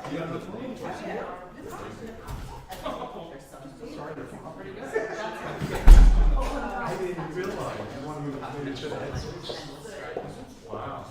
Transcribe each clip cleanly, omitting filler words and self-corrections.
I didn't realize you wanted to have it to the head. Wow.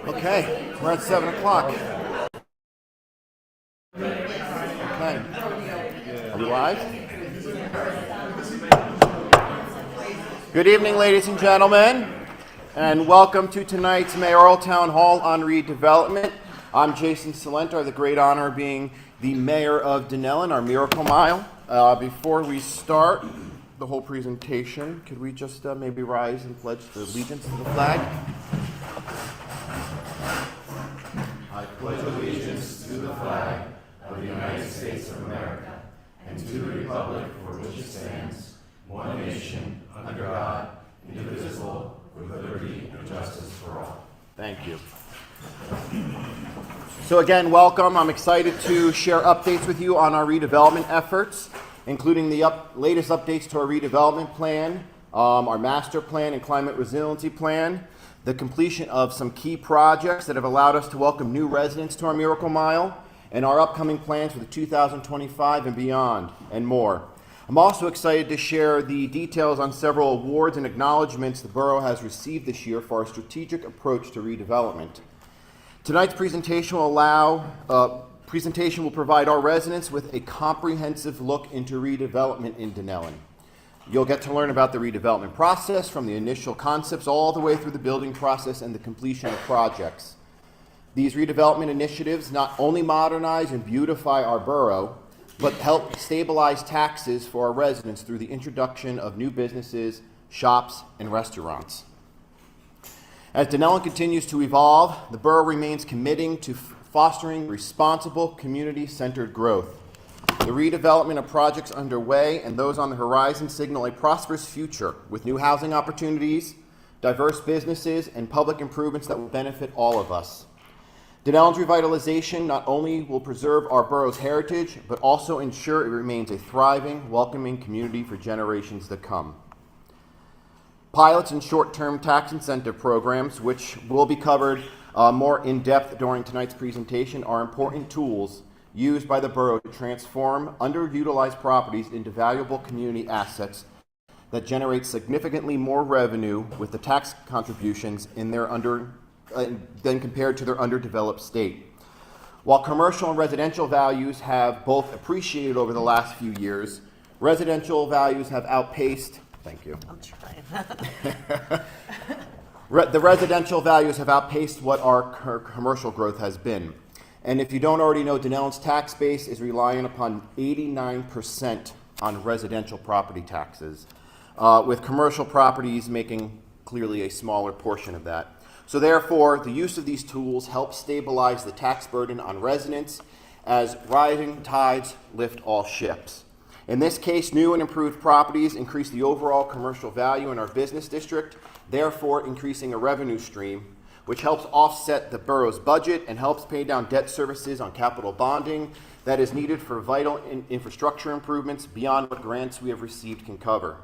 Okay, we're at 7 o'clock. Okay. Are we live? Good evening, ladies and gentlemen, and welcome to tonight's Mayoral Town Hall on redevelopment. I'm Jason Salento. I have the great honor of being the mayor of Dunellen, our Miracle Mile. Before we start the whole presentation, could we just maybe rise and pledge the allegiance to the flag? I pledge allegiance to the flag of the United States of America and to the republic for which it stands, one nation, under God, indivisible, with liberty and justice for all. Thank you. So again, welcome. I'm excited to share updates with you on our redevelopment efforts, including the latest updates to our redevelopment plan, our master plan and climate resiliency plan, the completion of some key projects that have allowed us to welcome new residents to our Miracle Mile, and our upcoming plans for the 2025 and beyond, and more. I'm also excited to share the details on several awards and acknowledgments the borough has received this year for our strategic approach to redevelopment. Tonight's presentation will provide our residents with a comprehensive look into redevelopment in Dunellen. You'll get to learn about the redevelopment process from the initial concepts all the way through the building process and the completion of projects. These redevelopment initiatives not only modernize and beautify our borough, but help stabilize taxes for our residents through the introduction of new businesses, shops, and restaurants. As Dunellen continues to evolve, the borough remains committed to fostering responsible, community-centered growth. The redevelopment of projects underway and those on the horizon signal a prosperous future with new housing opportunities, diverse businesses, and public improvements that will benefit all of us. Dunellen's revitalization not only will preserve our borough's heritage, but also ensure it remains a thriving, welcoming community for generations to come. Pilots and short-term tax incentive programs, which will be covered more in depth during tonight's presentation, are important tools used by the borough to transform underutilized properties into valuable community assets that generate significantly more revenue with the tax contributions in their than compared to their underdeveloped state. While commercial and residential values have both appreciated over the last few years, residential values have outpaced. Thank you. I'm trying. The residential values have outpaced what our commercial growth has been. And if you don't already know, Dunellen's tax base is relying upon 89% on residential property taxes, with commercial properties making clearly a smaller portion of that. So therefore, the use of these tools helps stabilize the tax burden on residents as rising tides lift all ships. In this case, new and improved properties increase the overall commercial value in our business district, therefore increasing a revenue stream, which helps offset the borough's budget and helps pay down debt services on capital bonding that is needed for vital infrastructure improvements beyond what grants we have received can cover.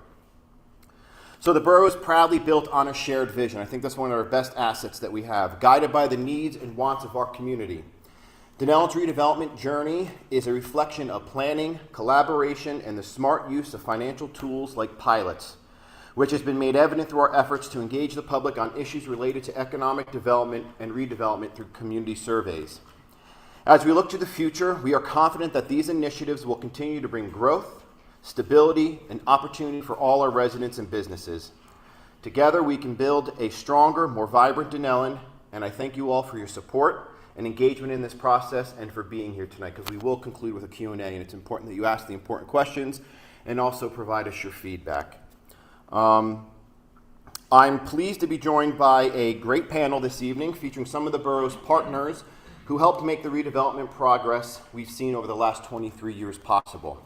So the borough is proudly built on a shared vision. I think that's one of our best assets that we have, guided by the needs and wants of our community. Dunellen's redevelopment journey is a reflection of planning, collaboration, and the smart use of financial tools like pilots, which has been made evident through our efforts to engage the public on issues related to economic development and redevelopment through community surveys. As we look to the future, we are confident that these initiatives will continue to bring growth, stability, and opportunity for all our residents and businesses. Together, we can build a stronger, more vibrant Dunellen, and I thank you all for your support and engagement in this process and for being here tonight, because we will conclude with a Q&A, and it's important that you ask the important questions and also provide us your feedback. I'm pleased to be joined by a great panel this evening featuring some of the borough's partners who helped make the redevelopment progress we've seen over the last 23 years possible.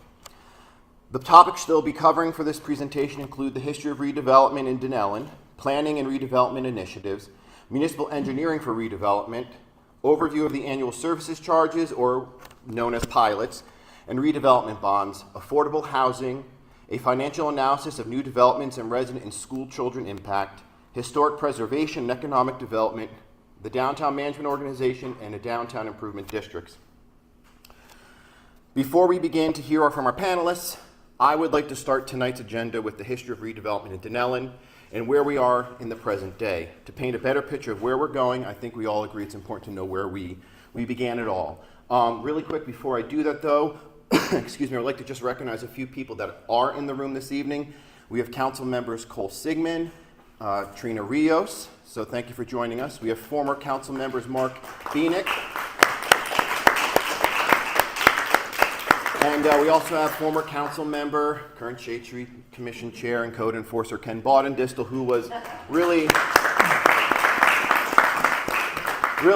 The topics they'll be covering for this presentation include the history of redevelopment in Dunellen, planning and redevelopment initiatives, municipal engineering for redevelopment, overview of the annual services charges, or known as pilots, and redevelopment bonds, affordable housing, a financial analysis of new developments and resident and school children impact, historic preservation and economic development, the downtown management organization, and the downtown improvement districts. Before we begin to hear from our panelists, I would like to start tonight's agenda with the history of redevelopment in Dunellen and where we are in the present day. To paint a better picture of where we're going, I think we all agree it's important to know where we began it all. Really quick before I do that though, excuse me, I'd like to just recognize a few people that are in the room this evening. We have council members Cole Sigmund, Trina Rios, so thank you for joining us. We have former council members Mark Beanick, and we also have former council member, current Shade Tree Commission Chair and Code Enforcer Ken Baudendistel, who was really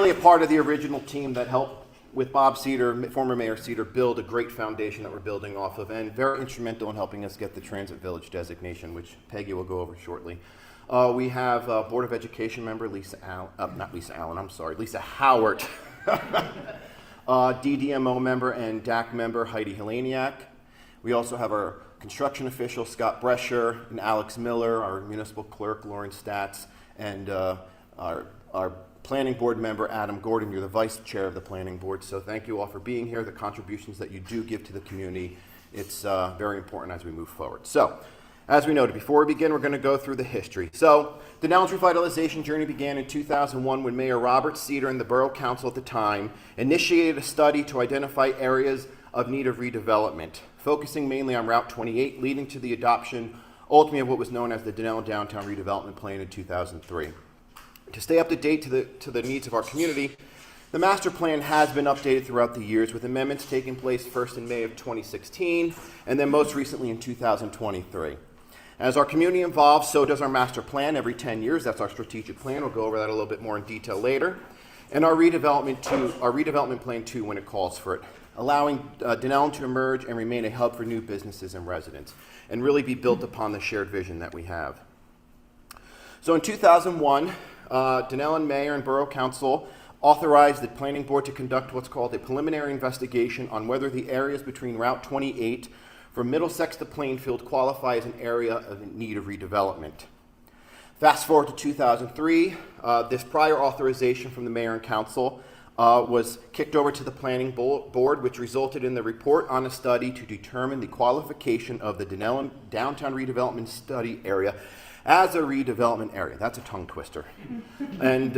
a part of the original team that helped with Bob Cedar, former Mayor Cedar, build a great foundation that we're building off of, and very instrumental in helping us get the Transit Village designation, which Peggy will go over shortly. We have Board of Education member Lisa Howard, DDMO member and DAC member Heidi Heleniak. We also have our construction official Scott Brescher and Alex Miller, our municipal clerk Lauren Statz, and our planning board member Adam Gordon. You're the vice chair of the planning board, so thank you all for being here, the contributions that you do give to the community. It's very important as we move forward. So, as we noted, before we begin, we're going to go through the history. So, Dunellen's revitalization journey began in 2001 when Mayor Robert Cedar and the Borough Council at the time initiated a study to identify areas of need of redevelopment, focusing mainly on Route 28, leading to the adoption ultimately of what was known as the Dunellen Downtown Redevelopment Plan in 2003. To stay up to date to the needs of our community, the master plan has been updated throughout the years, with amendments taking place first in May of 2016 and then most recently in 2023. As our community evolves, so does our master plan every 10 years. That's our strategic plan. We'll go over that a little bit more in detail later. And our redevelopment plan too, when it calls for it, allowing Dunellen to emerge and remain a hub for new businesses and residents, and really be built upon the shared vision that we have. So in 2001, Dunellen Mayor and Borough Council authorized the Planning Board to conduct what's called a preliminary investigation on whether the areas between Route 28 from Middlesex to Plainfield qualify as an area of need of redevelopment. Fast forward to 2003, this prior authorization from the Mayor and Council was kicked over to the Planning Board, which resulted in the report on a study to determine the qualification of the Dunellen Downtown Redevelopment Study Area as a redevelopment area. That's a tongue twister. And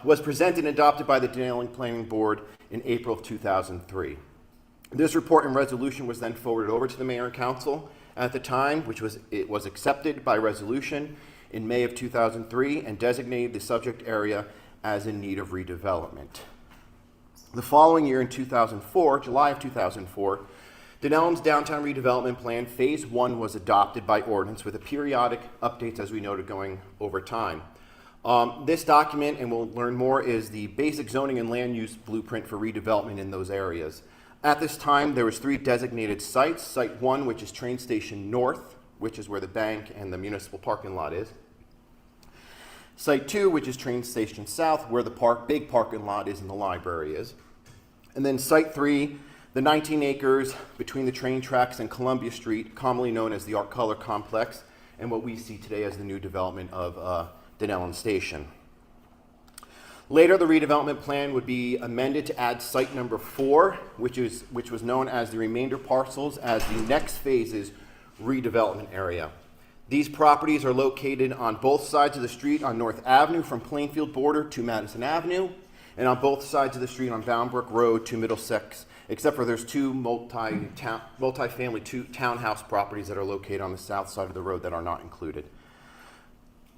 was presented and adopted by the Dunellen Planning Board in April of 2003. This report and resolution was then forwarded over to the Mayor and Council at the time, it was accepted by resolution in May of 2003 and designated the subject area as in need of redevelopment. The following year in 2004, July of 2004, Dunellen's Downtown Redevelopment Plan Phase 1 was adopted by ordinance with a periodic updates, as we noted, going over time. This document, and we'll learn more, is the basic zoning and land use blueprint for redevelopment in those areas. At this time, there was 3 designated sites. Site 1, which is Train Station North, which is where the bank and the municipal parking lot is. Site 2, which is Train Station South, where the big parking lot is and the library is. And then Site 3, the 19 acres between the train tracks and Columbia Street, commonly known as the Art Color Complex, and what we see today as the new development of Dunellen Station. Later, the redevelopment plan would be amended to add site number 4, which was known as the remainder parcels as the next phase's redevelopment area. These properties are located on both sides of the street on North Avenue from Plainfield border to Madison Avenue, and on both sides of the street on Boundbrook Road to Middlesex, except for there's 2 multi-family townhouse properties that are located on the south side of the road that are not included.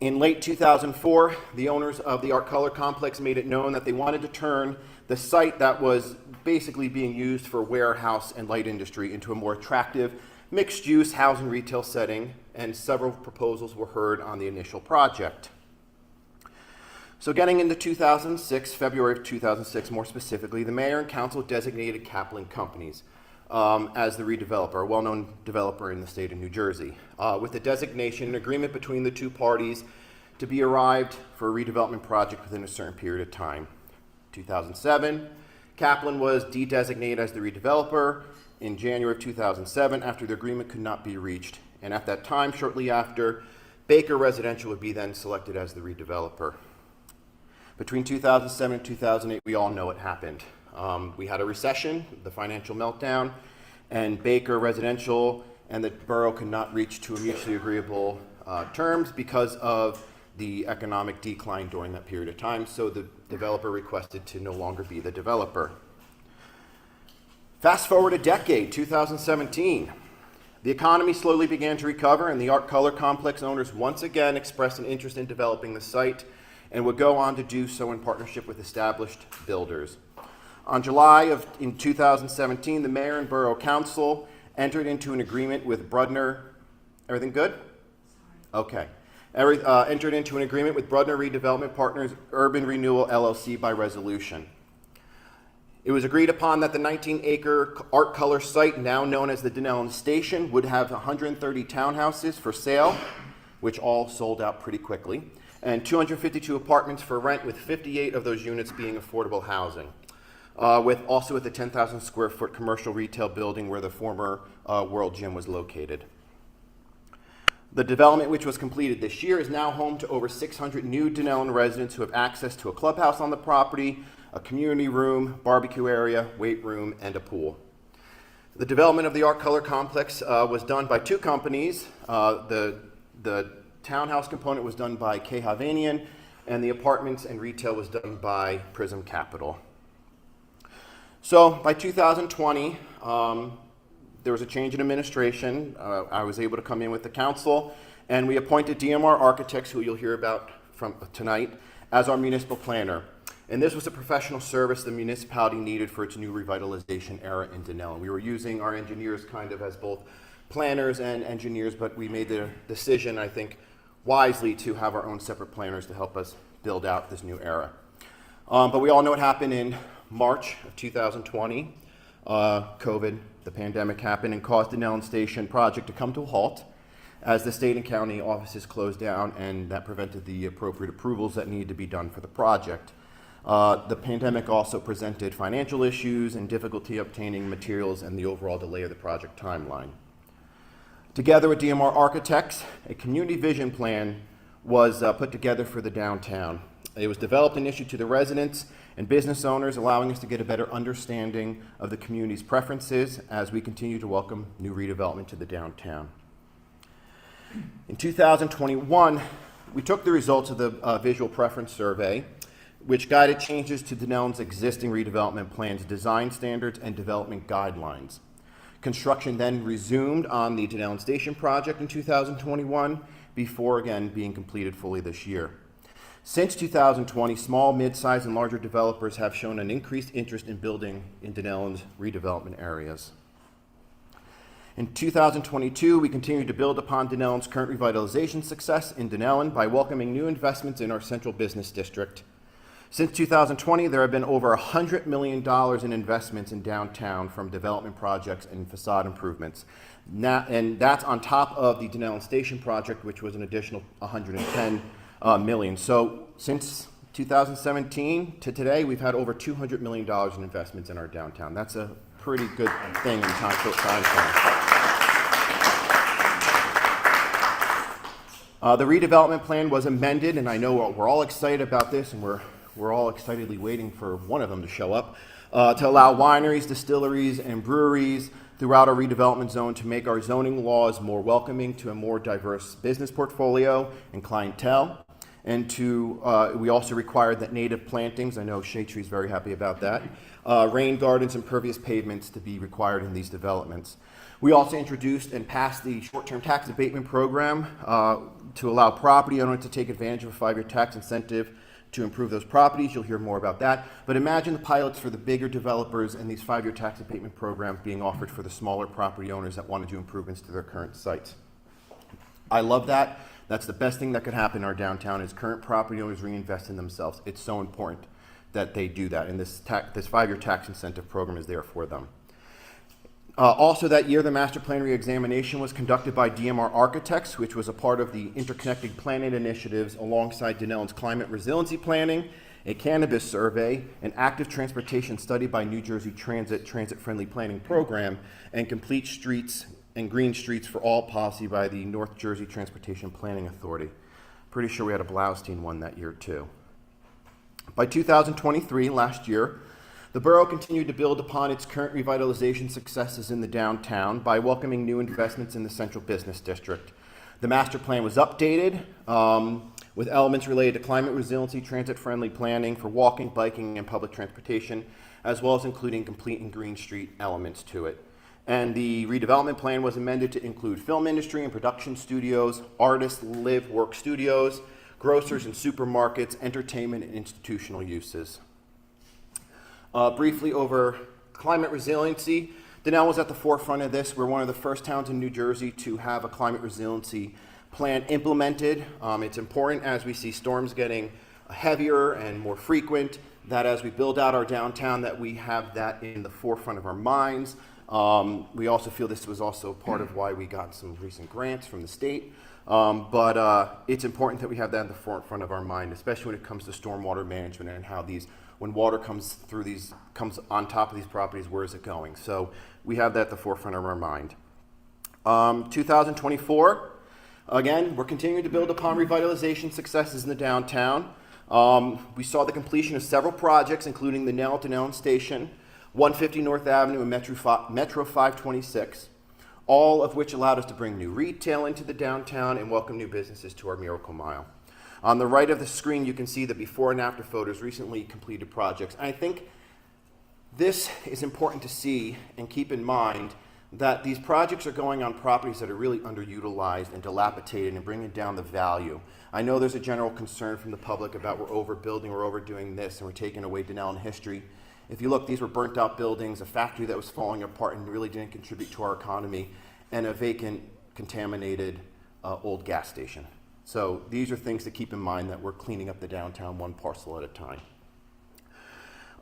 In late 2004, the owners of the Art Color Complex made it known that they wanted to turn the site that was basically being used for warehouse and light industry into a more attractive mixed-use housing retail setting, and several proposals were heard on the initial project. So getting into 2006, February of 2006 more specifically, the Mayor and Council designated Kaplan Companies as the redeveloper, a well-known developer in the state of New Jersey, with the designation and agreement between the 2 parties to be arrived for a redevelopment project within a certain period of time. 2007, Kaplan was de-designated as the redeveloper in January of 2007 after the agreement could not be reached, and at that time, shortly after, Baker Residential would be then selected as the redeveloper. Between 2007 and 2008, we all know what happened. We had a recession, the financial meltdown, and Baker Residential and the borough could not reach to a mutually agreeable terms because of the economic decline during that period of time, so the developer requested to no longer be the developer. Fast forward a decade, 2017. The economy slowly began to recover, and the Art Color Complex owners once again expressed an interest in developing the site and would go on to do so in partnership with established builders. On in 2017, the Mayor and Borough Council entered into an agreement with Brudner. Everything good? Okay. Entered into an agreement with Brudner Redevelopment Partners Urban Renewal LLC by resolution. It was agreed upon that the 19-acre Art Color site, now known as the Dunellen Station, would have 130 townhouses for sale, which all sold out pretty quickly, and 252 apartments for rent, with 58 of those units being affordable housing, with the 10,000 square foot commercial retail building where the former World Gym was located. The development, which was completed this year, is now home to over 600 new Dunellen residents who have access to a clubhouse on the property, a community room, barbecue area, weight room, and a pool. The development of the Art Color Complex was done by two companies. The townhouse component was done by K. Havanian, and the apartments and retail was done by Prism Capital. So by 2020, there was a change in administration. I was able to come in with the council, and we appointed DMR Architects, who you'll hear about from tonight, as our municipal planner. And this was a professional service the municipality needed for its new revitalization era in Dunellen. We were using our engineers kind of as both planners and engineers, but we made the decision, I think, wisely to have our own separate planners to help us build out this new era. But we all know what happened in March of 2020. COVID, the pandemic happened and caused the Dunellen Station project to come to a halt as the state and county offices closed down, and that prevented the appropriate approvals that needed to be done for the project. The pandemic also presented financial issues and difficulty obtaining materials and the overall delay of the project timeline. Together with DMR Architects, a community vision plan was put together for the downtown. It was developed and issued to the residents and business owners, allowing us to get a better understanding of the community's preferences as we continue to welcome new redevelopment to the downtown. In 2021, we took the results of the visual preference survey, which guided changes to Dunellen's existing redevelopment plans, design standards, and development guidelines. Construction then resumed on the Dunellen Station project in 2021, before again being completed fully this year. Since 2020, small, mid-sized, and larger developers have shown an increased interest in building in Dunellen's redevelopment areas. In 2022, we continued to build upon Dunellen's current revitalization success in Dunellen by welcoming new investments in our central business district. Since 2020, there have been over $100 million in investments in downtown from development projects and facade improvements. And that's on top of the Dunellen Station project, which was an additional $110 million. So since 2017 to today, we've had over $200 million in investments in our downtown. That's a pretty good thing in time frame. The redevelopment plan was amended, and I know we're all excited about this, and we're all excitedly waiting for one of them to show up, to allow wineries, distilleries, and breweries throughout our redevelopment zone to make our zoning laws more welcoming to a more diverse business portfolio and clientele. And we also required that native plantings, I know Shade Tree's very happy about that, rain gardens and pervious pavements to be required in these developments. We also introduced and passed the short-term tax abatement program to allow property owners to take advantage of a 5-year tax incentive to improve those properties. You'll hear more about that. But imagine the pilots for the bigger developers and these 5-year tax abatement programs being offered for the smaller property owners that want to do improvements to their current sites. I love that. That's the best thing that could happen in our downtown is current property owners reinvest in themselves. It's so important that they do that, and this 5-year tax incentive program is there for them. Also that year, the master plan reexamination was conducted by DMR Architects, which was a part of the interconnected planning initiatives alongside Dunellen's climate resiliency planning, a cannabis survey, an active transportation study by New Jersey transit-friendly planning program, and complete streets and green streets for all policy by the North Jersey Transportation Planning Authority. Pretty sure we had a Blaustein one that year too. By 2023, last year, the borough continued to build upon its current revitalization successes in the downtown by welcoming new investments in the central business district. The master plan was updated with elements related to climate resiliency, transit-friendly planning for walking, biking, and public transportation. as well as including complete and Green Street elements to it. And the redevelopment plan was amended to include film industry and production studios, artist live work studios, grocers and supermarkets, entertainment and institutional uses. Briefly over climate resiliency, Dunellen was at the forefront of this. We're one of the first towns in New Jersey to have a climate resiliency plan implemented. It's important as we see storms getting heavier and more frequent, that as we build out our downtown, that we have that in the forefront of our minds. We also feel this was also part of why we got some recent grants from the state. But it's important that we have that in the forefront of our mind, especially when it comes to stormwater management and how when water comes on top of these properties, where is it going? So we have that at the forefront of our mind. 2024, again, we're continuing to build upon revitalization successes in the downtown. We saw the completion of several projects, including the Dunellen Station, 150 North Avenue, and Metro 526, all of which allowed us to bring new retail into the downtown and welcome new businesses to our Miracle Mile. On the right of the screen, you can see the before and after photos, recently completed projects. And I think this is important to see and keep in mind that these projects are going on properties that are really underutilized and dilapidated and bringing down the value. I know there's a general concern from the public about we're overbuilding, we're overdoing this, and we're taking away Dunellen history. If you look, these were burnt out buildings, a factory that was falling apart and really didn't contribute to our economy, and a vacant, contaminated old gas station. So these are things to keep in mind that we're cleaning up the downtown one parcel at a time.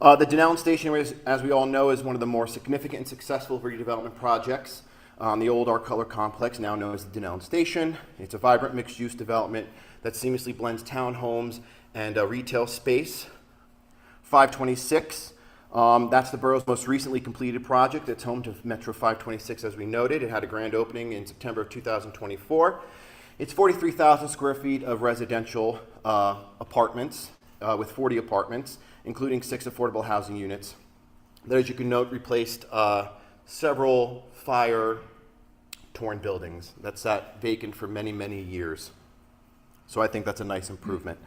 The Dunellen Station, as we all know, is one of the more significant and successful redevelopment projects on the old Art Color complex, now known as the Dunellen Station. It's a vibrant mixed-use development that seamlessly blends townhomes and retail space. 526, that's the borough's most recently completed project. It's home to Metro 526, as we noted. It had a grand opening in September of 2024. It's 43,000 square feet of residential apartments, with 40 apartments, including 6 affordable housing units that, as you can note, replaced several fire-torn buildings that sat vacant for many, many years. So I think that's a nice improvement.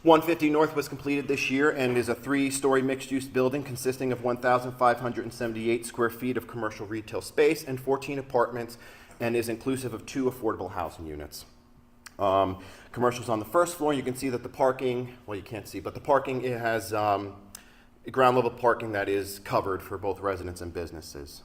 150 North was completed this year and is a 3-story mixed-use building consisting of 1,578 square feet of commercial retail space and 14 apartments, and is inclusive of 2 affordable housing units. Commercials on the first floor. You can see that the parking, well, you can't see, but the parking, it has ground level parking that is covered for both residents and businesses.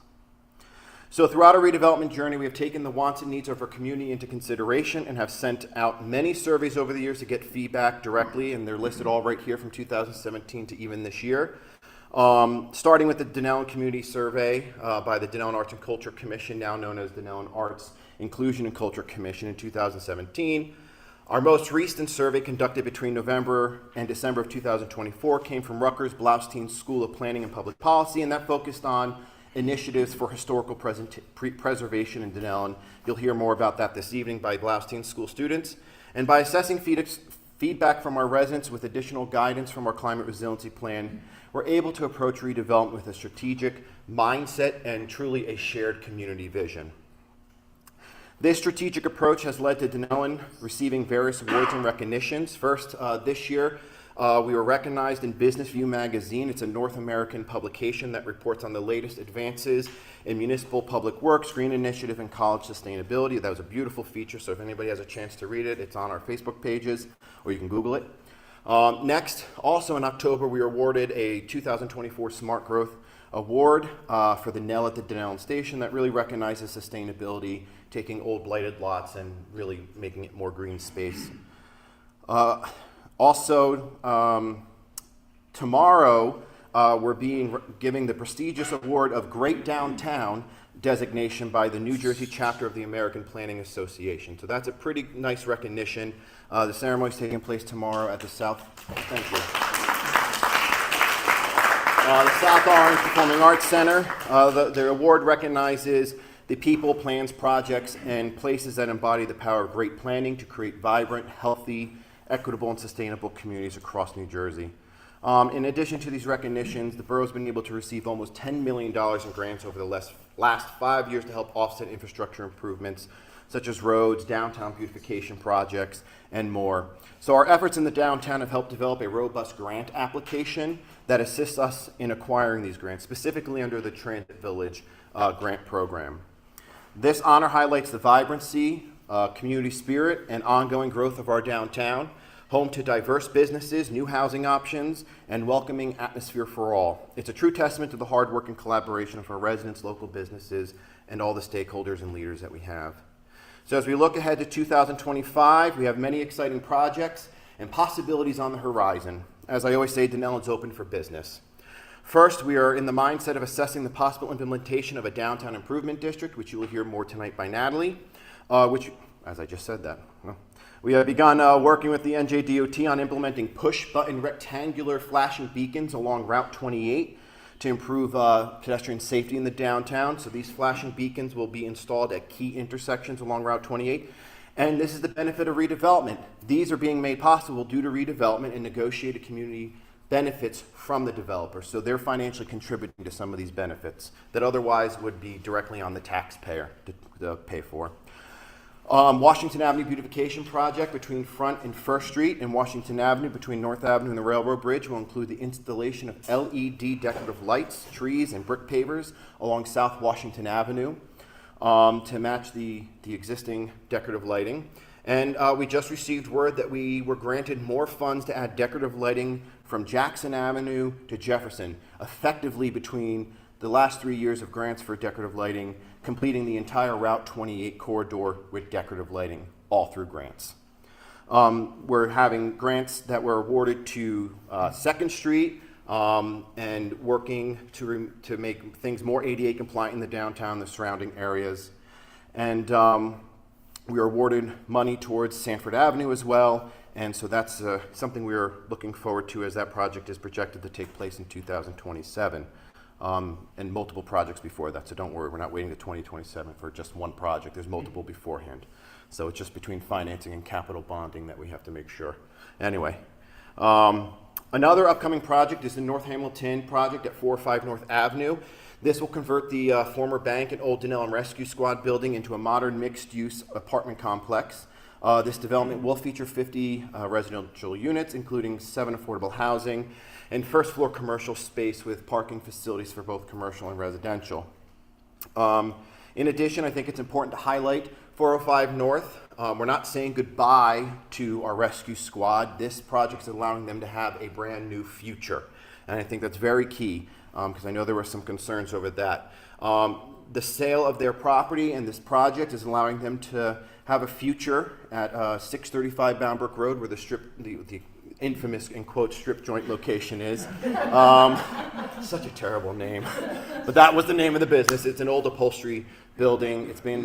So throughout our redevelopment journey, we have taken the wants and needs of our community into consideration and have sent out many surveys over the years to get feedback directly, and they're listed all right here from 2017 to even this year. Starting with the Dunellen Community Survey by the Dunellen Arts and Culture Commission, now known as Dunellen Arts Inclusion and Culture Commission in 2017. Our most recent survey, conducted between November and December of 2024, came from Rutgers Blaustein School of Planning and Public Policy, and that focused on initiatives for historical preservation in Dunellen. You'll hear more about that this evening by Blaustein School students. And by assessing feedback from our residents with additional guidance from our climate resiliency plan, we're able to approach redevelopment with a strategic mindset and truly a shared community vision. This strategic approach has led to Dunellen receiving various awards and recognitions. First, this year, we were recognized in Business View magazine. It's a North American publication that reports on the latest advances in municipal public works, green initiative, and college sustainability. That was a beautiful feature, so if anybody has a chance to read it, it's on our Facebook pages, or you can Google it. Next, also in October, we were awarded a 2024 Smart Growth Award for the Nell at the Dunellen Station that really recognizes sustainability, taking old blighted lots and really making it more green space. Also, tomorrow, we're giving the prestigious award of Great Downtown designation by the New Jersey chapter of the American Planning Association. So that's a pretty nice recognition. The ceremony is taking place tomorrow at the South. Thank you. The South Orange Performing Arts Center. The award recognizes the people, plans, projects, and places that embody the power of great planning to create vibrant, healthy, equitable, and sustainable communities across New Jersey. In addition to these recognitions, the borough's been able to receive almost $10 million in grants over the last 5 years to help offset infrastructure improvements, such as roads, downtown beautification projects, and more. So our efforts in the downtown have helped develop a robust grant application that assists us in acquiring these grants, specifically under the Transit Village grant program. This honor highlights the vibrancy, community spirit, and ongoing growth of our downtown, home to diverse businesses, new housing options, and welcoming atmosphere for all. It's a true testament to the hard work and collaboration of our residents, local businesses, and all the stakeholders and leaders that we have. So as we look ahead to 2025, we have many exciting projects and possibilities on the horizon. As I always say, Dunellen's open for business. First, we are in the mindset of assessing the possible implementation of a downtown improvement district, which you will hear more tonight by Natalie, which, as I just said that, well, we have begun working with the NJDOT on implementing push-button rectangular flashing beacons along Route 28 to improve pedestrian safety in the downtown. So these flashing beacons will be installed at key intersections along Route 28. And this is the benefit of redevelopment. These are being made possible due to redevelopment and negotiated community benefits from the developer. So they're financially contributing to some of these benefits that otherwise would be directly on the taxpayer to pay for. Washington Avenue beautification project between Front and First Street and Washington Avenue between North Avenue and the Railroad Bridge will include the installation of LED decorative lights, trees, and brick pavers along South Washington Avenue to match the existing decorative lighting. And we just received word that we were granted more funds to add decorative lighting from Jackson Avenue to Jefferson, effectively between the last 3 years of grants for decorative lighting, completing the entire Route 28 corridor with decorative lighting, all through grants. We're having grants that were awarded to 2nd Street and working to make things more ADA compliant in the downtown, the surrounding areas. And we are awarded money towards Sanford Avenue as well. And so that's something we are looking forward to, as that project is projected to take place in 2027. And multiple projects before that, so don't worry, we're not waiting to 2027 for just one project. There's multiple beforehand. So it's just between financing and capital bonding that we have to make sure. Anyway, another upcoming project is the North Hamilton project at 405 North Avenue. This will convert the former bank and old Dunellen Rescue Squad building into a modern mixed-use apartment complex. This development will feature 50 residential units, including 7 affordable housing, and first-floor commercial space with parking facilities for both commercial and residential. In addition, I think it's important to highlight 405 North. We're not saying goodbye to our rescue squad. This project is allowing them to have a brand new future, and I think that's very key because I know there were some concerns over that. The sale of their property and this project is allowing them to have a future at 635 Bound Brook Road, where the infamous, in quotes, strip joint location is. Such a terrible name. But that was the name of the business. It's an old upholstery building. It's been,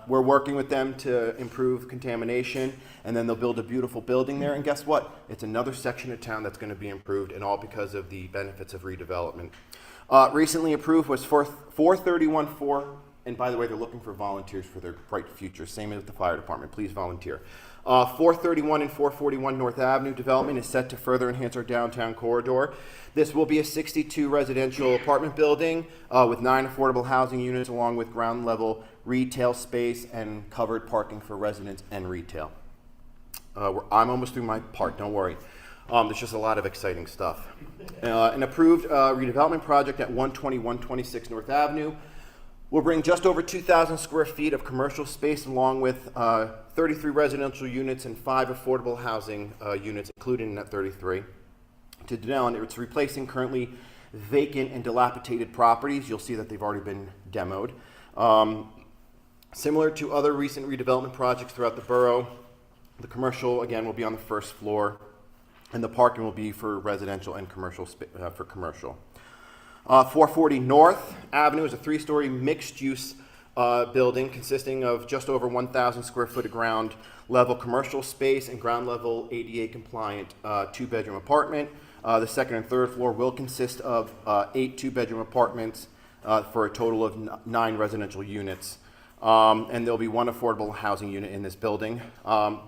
we're working with them to improve contamination, and then they'll build a beautiful building there. And guess what? It's another section of town that's going to be improved, and all because of the benefits of redevelopment. Recently approved was 431-4, and by the way, they're looking for volunteers for their bright future. Same as the fire department. Please volunteer. 431 and 441 North Avenue development is set to further enhance our downtown corridor. This will be a 62 residential apartment building with 9 affordable housing units, along with ground level retail space and covered parking for residents and retail. I'm almost through my part, don't worry. There's just a lot of exciting stuff. An approved redevelopment project at 120-126 North Avenue will bring just over 2,000 square feet of commercial space, along with 33 residential units and 5 affordable housing units, included in that 33, to Dunellen. It's replacing currently vacant and dilapidated properties. You'll see that they've already been demoed. Similar to other recent redevelopment projects throughout the borough, the commercial, again, will be on the first floor, and the parking will be for residential and commercial for commercial. 440 North Avenue is a 3-story mixed-use building consisting of just over 1,000 square foot of ground level commercial space and ground level ADA compliant 2-bedroom apartment. The second and third floor will consist of 8 2-bedroom apartments for a total of 9 residential units. And there'll be 1 affordable housing unit in this building.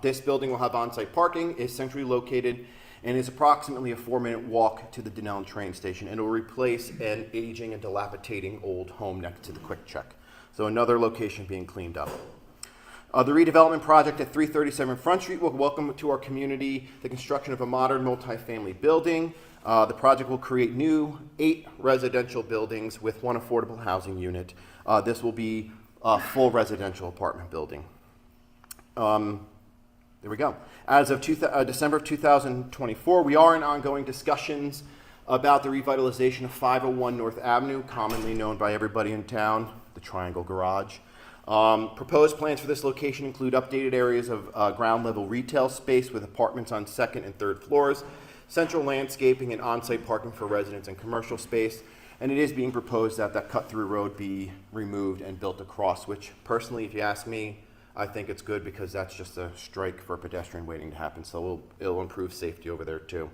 This building will have on-site parking, is centrally located, and is approximately a 4-minute walk to the Dunellen train station, and it will replace an aging and dilapidating old home next to the Quick Check. So another location being cleaned up. The redevelopment project at 337 Front Street will welcome to our community the construction of a modern multifamily building. The project will create new 8 residential buildings with 1 affordable housing unit. This will be a full residential apartment building. There we go. As of December of 2024, we are in ongoing discussions about the revitalization of 501 North Avenue, commonly known by everybody in town, the Triangle Garage. Proposed plans for this location include updated areas of ground level retail space with apartments on 2nd and 3rd floors, central landscaping and on-site parking for residents and commercial space. And it is being proposed that that cut-through road be removed and built across, which personally, if you ask me, I think it's good because that's just a strike for a pedestrian waiting to happen. So it'll improve safety over there too.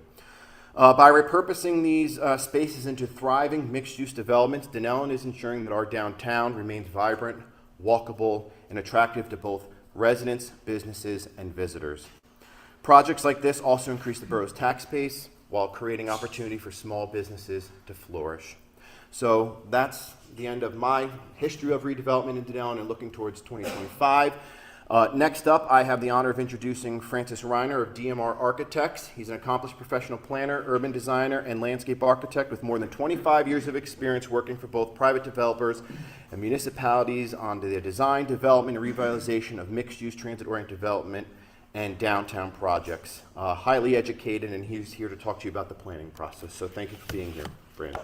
By repurposing these spaces into thriving mixed-use developments, Dunellen is ensuring that our downtown remains vibrant, walkable, and attractive to both residents, businesses, and visitors. Projects like this also increase the borough's tax base while creating opportunity for small businesses to flourish. So that's the end of my history of redevelopment in Dunellen and looking towards 2025. Next up, I have the honor of introducing Francis Reiner of DMR Architects. He's an accomplished professional planner, urban designer, and landscape architect with more than 25 years of experience working for both private developers and municipalities on the design, development, and revitalization of mixed-use transit-oriented development and downtown projects. Highly educated, and he's here to talk to you about the planning process. So thank you for being here, Brandon.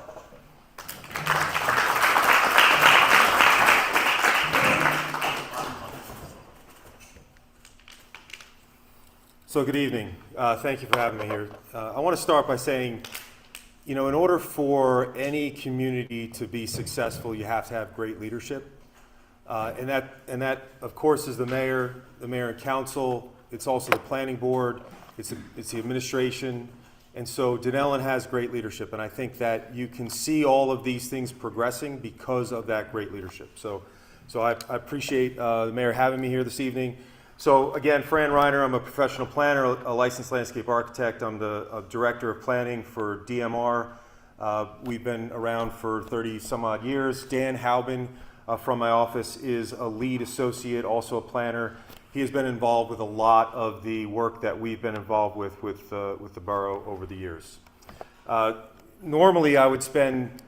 So good evening. Thank you for having me here. I want to start by saying, in order for any community to be successful, you have to have great leadership. And that, of course, is the mayor and council. It's also the planning board. It's the administration. And so Dunellen has great leadership. And I think that you can see all of these things progressing because of that great leadership. So I appreciate the mayor having me here this evening. So again, Fran Reiner, I'm a professional planner, a licensed landscape architect. I'm the director of planning for DMR. We've been around for 30 some odd years. Dan Haubin from my office is a lead associate, also a planner. He has been involved with a lot of the work that we've been involved with the borough over the years. Normally I would spend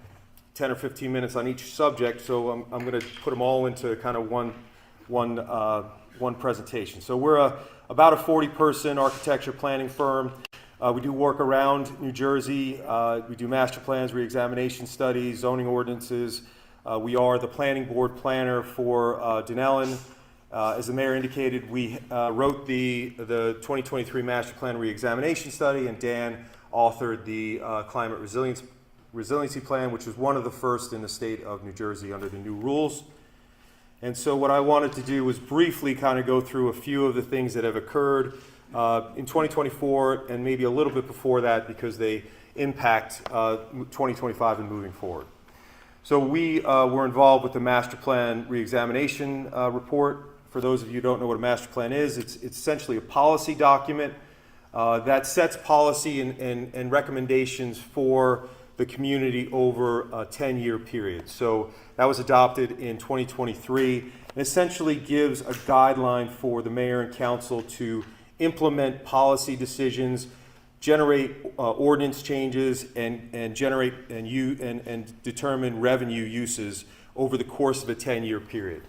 10 or 15 minutes on each subject, so I'm going to put them all into kind of one presentation. So we're about a 40-person architecture planning firm. We do work around New Jersey. We do master plans, re-examination studies, zoning ordinances. We are the planning board planner for Dunellen. As the mayor indicated, we wrote the 2023 master plan re-examination study, and Dan authored the climate resiliency plan, which was one of the first in the state of New Jersey under the new rules. And so what I wanted to do was briefly kind of go through a few of the things that have occurred in 2024 and maybe a little bit before that because they impact 2025 and moving forward. So we were involved with the master plan re-examination report. For those of you who don't know what a master plan is, it's essentially a policy document that sets policy and recommendations for the community over a 10-year period. So that was adopted in 2023 and essentially gives a guideline for the mayor and council to implement policy decisions, generate ordinance changes, and generate and determine revenue uses over the course of a 10-year period.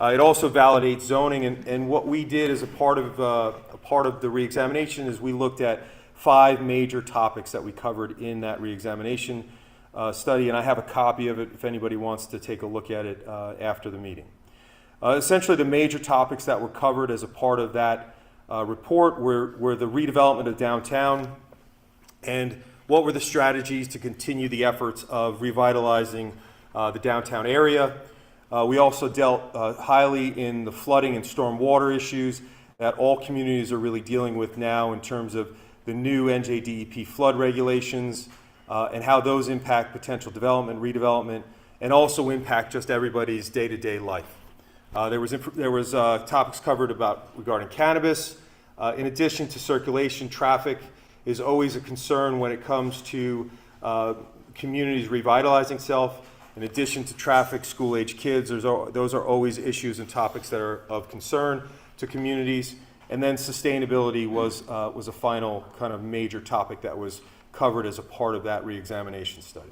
It also validates zoning, and what we did as a part of the reexamination is we looked at 5 major topics that we covered in that reexamination study, and I have a copy of it if anybody wants to take a look at it after the meeting. Essentially, the major topics that were covered as a part of that report were the redevelopment of downtown and what were the strategies to continue the efforts of revitalizing the downtown area. We also dealt highly in the flooding and stormwater issues that all communities are really dealing with now in terms of the new NJDEP flood regulations and how those impact potential development, redevelopment, and also impact just everybody's day-to-day life. There was topics covered regarding cannabis. In addition to circulation, traffic is always a concern when it comes to communities revitalizing self. In addition to traffic, school-age kids, those are always issues and topics that are of concern. to communities. And then sustainability was a final kind of major topic that was covered as a part of that reexamination study.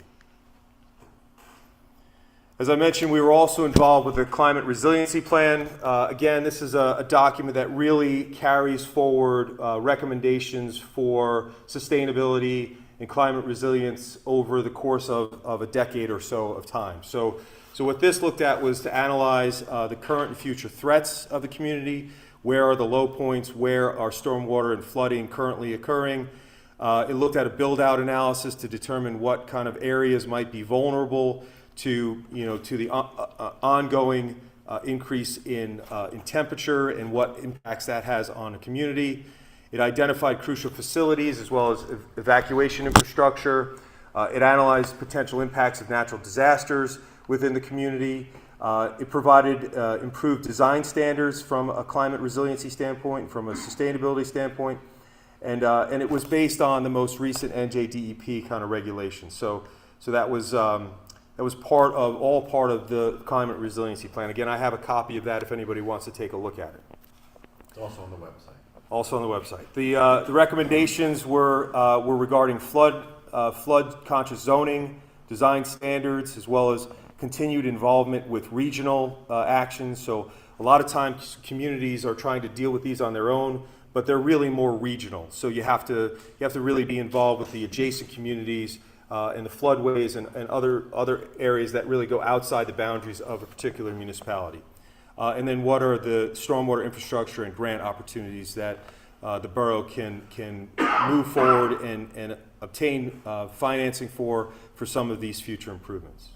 As I mentioned, we were also involved with the Climate Resiliency Plan. Again, this is a document that really carries forward recommendations for sustainability and climate resilience over the course of a decade or so of time. So what this looked at was to analyze the current and future threats of the community. Where are the low points? Where are stormwater and flooding currently occurring? It looked at a build-out analysis to determine what kind of areas might be vulnerable to the ongoing increase in temperature and what impacts that has on a community. It identified crucial facilities as well as evacuation infrastructure. It analyzed potential impacts of natural disasters within the community. It provided improved design standards from a climate resiliency standpoint, from a sustainability standpoint, and it was based on the most recent NJDEP kind of regulations. So that was part of the climate resiliency plan. Again, I have a copy of that if anybody wants to take a look at it. It's also on the website. Also on the website. The recommendations were regarding flood conscious zoning, design standards, as well as continued involvement with regional actions. So a lot of times communities are trying to deal with these on their own, but they're really more regional. So you have to really be involved with the adjacent communities and the floodways and other areas that really go outside the boundaries of a particular municipality. And then what are the stormwater infrastructure and grant opportunities that the borough can move forward and obtain financing for some of these future improvements.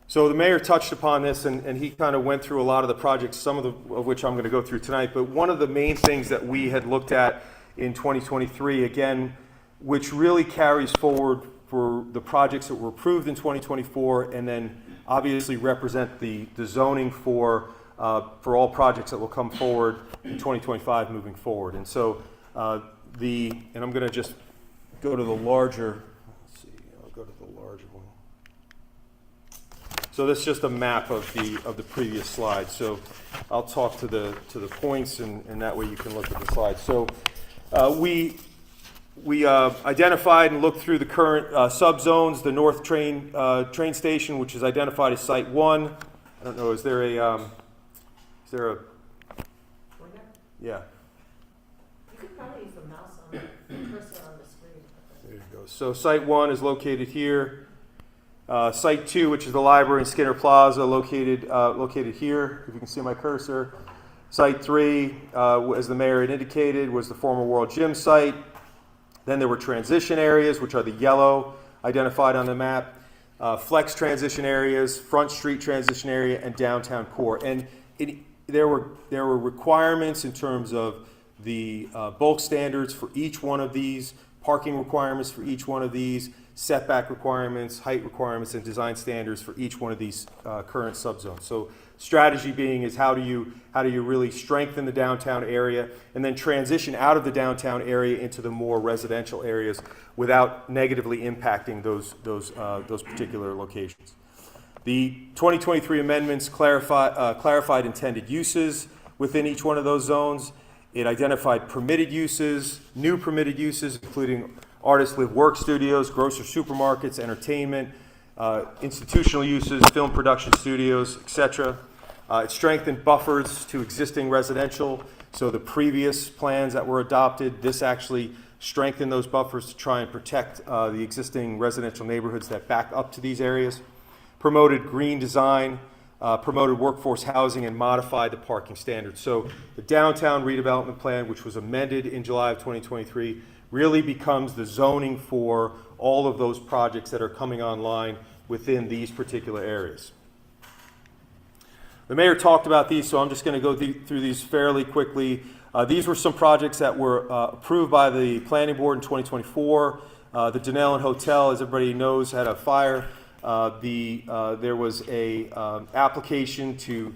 So the mayor touched upon this, and he kind of went through a lot of the projects, some of which I'm going to go through tonight. But one of the main things that we had looked at in 2023, again, which really carries forward for the projects that were approved in 2024, and then obviously represent the zoning for all projects that will come forward in 2025 moving forward. And so and I'm going to just go to the larger. Let's see, I'll go to the larger one. So this is just a map of the previous slide. So I'll talk to the points, and that way you can look at the slides. So we identified and looked through the current subzones. The North train station, which is identified as Site 1. I don't know. Is there a? Yeah. You could probably use the mouse on the cursor on the screen. There you go. So Site 1 is located here. Site 2, which is the library and Skinner Plaza, located here, if you can see my cursor. Site 3, as the mayor had indicated, was the former World Gym site. Then there were transition areas, which are the yellow identified on the map. Flex transition areas, Front Street transition area, and downtown core. And there were requirements in terms of the bulk standards for each one of these, parking requirements for each one of these, setback requirements, height requirements, and design standards for each one of these current subzones. So strategy being is how do you really strengthen the downtown area and then transition out of the downtown area into the more residential areas without negatively impacting those particular locations. The 2023 amendments clarified intended uses within each one of those zones. It identified permitted uses, new permitted uses, including artist live work studios, grocer supermarkets, entertainment, institutional uses, film production studios, etc. It strengthened buffers to existing residential. So the previous plans that were adopted, this actually strengthened those buffers to try and protect the existing residential neighborhoods that back up to these areas. Promoted green design, promoted workforce housing, and modified the parking standards. So the downtown redevelopment plan, which was amended in July of 2023, really becomes the zoning for all of those projects that are coming online within these particular areas. The mayor talked about these, so I'm just going to go through these fairly quickly. These were some projects that were approved by the planning board in 2024. The Dunellen Hotel, as everybody knows, had a fire. There was a application to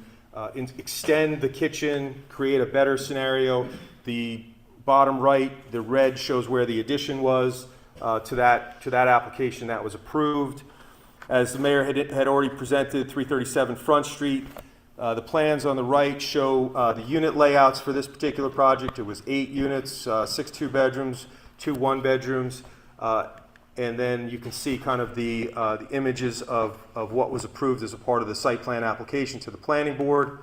extend the kitchen, create a better scenario. The bottom right, the red shows where the addition was to that application that was approved. As the mayor had already presented, 337 Front Street, The plans on the right show the unit layouts for this particular project. It was 8 units, 6 2-bedrooms, 2 1-bedrooms, and then you can see kind of the images of what was approved as a part of the site plan application to the planning board.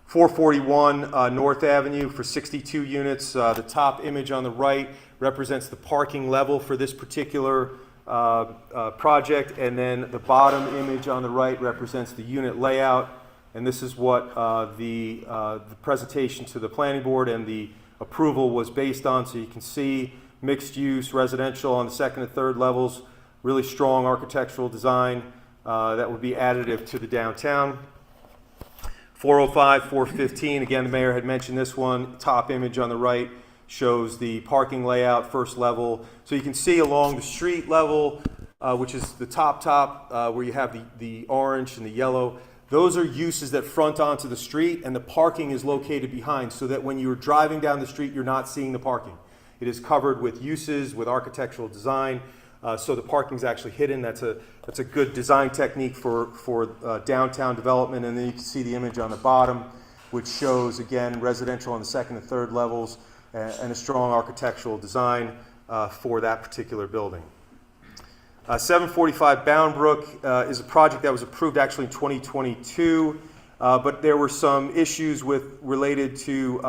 441 North Avenue for 62 units. The top image on the right represents the parking level for this particular project, and then the bottom image on the right represents the unit layout. And this is what the presentation to the planning board and the approval was based on. So you can see mixed use residential on the 2nd and 3rd levels, really strong architectural design that would be additive to the downtown. 405, 415, again, the mayor had mentioned this one. Top image on the right shows the parking layout, first level. So you can see along the street level, which is the top, where you have the orange and the yellow. Those are uses that front onto the street, and the parking is located behind, so that when you're driving down the street, you're not seeing the parking. It is covered with uses, with architectural design, so the parking's actually hidden. That's a good design technique for downtown development. And then you can see the image on the bottom, which shows, again, residential on the 2nd and 3rd levels, and a strong architectural design for that particular building. 745 Boundbrook is a project that was approved actually in 2022, but there were some issues related to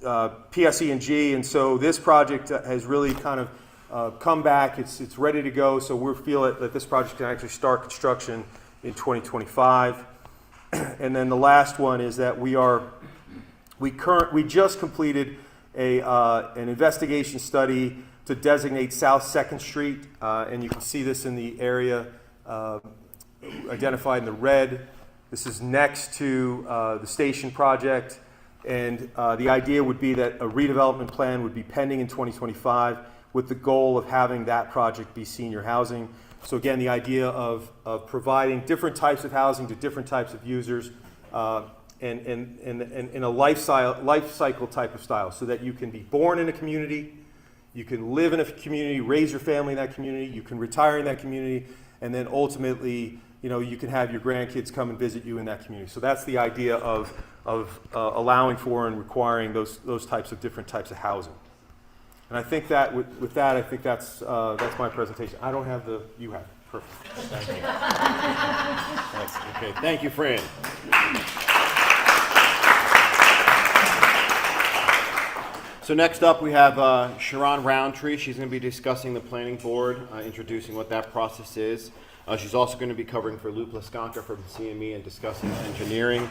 PSE&G, and so this project has really kind of come back. It's ready to go, so we feel that this project can actually start construction in 2025. And then the last one is that we just completed an investigation study to designate South 2nd Street, and you can see this in the area identified in the red. This is next to the station project, and the idea would be that a redevelopment plan would be pending in 2025 with the goal of having that project be senior housing. So again, the idea of providing different types of housing to different types of users, and in a life cycle type of style, so that you can be born in a community, you can live in a community, raise your family in that community, you can retire in that community, and then ultimately, you can have your grandkids come and visit you in that community. So that's the idea of allowing for and requiring those types of different types of housing. And I think that with that, I think that's my presentation. I don't have you have it. Perfect. Thank you. Thanks. Okay. Thank you, Fran. So next up, we have Sharon Roundtree. She's going to be discussing the planning board, introducing what that process is. She's also going to be covering for Lou Plaskanka from CME and discussing engineering.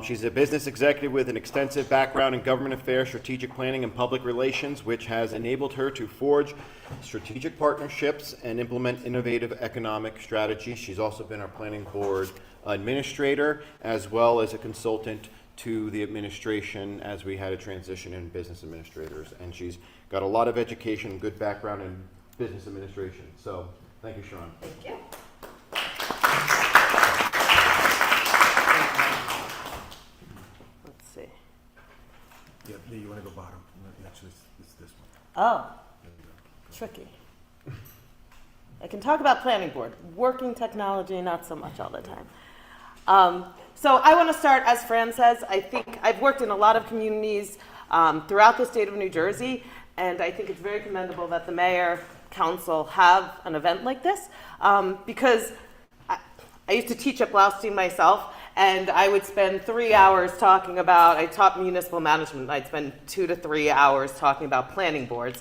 She's a business executive with an extensive background in government affairs, strategic planning, and public relations, which has enabled her to forge strategic partnerships and implement innovative economic strategies. She's also been our planning board administrator, as well as a consultant to the administration as we had a transition in business administrators. And she's got a lot of education and good background in business administration. So thank you, Sharon. Thank you. Let's see. Yeah, you want to go bottom? Actually, it's this one. Oh, tricky. I can talk about planning board. Working technology, not so much all the time. So I want to start, as Fran says, I think I've worked in a lot of communities throughout the state of New Jersey, and I think it's very commendable that the mayor, council have an event like this, because I used to teach at Blaustein myself, and I would spend 3 hours talking about, I taught municipal management, I'd spend 2 to 3 hours talking about planning boards.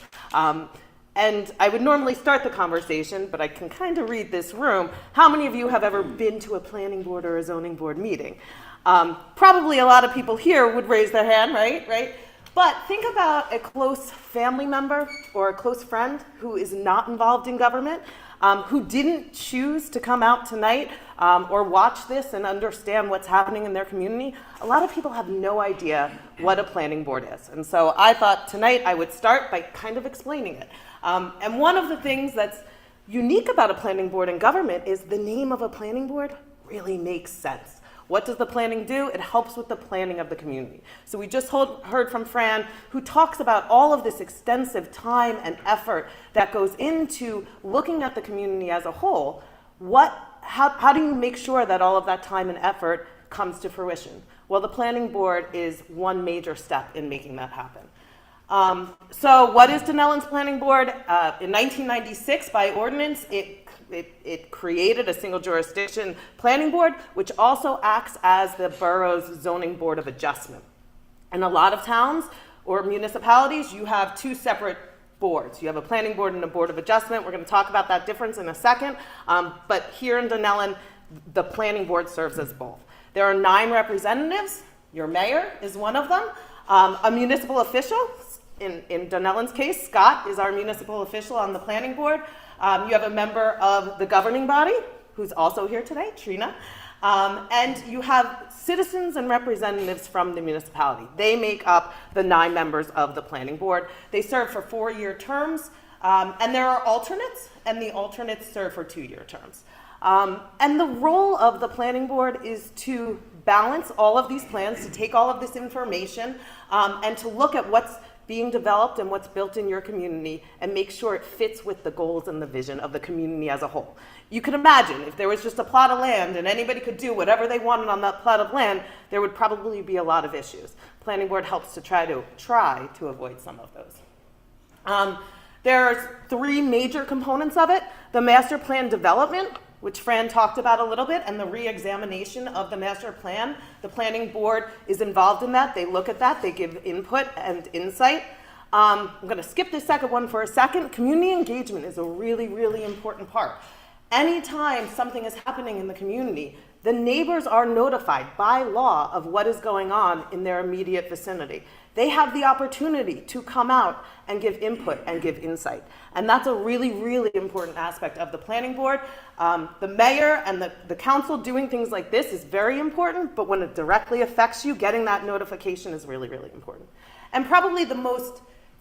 And I would normally start the conversation, but I can kind of read this room. How many of you have ever been to a planning board or a zoning board meeting? Probably a lot of people here would raise their hand, right? But think about a close family member or a close friend who is not involved in government, who didn't choose to come out tonight or watch this and understand what's happening in their community. A lot of people have no idea what a planning board is. And so I thought tonight I would start by kind of explaining it. And one of the things that's unique about a planning board in government is the name of a planning board really makes sense. What does the planning do? It helps with the planning of the community. So we just heard from Fran, who talks about all of this extensive time and effort that goes into looking at the community as a whole. What how do you make sure that all of that time and effort comes to fruition? Well, the planning board is one major step in making that happen. So what is Dunellen's planning board? In 1996, by ordinance, it created a single jurisdiction planning board, which also acts as the borough's zoning board of adjustment. In a lot of towns or municipalities, you have two separate boards. You have a planning board and a board of adjustment. We're going to talk about that difference in a second. But here in Dunellen, the planning board serves as both. There are 9 representatives. Your mayor is one of them. A municipal official, in Dunellen's case, Scott is our municipal official on the planning board. You have a member of the governing body, who's also here today, Trina. And you have citizens and representatives from the municipality. They make up the 9 members of the planning board. They serve for 4-year terms, and there are alternates, and the alternates serve for 2-year terms. And the role of the planning board is to balance all of these plans, to take all of this information, and to look at what's being developed and what's built in your community and make sure it fits with the goals and the vision of the community as a whole. You can imagine if there was just a plot of land and anybody could do whatever they wanted on that plot of land, there would probably be a lot of issues. Planning board helps to try to avoid some of those. There's 3 major components of it: the master plan development, which Fran talked about a little bit, and the re-examination of the master plan. The planning board is involved in that. They look at that. They give input and insight. I'm going to skip the second one for a second. Community engagement is a really, really important part. Anytime something is happening in the community, the neighbors are notified by law of what is going on in their immediate vicinity. They have the opportunity to come out and give input and give insight. And that's a really, really important aspect of the planning board. The mayor and the council doing things like this is very important, but when it directly affects you, getting that notification is really, really important. And probably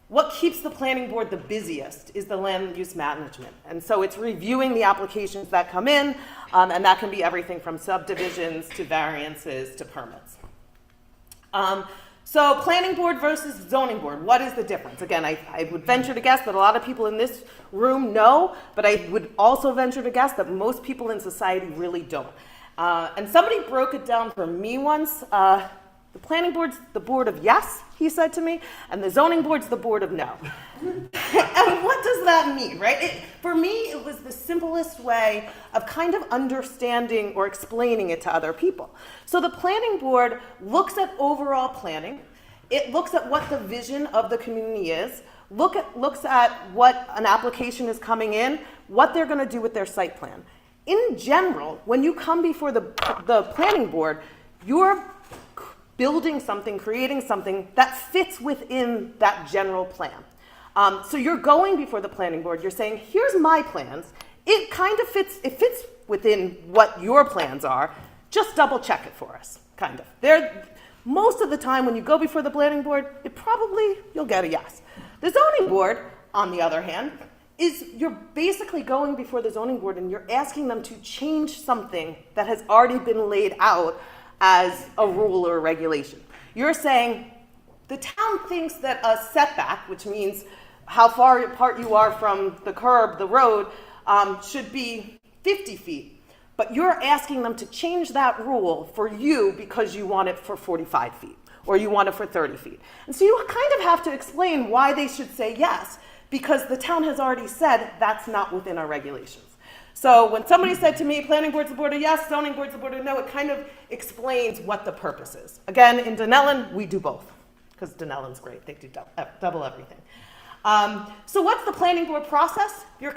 what keeps the planning board the busiest is the land use management. And so it's reviewing the applications that come in, and that can be everything from subdivisions to variances to permits. So planning board versus zoning board, what is the difference? Again, I would venture to guess that a lot of people in this room know, but I would also venture to guess that most people in society really don't. And somebody broke it down for me once. The planning board's the board of yes, he said to me, and the zoning board's the board of no. And what does that mean, right? For me, it was the simplest way of kind of understanding or explaining it to other people. So the planning board looks at overall planning. It looks at what the vision of the community is, looks at what an application is coming in, what they're going to do with their site plan. In general, when you come before the planning board, you're building something, creating something that fits within that general plan. So you're going before the planning board, you're saying, here's my plans. It kind of fits within what your plans are. Just double check it for us, kind of. Most of the time when you go before the planning board, you'll get a yes. The zoning board, on the other hand, you're basically going before the zoning board and you're asking them to change something that has already been laid out as a rule or a regulation. You're saying the town thinks that a setback, which means how far apart you are from the curb, the road, should be 50 feet. But you're asking them to change that rule for you because you want it for 45 feet or you want it for 30 feet. And so you kind of have to explain why they should say yes, because the town has already said that's not within our regulations. So when somebody said to me, planning board's the board of yes, zoning board's the board of no, it kind of explains what the purpose is. Again, in Dunellen, we do both, because Dunellen's great. They do double everything. So what's the planning board process? You're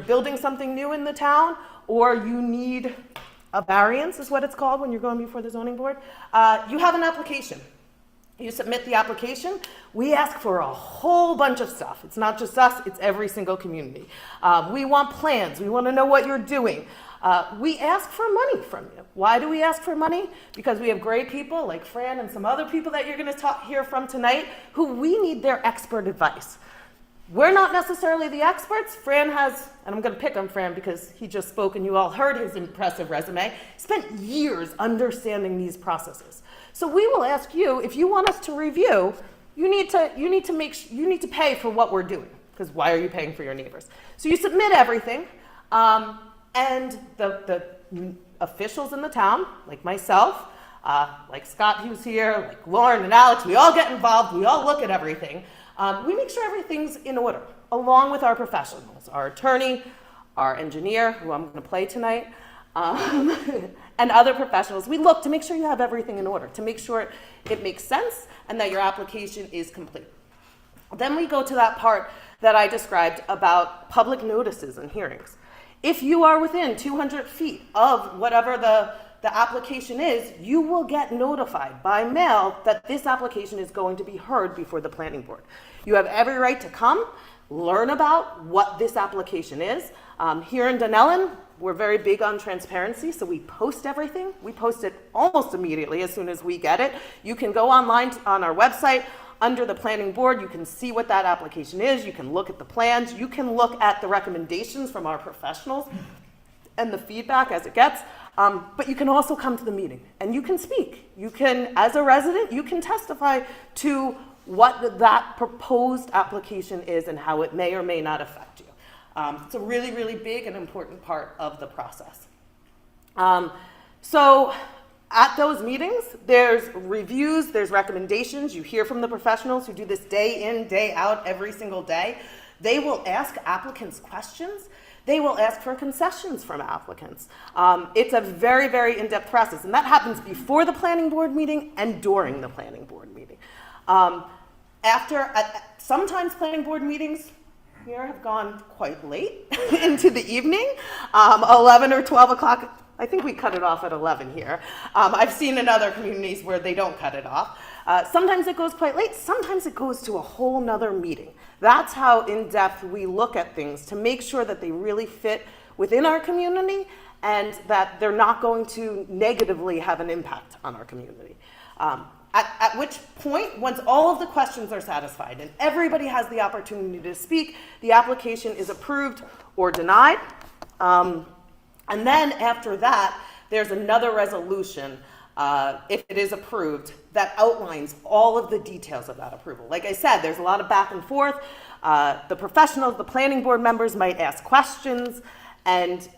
building something new in the town, or you need a variance, is what it's called when you're going before the zoning board. You have an application. You submit the application. We ask for a whole bunch of stuff. It's not just us, it's every single community. We want plans. We want to know what you're doing. We ask for money from you. Why do we ask for money? Because we have great people like Fran and some other people that you're going to hear from tonight who we need their expert advice. We're not necessarily the experts. Fran has, and I'm going to pick on Fran because he just spoke and you all heard his impressive resume, spent years understanding these processes. So we will ask you, if you want us to review, you need to pay for what we're doing, because why are you paying for your neighbors? So you submit everything. And the officials in the town, like myself, like Scott who's here, like Lauren and Alex, we all get involved, we all look at everything. We make sure everything's in order, along with our professionals, our attorney, our engineer, who I'm gonna play tonight, and other professionals. We look to make sure you have everything in order, to make sure it makes sense and that your application is complete. Then we go to that part that I described about public notices and hearings. If you are within 200 feet of whatever the application is, you will get notified by mail that this application is going to be heard before the planning board. You have every right to come, learn about what this application is. Here in Dunellen, we're very big on transparency, so we post everything. We post it almost immediately as soon as we get it. You can go online on our website. Under the planning board, you can see what that application is. You can look at the plans. You can look at the recommendations from our professionals and the feedback as it gets. But you can also come to the meeting and you can speak. You can, as a resident, you can testify to what that proposed application is and how it may or may not affect you. It's a really, really big and important part of the process. So at those meetings, there's reviews, there's recommendations. You hear from the professionals who do this day in, day out, every single day. They will ask applicants questions. They will ask for concessions from applicants. It's a very, very in-depth process, and that happens before the planning board meeting and during the planning board meeting. Sometimes planning board meetings here have gone quite late into the evening, 11 or 12 o'clock. I think we cut it off at 11 here. I've seen in other communities where they don't cut it off. Sometimes it goes quite late. Sometimes it goes to a whole nother meeting. That's how in-depth we look at things to make sure that they really fit within our community and that they're not going to negatively have an impact on our community. At which point, once all of the questions are satisfied and everybody has the opportunity to speak, the application is approved or denied. And then after that, there's another resolution, if it is approved, that outlines all of the details of that approval. Like I said, there's a lot of back and forth. The professionals, the planning board members might ask questions, and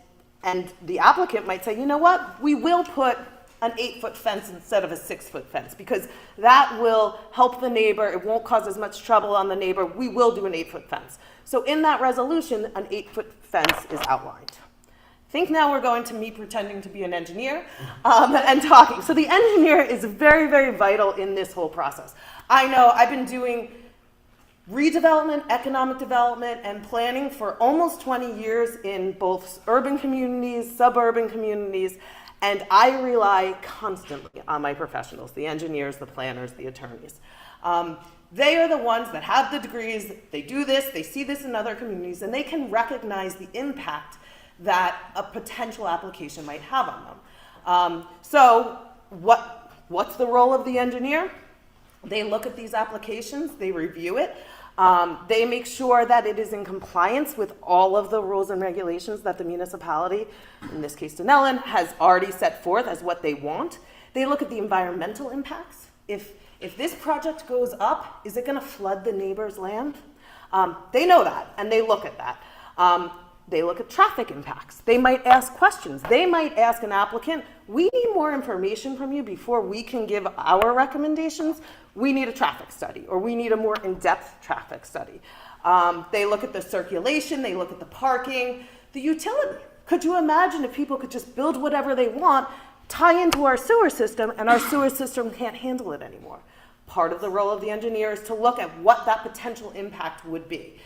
the applicant might say, you know what, we will put an 8-foot fence instead of a 6-foot fence because that will help the neighbor. It won't cause as much trouble on the neighbor. We will do an 8-foot fence. So in that resolution, an 8-foot fence is outlined. I think now we're going to me pretending to be an engineer and talking. So the engineer is very, very vital in this whole process. I know I've been doing redevelopment, economic development, and planning for almost 20 years in both urban communities, suburban communities, and I rely constantly on my professionals, the engineers, the planners, the attorneys. They are the ones that have the degrees, they do this, they see this in other communities, and they can recognize the impact that a potential application might have on them. So what's the role of the engineer? They look at these applications, they review it, they make sure that it is in compliance with all of the rules and regulations that the municipality, in this case Dunellen, has already set forth as what they want. They look at the environmental impacts. If this project goes up, is it gonna flood the neighbor's land? They know that, and they look at that. They look at traffic impacts. They might ask questions. They might ask an applicant, we need more information from you before we can give our recommendations. We need a traffic study, or we need a more in-depth traffic study. They look at the circulation, they look at the parking, the utility. Could you imagine if people could just build whatever they want, tie into our sewer system, and our sewer system can't handle it anymore? Part of the role of the engineer is to look at what that potential impact would be.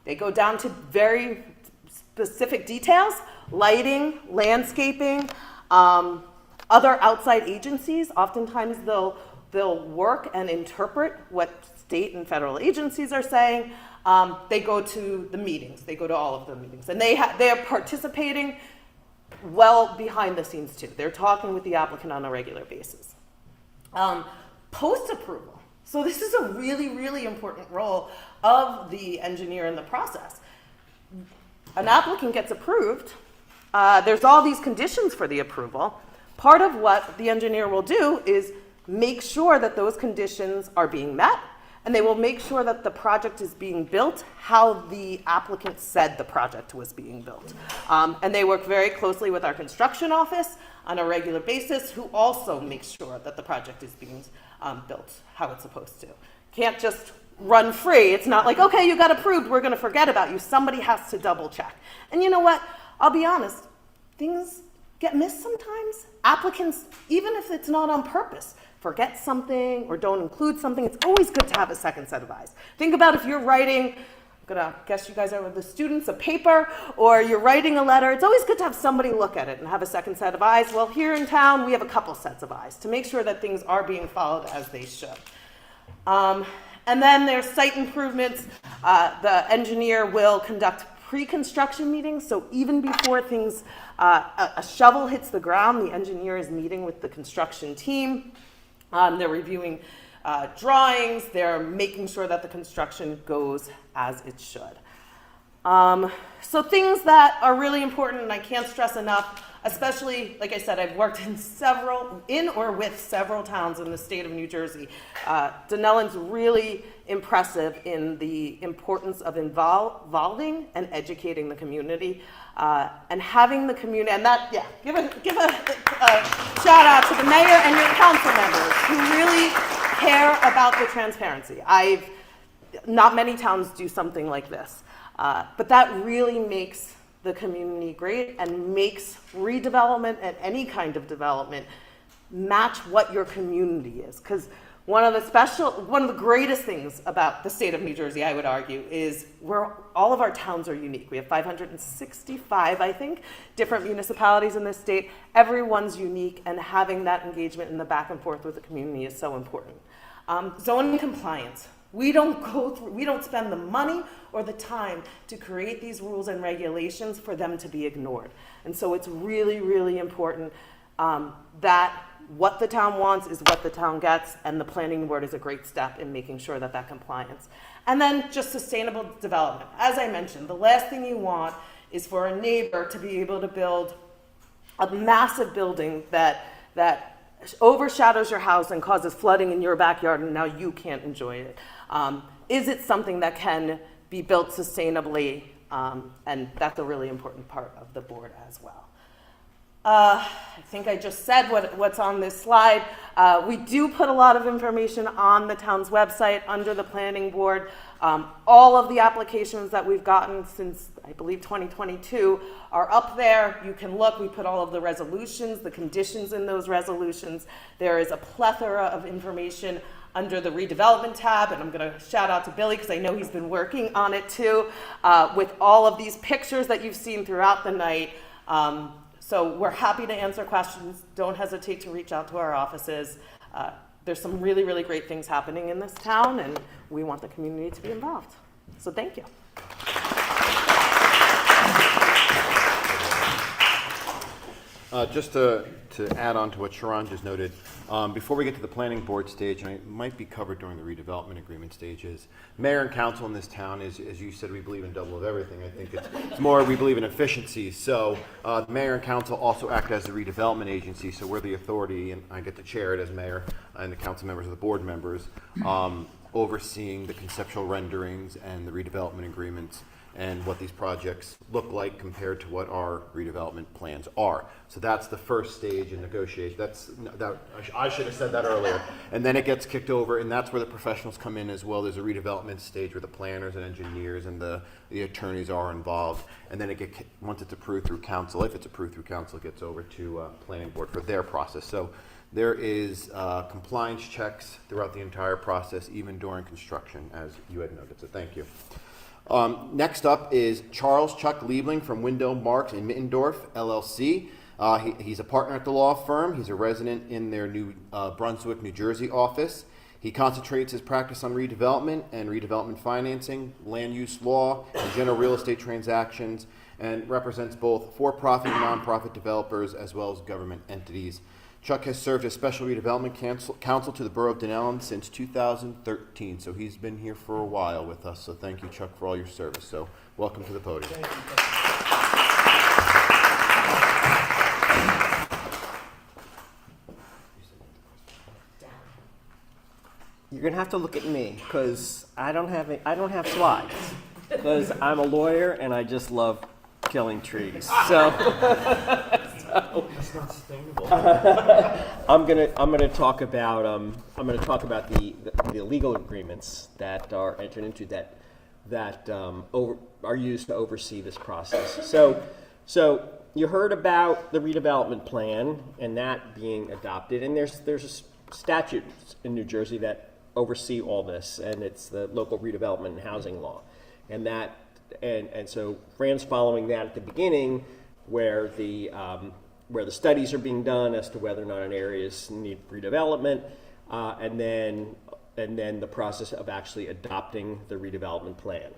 They go down to very specific details, lighting, landscaping, other outside agencies. Oftentimes they'll work and interpret what state and federal agencies are saying. They go to the meetings. They go to all of the meetings. And they are participating well behind the scenes too. They're talking with the applicant on a regular basis. Post-approval. So this is a really, really important role of the engineer in the process. An applicant gets approved. There's all these conditions for the approval. Part of what the engineer will do is make sure that those conditions are being met and they will make sure that the project is being built how the applicant said the project was being built. And they work very closely with our construction office on a regular basis, who also makes sure that the project is being built how it's supposed to. Can't just run free. It's not like, okay, you got approved, we're going to forget about you. Somebody has to double check. And you know what? I'll be honest, things get missed sometimes. Applicants, even if it's not on purpose, forget something or don't include something. It's always good to have a second set of eyes. Think about if you're writing, I'm gonna guess you guys are the students, a paper, or you're writing a letter. It's always good to have somebody look at it and have a second set of eyes. Well, here in town, we have a couple sets of eyes to make sure that things are being followed as they should. And then there's site improvements. The engineer will conduct pre-construction meetings, so even before things, a shovel hits the ground, the engineer is meeting with the construction team. They're reviewing drawings, they're making sure that the construction goes as it should. So things that are really important, and I can't stress enough, especially, like I said, I've worked in or with several towns in the state of New Jersey. Dunellen's really impressive in the importance of involving and educating the community, and having the community, and that, yeah, give a shout out to the mayor and your council members who really care about the transparency. Not many towns do something like this, but that really makes the community great and makes redevelopment and any kind of development match what your community is. Because one of the greatest things about the state of New Jersey, I would argue, is all of our towns are unique. We have 565, I think, different municipalities in this state. Everyone's unique, and having that engagement and the back and forth with the community is so important. Zoning compliance. We don't spend the money or the time to create these rules and regulations for them to be ignored. And so it's really, really important that what the town wants is what the town gets, and the planning board is a great step in making sure that compliance. And then just sustainable development. As I mentioned, the last thing you want is for a neighbor to be able to build a massive building that overshadows your house and causes flooding in your backyard, and now you can't enjoy it. Is it something that can be built sustainably? And that's a really important part of the board as well. I think I just said what's on this slide. We do put a lot of information on the town's website under the planning board. All of the applications that we've gotten since, I believe, 2022 are up there. You can look. We put all of the resolutions, the conditions in those resolutions. There is a plethora of information under the redevelopment tab, and I'm going to shout out to Billy because I know he's been working on it too, with all of these pictures that you've seen throughout the night. So we're happy to answer questions. Don't hesitate to reach out to our offices. There's some really, really great things happening in this town, and we want the community to be involved. So thank you. Just to add on to what Sharon just noted, before we get to the planning board stage, and it might be covered during the redevelopment agreement stages, mayor and council in this town is, as you said, we believe in double of everything. I think it's more we believe in efficiency. So the mayor and council also act as the redevelopment agency, so we're the authority, and I get to chair it as mayor, and the council members are the board members, overseeing the conceptual renderings and the redevelopment agreements and what these projects look like compared to what our redevelopment plans are. So that's the first stage in negotiation. I should have said that earlier. And then it gets kicked over, and that's where the professionals come in as well. There's a redevelopment stage where the planners and engineers and the attorneys are involved. And then once it's approved through council, if it's approved through council, it gets over to planning board for their process. So there is compliance checks throughout the entire process, even during construction, as you had noted. So thank you. Next up is Charles Chuck Liebling from Window Marks in Mittendorf, LLC. He's a partner at the law firm. He's a resident in their New Brunswick, New Jersey office. He concentrates his practice on redevelopment and redevelopment financing, land use law, and general real estate transactions, and represents both for-profit and non-profit developers as well as government entities. Chuck has served as Special Redevelopment Counsel to the Borough of Dunellen since 2013, so he's been here for a while with us. So thank you, Chuck, for all your service. So welcome to the podium. You're gonna have to look at me because I don't have slides because I'm a lawyer and I just love killing trees. So, That's not sustainable. I'm gonna talk about the legal agreements that are entered into that are used to oversee this process. So you heard about the redevelopment plan and that being adopted, and there's statutes in New Jersey that oversee all this, and it's the local redevelopment and housing law, and so Fran's following that at the beginning, where the studies are being done as to whether or not an area needs redevelopment, and then the process of actually adopting the redevelopment plan.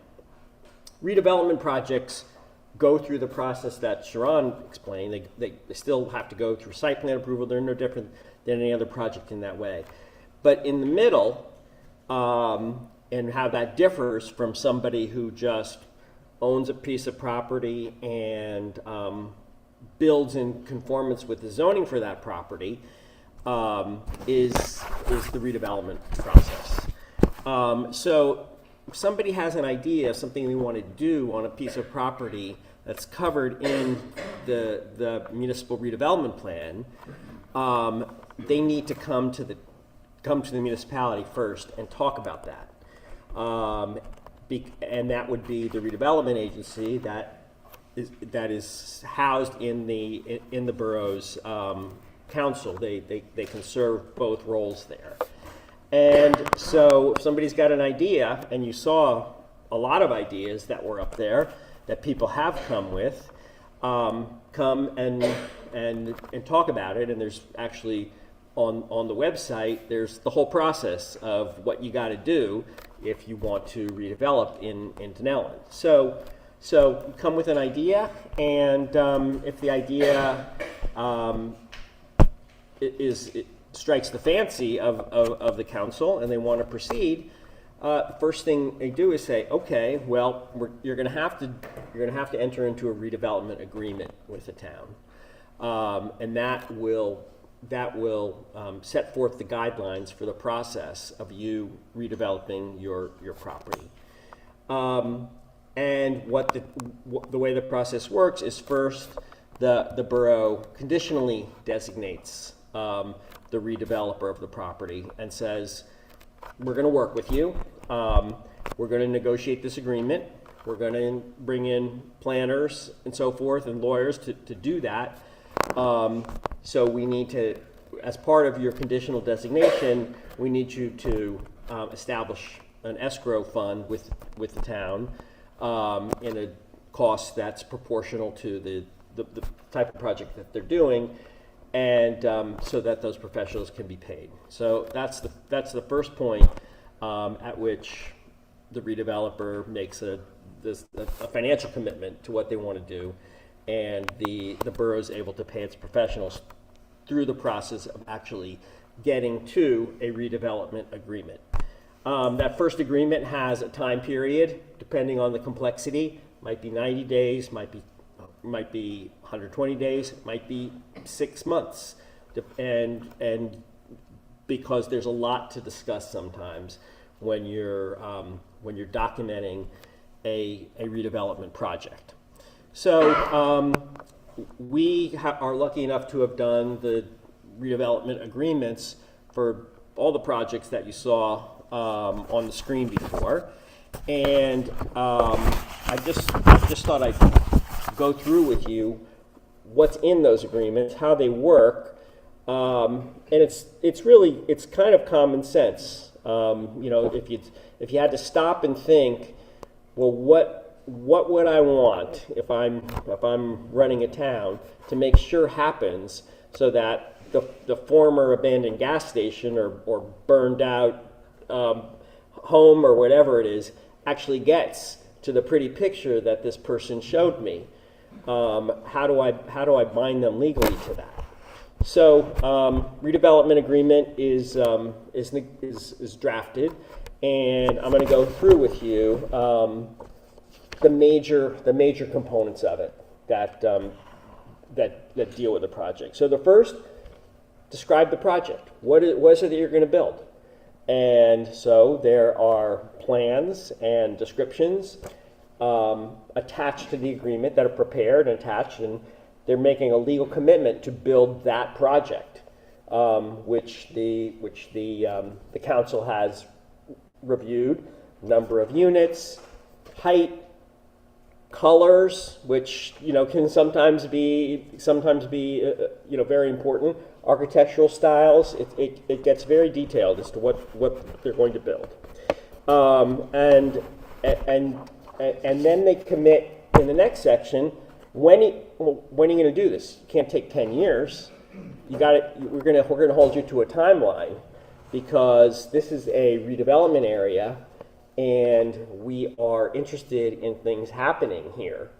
Redevelopment projects go through the process that Sharon explained. They still have to go through site plan approval. They're no different than any other project in that way. But in the middle, and how that differs from somebody who just owns a piece of property and builds in conformance with the zoning for that property, is the redevelopment process. So if somebody has an idea of something they want to do on a piece of property that's covered in the municipal redevelopment plan, they need to come to the municipality first and talk about that. And that would be the redevelopment agency that is housed in the borough's council. They can serve both roles there. And so if somebody's got an idea, and you saw a lot of ideas that were up there that people have come with, come and talk about it. And there's actually on the website, there's the whole process of what you got to do if you want to redevelop in Dunellen. So come with an idea, and if the idea it strikes the fancy of the council and they want to proceed, first thing they do is say, okay, well, you're going to have to enter into a redevelopment agreement with the town, and that will set forth the guidelines for the process of you redeveloping your property. And the way the process works is first the borough conditionally designates the redeveloper of the property and says, we're going to work with you. We're going to negotiate this agreement. We're going to bring in planners and so forth and lawyers to do that. So we need to, as part of your conditional designation, we need you to establish an escrow fund with the town in a cost that's proportional to the type of project that they're doing, and so that those professionals can be paid. So that's the first point at which the redeveloper makes a financial commitment to what they want to do, and the borough is able to pay its professionals through the process of actually getting to a redevelopment agreement. That first agreement has a time period, depending on the complexity. Might be 90 days, might be 120 days, might be 6 months, and because there's a lot to discuss sometimes when you're documenting a redevelopment project. So we are lucky enough to have done the redevelopment agreements for all the projects that you saw on the screen before, and I just thought I'd go through with you what's in those agreements, how they work, and it's kind of common sense. If you had to stop and think, well, what would I want if I'm running a town to make sure happens so that the former abandoned gas station or burned out home or whatever it is actually gets to the pretty picture that this person showed me? How do I bind them legally to that? So redevelopment agreement is drafted, and I'm going to go through with you the major components of it that deal with the project. So the first, describe the project. What is it that you're going to build? And so there are plans and descriptions attached to the agreement that are prepared and attached, and they're making a legal commitment to build that project, which the council has reviewed. Number of units, height, colors, which can sometimes be very important. Architectural styles. It gets very detailed as to what they're going to build, and then they commit in the next section. When are you going to do this? You can't take 10 years. You got it. We're going to hold you to a timeline, because this is a redevelopment area, and we are interested in things happening here,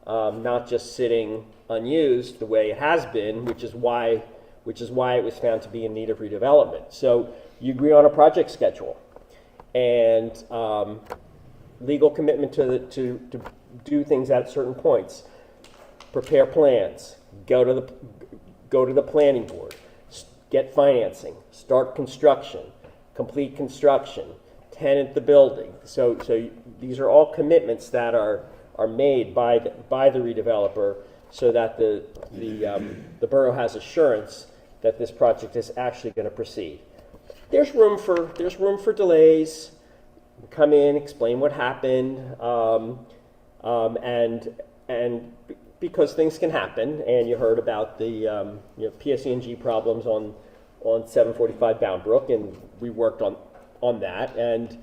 not just sitting unused the way it has been, which is why it was found to be in need of redevelopment. So you agree on a project schedule, and legal commitment to do things at certain points. Prepare plans. Go to the planning board. Get financing. Start construction. Complete construction. Tenant the building. So these are all commitments that are made by the redeveloper, so that the borough has assurance that this project is actually going to proceed. There's room for delays. Come in, explain what happened, and because things can happen, and you heard about the PSE&G problems on 745 Boundbrook, and we worked on that, and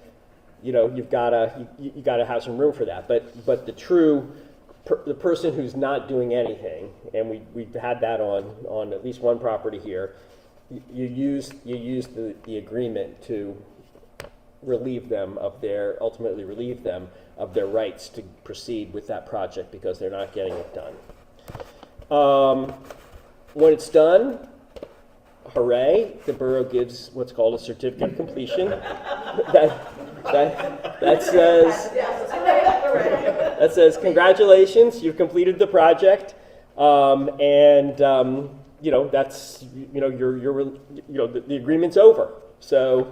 you've got to have some room for that. But the person who's not doing anything, and we've had that on at least one property here, you use the agreement to ultimately relieve them of their rights to proceed with that project, because they're not getting it done. When it's done, hooray, the borough gives what's called a certificate of completion that says congratulations, you've completed the project, and that's the agreement's over. So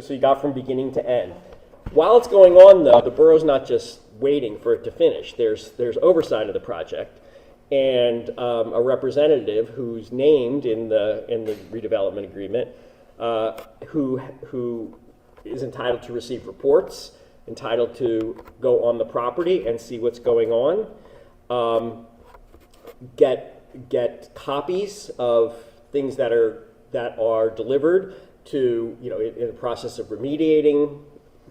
you got from beginning to end. While it's going on, though, the borough's not just waiting for it to finish. There's oversight of the project, and a representative who's named in the redevelopment agreement, who is entitled to receive reports, entitled to go on the property and see what's going on, get copies of things that are delivered to, in the process of remediating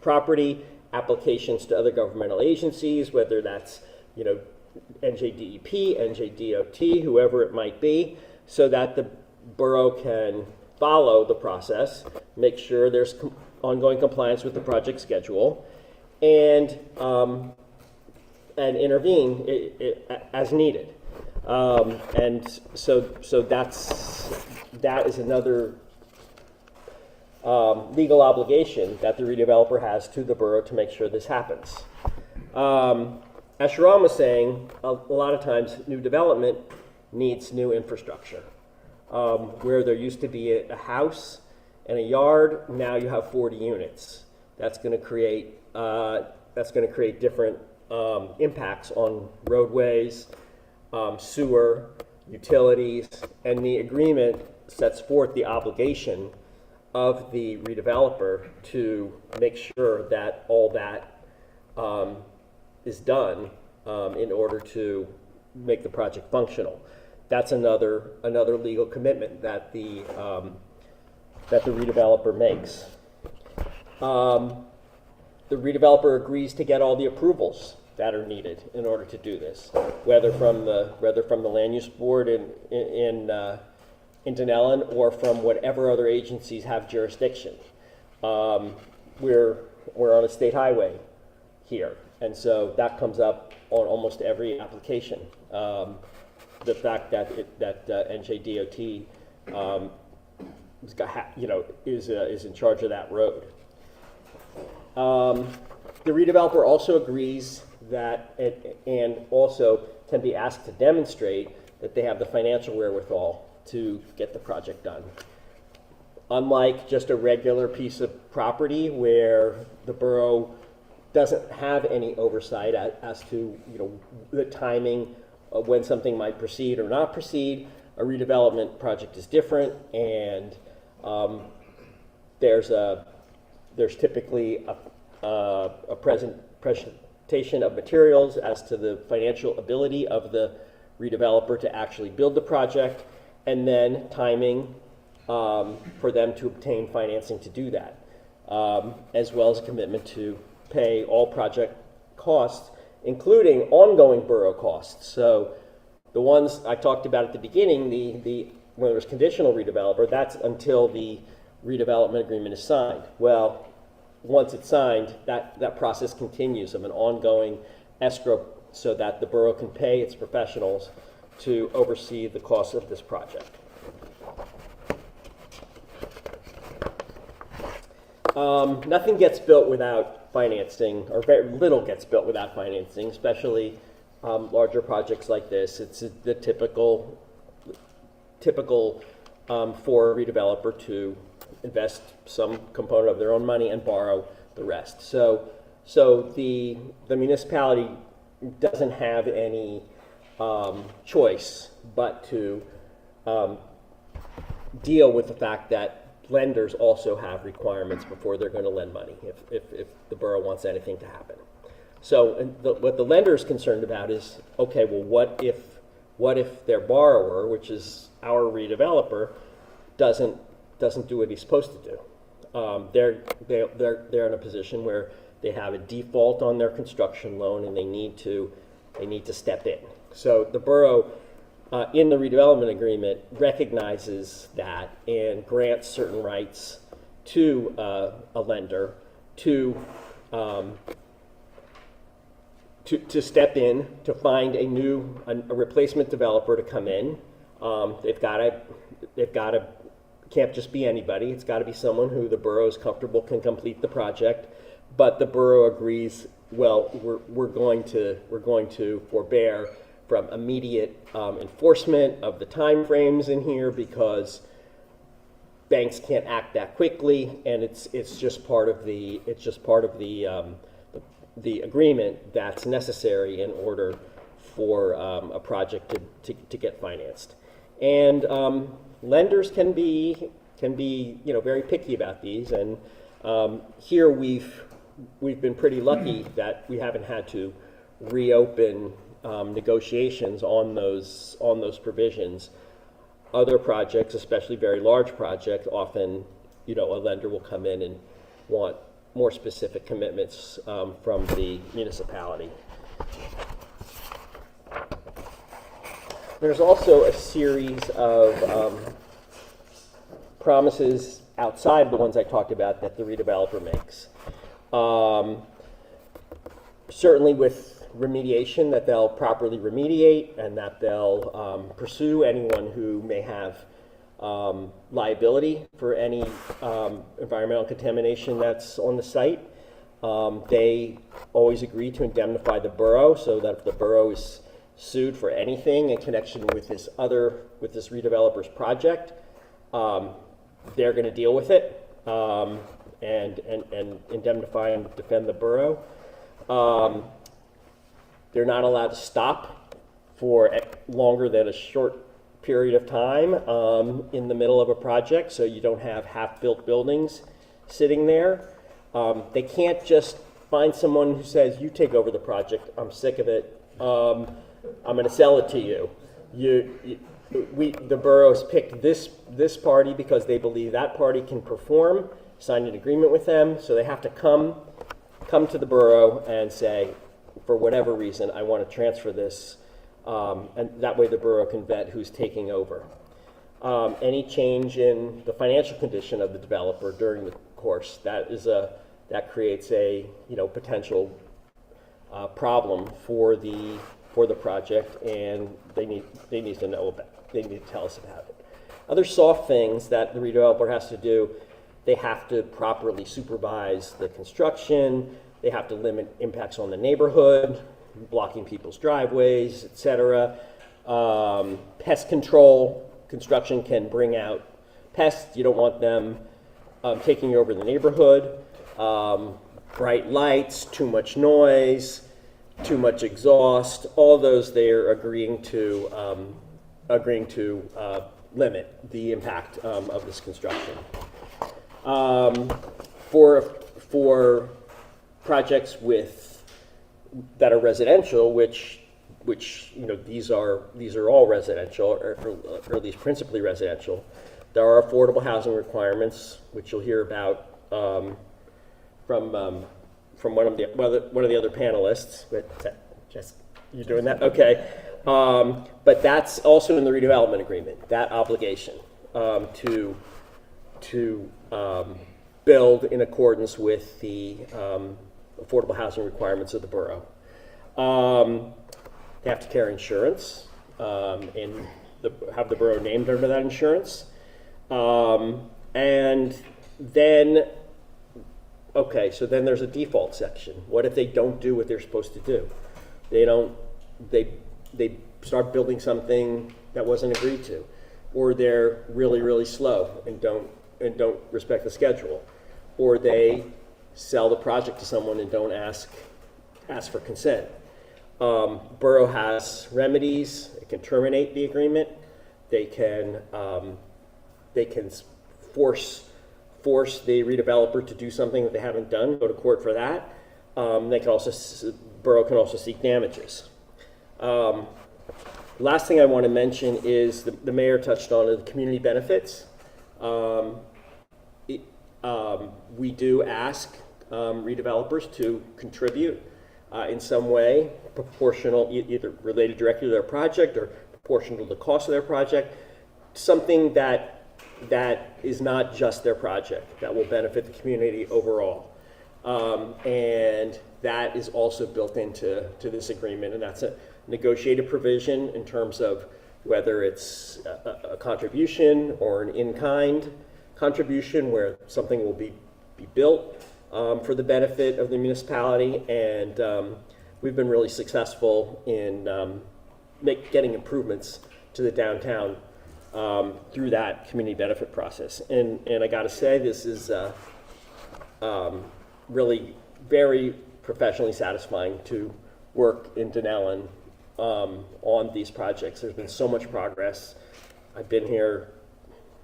property, applications to other governmental agencies, whether that's, NJDEP, NJDOT, whoever it might be, so that the borough can follow the process, make sure there's ongoing compliance with the project schedule, and intervene as needed. And so that is another legal obligation that the redeveloper has to the borough to make sure this happens. As Sharon was saying, a lot of times new development needs new infrastructure. Where there used to be a house and a yard, now you have 40 units. That's going to create different impacts on roadways, sewer, utilities, and the agreement sets forth the obligation of the redeveloper to make sure that all that is done in order to make the project functional. That's another legal commitment that the redeveloper makes. The redeveloper agrees to get all the approvals that are needed in order to do this, whether from the land use board in Dunellen or from whatever other agencies have jurisdiction. We're on a state highway here, and so that comes up on almost every application. The fact that NJDOT is in charge of that road. The redeveloper also agrees that and also can be asked to demonstrate that they have the financial wherewithal to get the project done. unlike just a regular piece of property where the borough doesn't have any oversight as to, you know, the timing of when something might proceed or not proceed, a redevelopment project is different, and there's typically a presentation of materials as to the financial ability of the redeveloper to actually build the project, and then timing for them to obtain financing to do that, as well as a commitment to pay all project costs, including ongoing borough costs. So the ones I talked about at the beginning, when there was conditional redeveloper, that's until the redevelopment agreement is signed. Well, once it's signed, that process continues of an ongoing escrow so that the borough can pay its professionals to oversee the cost of this project. Nothing gets built without financing, or very little gets built without financing, especially larger projects like this. It's the typical for a redeveloper to invest some component of their own money and borrow the rest. So the municipality doesn't have any choice but to deal with the fact that lenders also have requirements before they're going to lend money if the borough wants anything to happen. So what the lender is concerned about is, okay, well, what if their borrower, which is our redeveloper, doesn't do what he's supposed to do? They're in a position where they have a default on their construction loan and they need to step in. So the borough, in the redevelopment agreement, recognizes that and grants certain rights to a lender to step in, to find a replacement developer to come in. They've got to can't just be anybody. It's got to be someone who the borough is comfortable can complete the project. But the borough agrees, well, we're going to forbear from immediate enforcement of the time frames in here because banks can't act that quickly, and it's just part of the agreement that's necessary in order for a project to get financed. And lenders can be very picky about these, and here we've been pretty lucky that we haven't had to reopen negotiations on those provisions. Other projects, especially very large projects, often a lender will come in and want more specific commitments from the municipality. There's also a series of promises outside the ones I talked about that the redeveloper makes. Certainly with remediation, that they'll properly remediate and that they'll pursue anyone who may have liability for any environmental contamination that's on the site. They always agree to indemnify the borough so that if the borough is sued for anything in connection with this redeveloper's project, they're going to deal with it and indemnify and defend the borough. They're not allowed to stop for longer than a short period of time in the middle of a project, so you don't have half-built buildings sitting there. They can't just find someone who says, you take over the project, I'm sick of it, I'm going to sell it to you. The borough has picked this party because they believe that party can perform, signed an agreement with them, so they have to come to the borough and say, for whatever reason, I want to transfer this, and that way the borough can vet who's taking over. Any change in the financial condition of the developer during the course, that creates a potential problem for the project, and they need to know about. They need to tell us about it. Other soft things that the redeveloper has to do: they have to properly supervise the construction. They have to limit impacts on the neighborhood, blocking people's driveways, etc. Pest control. Construction can bring out pests. You don't want them taking over the neighborhood. Bright lights, too much noise, too much exhaust. All those they're agreeing to limit the impact of this construction. For projects that are residential, which these are all residential, or at least principally residential. There are affordable housing requirements, which you'll hear about from one of the other panelists. But just you doing that? Okay. But that's also in the redevelopment agreement. That obligation to build in accordance with the affordable housing requirements of the borough. They have to carry insurance and have the borough named under that insurance. And then, okay, so then there's a default section. What if they don't do what they're supposed to do? They start building something that wasn't agreed to, or they're really, really slow and don't respect the schedule, or they sell the project to someone and don't ask for consent. Borough has remedies. It can terminate the agreement. They can force the redeveloper to do something that they haven't done. Go to court for that. Borough can also seek damages. Last thing I want to mention is the mayor touched on the community benefits. We do ask redevelopers to contribute in some way, proportional, either related directly to their project or proportional to the cost of their project, something that is not just their project, that will benefit the community overall. And that is also built into this agreement, and that's a negotiated provision in terms of whether it's a contribution or an in-kind contribution where something will be built for the benefit of the municipality. And we've been really successful in getting improvements to the downtown through that community benefit process. And I got to say, this is really very professionally satisfying to work in Dunellen on these projects. There's been so much progress. I've been here,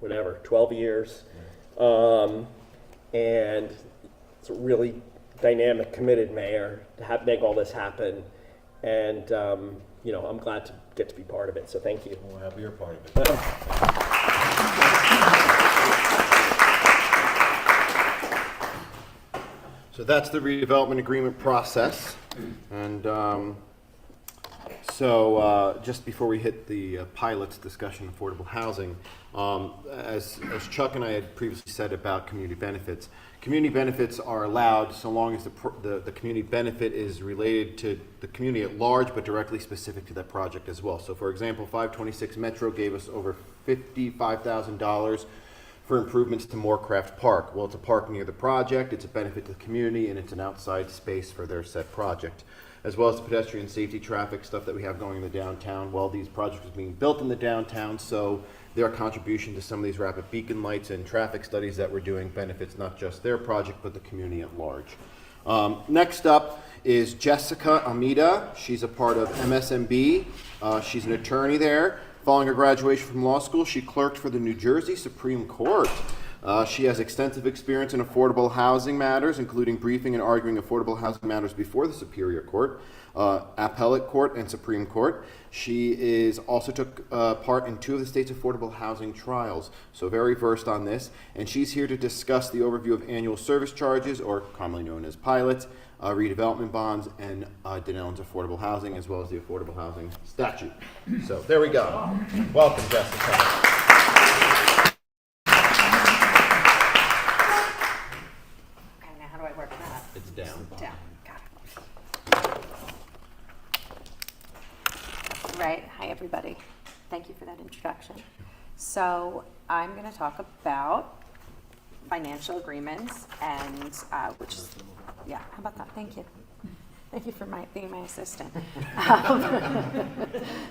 12 years. And it's a really dynamic, committed mayor to make all this happen. And, I'm glad to get to be part of it. So thank you. We'll have your part of it. So that's the redevelopment agreement process. And just before we hit the pilots discussion of affordable housing, as Chuck and I had previously said about community benefits are allowed so long as the community benefit is related to the community at large, but directly specific to that project as well. So for example, 526 Metro gave us over $55,000 for improvements to Moorcraft Park. Well, it's a park near the project, it's a benefit to the community, and it's an outside space for their said project. As well as the pedestrian safety traffic stuff that we have going in the downtown. Well, these projects are being built in the downtown, so their contribution to some of these rapid beacon lights and traffic studies that we're doing benefits not just their project, but the community at large. Next up is Jessica Amida. She's a part of MSMB. She's an attorney there. Following her graduation from law school, she clerked for the New Jersey Supreme Court. She has extensive experience in affordable housing matters, including briefing and arguing affordable housing matters before the Superior Court, Appellate Court, and Supreme Court. She also took part in 2 of the state's affordable housing trials, so very versed on this. And she's here to discuss the overview of annual service charges, or commonly known as pilots, redevelopment bonds, and Dunellen's affordable housing, as well as the affordable housing statute. So there we go. Welcome, Jessica. It's down. Down. Got it. Right. Hi, everybody. Thank you for that introduction. So I'm going to talk about financial agreements and how about that? Thank you. Thank you for being my assistant.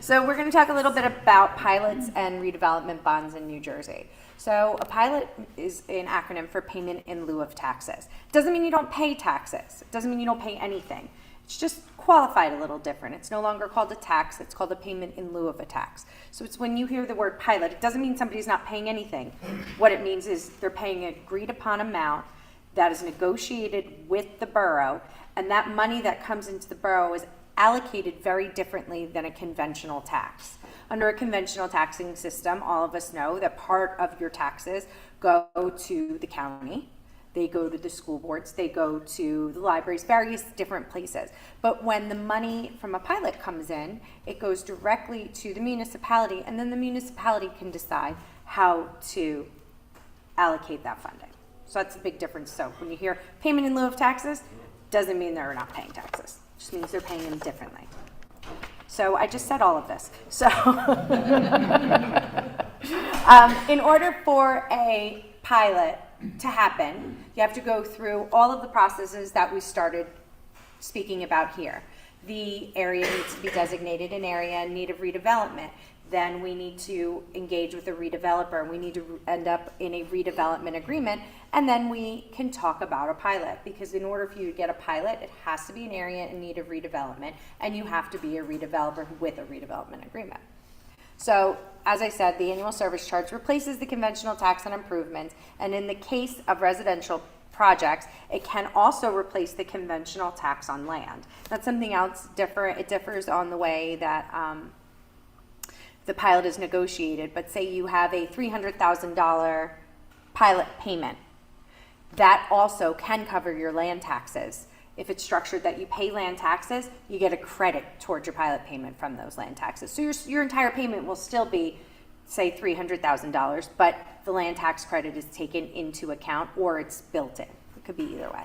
So we're going to talk a little bit about pilots and redevelopment bonds in New Jersey. So a pilot is an acronym for payment in lieu of taxes. It doesn't mean you don't pay taxes. It doesn't mean you don't pay anything. It's just qualified a little different. It's no longer called a tax. It's called a payment in lieu of a tax. So it's when you hear the word pilot, it doesn't mean somebody's not paying anything. What it means is they're paying an agreed upon amount that is negotiated with the borough, and that money that comes into the borough is allocated very differently than a conventional tax. Under a conventional taxing system, all of us know that part of your taxes go to the county, they go to the school boards, they go to the libraries, various different places. But when the money from a pilot comes in, it goes directly to the municipality, and then the municipality can decide how to allocate that funding. So that's a big difference. So when you hear payment in lieu of taxes, doesn't mean they're not paying taxes. It just means they're paying them differently. So I just said all of this. So in order for a pilot to happen, you have to go through all of the processes that we started speaking about here. The area needs to be designated an area in need of redevelopment. Then we need to engage with a redeveloper. We need to end up in a redevelopment agreement, and then we can talk about a pilot, because in order for you to get a pilot, it has to be an area in need of redevelopment, and you have to be a redeveloper with a redevelopment agreement. So, as I said, the annual service charge replaces the conventional tax on improvements, and in the case of residential projects, it can also replace the conventional tax on land. That's something else different. It differs on the way that the pilot is negotiated, but say you have a $300,000 pilot payment. That also can cover your land taxes. If it's structured that you pay land taxes, you get a credit towards your pilot payment from those land taxes. So your entire payment will still be, say, $300,000, but the land tax credit is taken into account, or it's built in. It could be either way.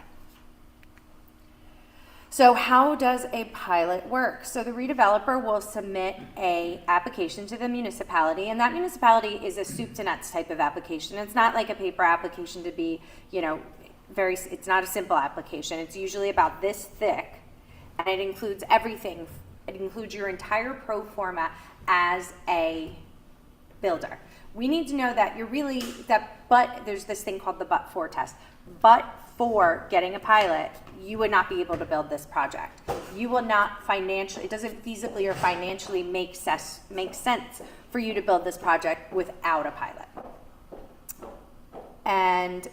So how does a pilot work? So the redeveloper will submit an application to the municipality, and that municipality is a soup to nuts type of application. It's not like a paper application to be, it's not a simple application. It's usually about this thick, and it includes everything. It includes your entire pro forma as a builder. We need to know that there's this thing called the but-for test. But for getting a pilot, you would not be able to build this project. You will not it doesn't feasibly or financially make sense for you to build this project without a pilot. And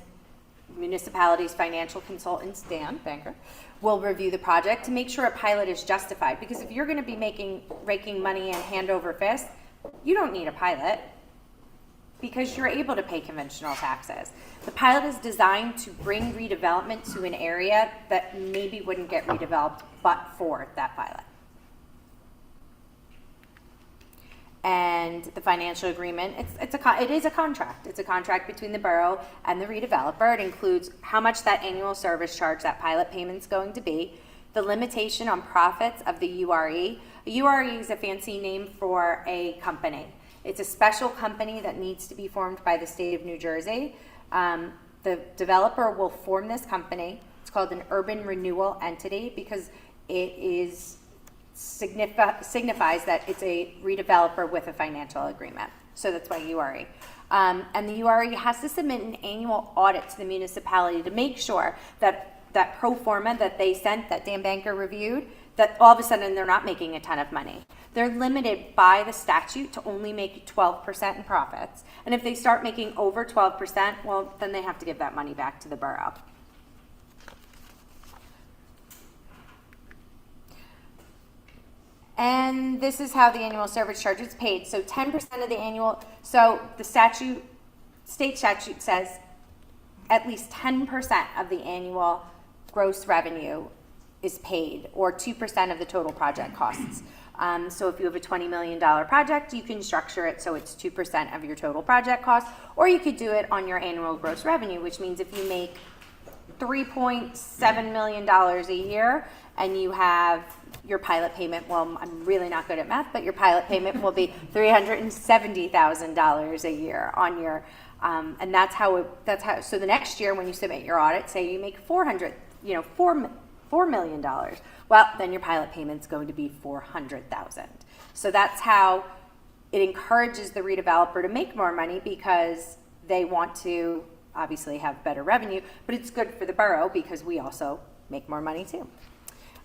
municipalities' financial consultants, Dan Banker, will review the project to make sure a pilot is justified. Because if you're going to be raking money in hand over fist, you don't need a pilot, because you're able to pay conventional taxes. The pilot is designed to bring redevelopment to an area that maybe wouldn't get redeveloped but for that pilot. And the financial agreement, it is a contract. It's a contract between the borough and the redeveloper. It includes how much that annual service charge, that pilot payment's going to be, the limitation on profits of the URE. A URE is a fancy name for a company. It's a special company that needs to be formed by the state of New Jersey. The developer will form this company. It's called an urban renewal entity because it signifies that it's a redeveloper with a financial agreement. So that's why URE. And the URE has to submit an annual audit to the municipality to make sure that that pro forma that they sent, that Dan Banker reviewed, that all of a sudden they're not making a ton of money. They're limited by the statute to only make 12% in profits. And if they start making over 12%, well, then they have to give that money back to the borough. And this is how the annual service charge is paid. So 10% of the annual, so the state statute says at least 10% of the annual gross revenue is paid, or 2% of the total project costs. So if you have a $20 million project, you can structure it so it's 2% of your total project cost, or you could do it on your annual gross revenue, which means if you make $3.7 million a year and you have your pilot payment, well, I'm really not good at math, but your pilot payment will be $370,000 a year on your, so the next year when you submit your audit, say you make $4 $4 million. Well, then your pilot payment's going to be $400,000. So that's how it encourages the redeveloper to make more money, because they want to obviously have better revenue, but it's good for the borough because we also make more money too.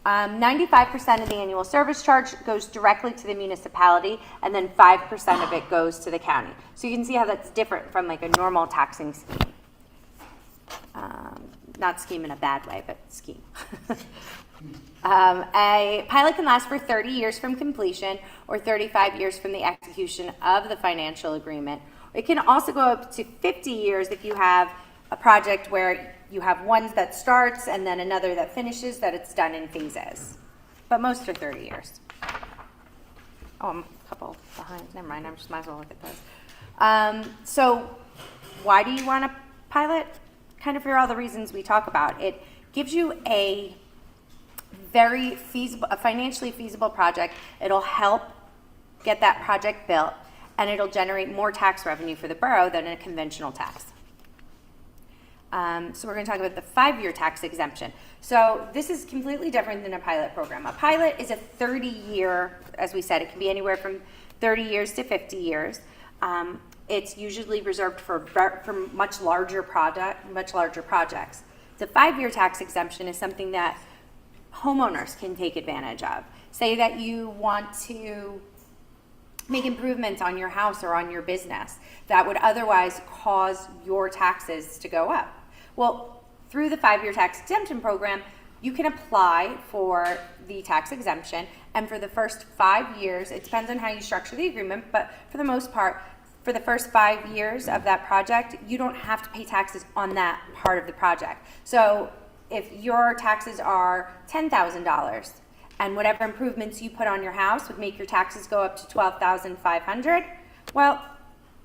95% of the annual service charge goes directly to the municipality, and then 5% of it goes to the county. So you can see how that's different from like a normal taxing scheme. Not scheme in a bad way, but scheme. A pilot can last for 30 years from completion, or 35 years from the execution of the financial agreement. It can also go up to 50 years if you have a project where you have one that starts and then another that finishes, that it's done in phases. But most are 30 years. Oh, I'm a couple behind. Never mind, I just might as well look at those. So why do you want a pilot? Kind of for all the reasons we talk about. It gives you a very feasible, a financially feasible project. It'll help get that project built, and it'll generate more tax revenue for the borough than a conventional tax. So we're going to talk about the 5-year tax exemption. So this is completely different than a pilot program. A pilot is a 30-year, as we said, it can be anywhere from 30 years to 50 years. It's usually reserved for much larger projects. The 5-year tax exemption is something that homeowners can take advantage of. Say that you want to make improvements on your house or on your business that would otherwise cause your taxes to go up. Well, through the 5-year tax exemption program, you can apply for the tax exemption, and for the first 5 years, it depends on how you structure the agreement, but for the most part, for the first 5 years of that project, you don't have to pay taxes on that part of the project. So if your taxes are $10,000 and whatever improvements you put on your house would make your taxes go up to $12,500, well,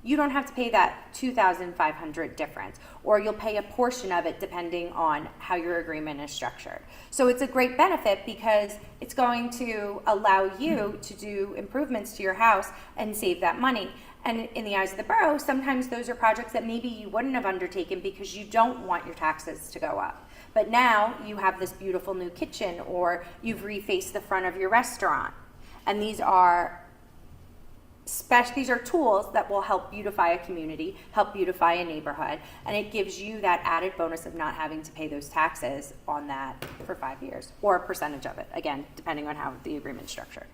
you don't have to pay that $2,500 difference, or you'll pay a portion of it depending on how your agreement is structured. So it's a great benefit because it's going to allow you to do improvements to your house and save that money. And in the eyes of the borough, sometimes those are projects that maybe you wouldn't have undertaken because you don't want your taxes to go up. But now you have this beautiful new kitchen, or you've refaced the front of your restaurant. And these are tools that will help beautify a community, help beautify a neighborhood, and it gives you that added bonus of not having to pay those taxes on that for 5 years, or a percentage of it, again, depending on how the agreement's structured.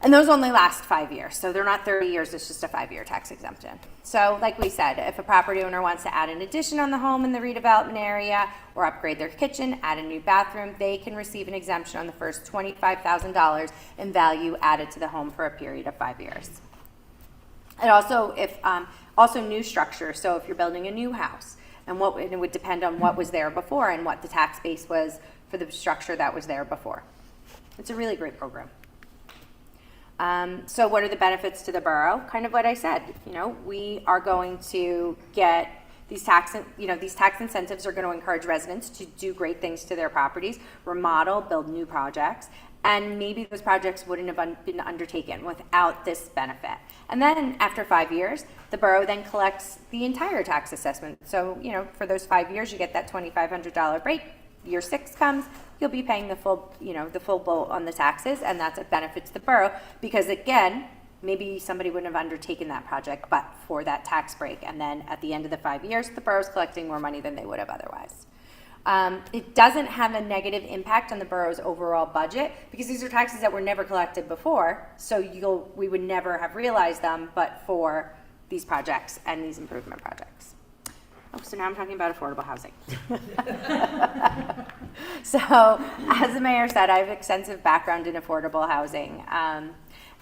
And those only last 5 years, so they're not 30 years, it's just a 5-year tax exemption. So like we said, if a property owner wants to add an addition on the home in the redevelopment area, or upgrade their kitchen, add a new bathroom, they can receive an exemption on the first $25,000 in value added to the home for a period of 5 years. And also, also new structure, so if you're building a new house, and it would depend on what was there before and what the tax base was for the structure that was there before. It's a really great program. So what are the benefits to the borough? Kind of what I said, we are going to get these tax incentives are going to encourage residents to do great things to their properties, remodel, build new projects, and maybe those projects wouldn't have been undertaken without this benefit. And then after 5 years, the borough then collects the entire tax assessment. So, for those 5 years, you get that $2,500 break. Year 6 comes, you'll be paying the full boat on the taxes, and that's a benefit to the borough because, again, maybe somebody wouldn't have undertaken that project but for that tax break, and then at the end of the 5 years, the borough's collecting more money than they would have otherwise. It doesn't have a negative impact on the borough's overall budget because these are taxes that were never collected before, so we would never have realized them but for these projects and these improvement projects. Oh, so now I'm talking about affordable housing. So, as the mayor said, I have extensive background in affordable housing.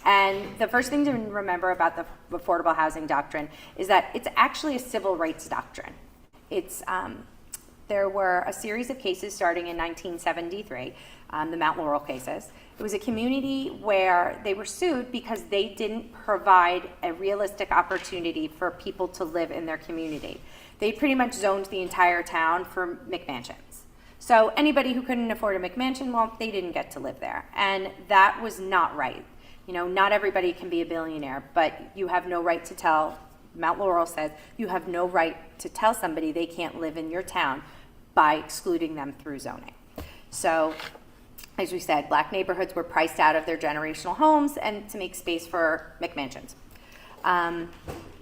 And the first thing to remember about the affordable housing doctrine is that it's actually a civil rights doctrine. There were a series of cases starting in 1973, the Mount Laurel cases. It was a community where they were sued because they didn't provide a realistic opportunity for people to live in their community. They pretty much zoned the entire town for McMansions. So anybody who couldn't afford a McMansion, well, they didn't get to live there. And that was not right. Not everybody can be a billionaire, but you have no right to tell, Mount Laurel says, you have no right to tell somebody they can't live in your town by excluding them through zoning. So, as we said, black neighborhoods were priced out of their generational homes and to make space for McMansions.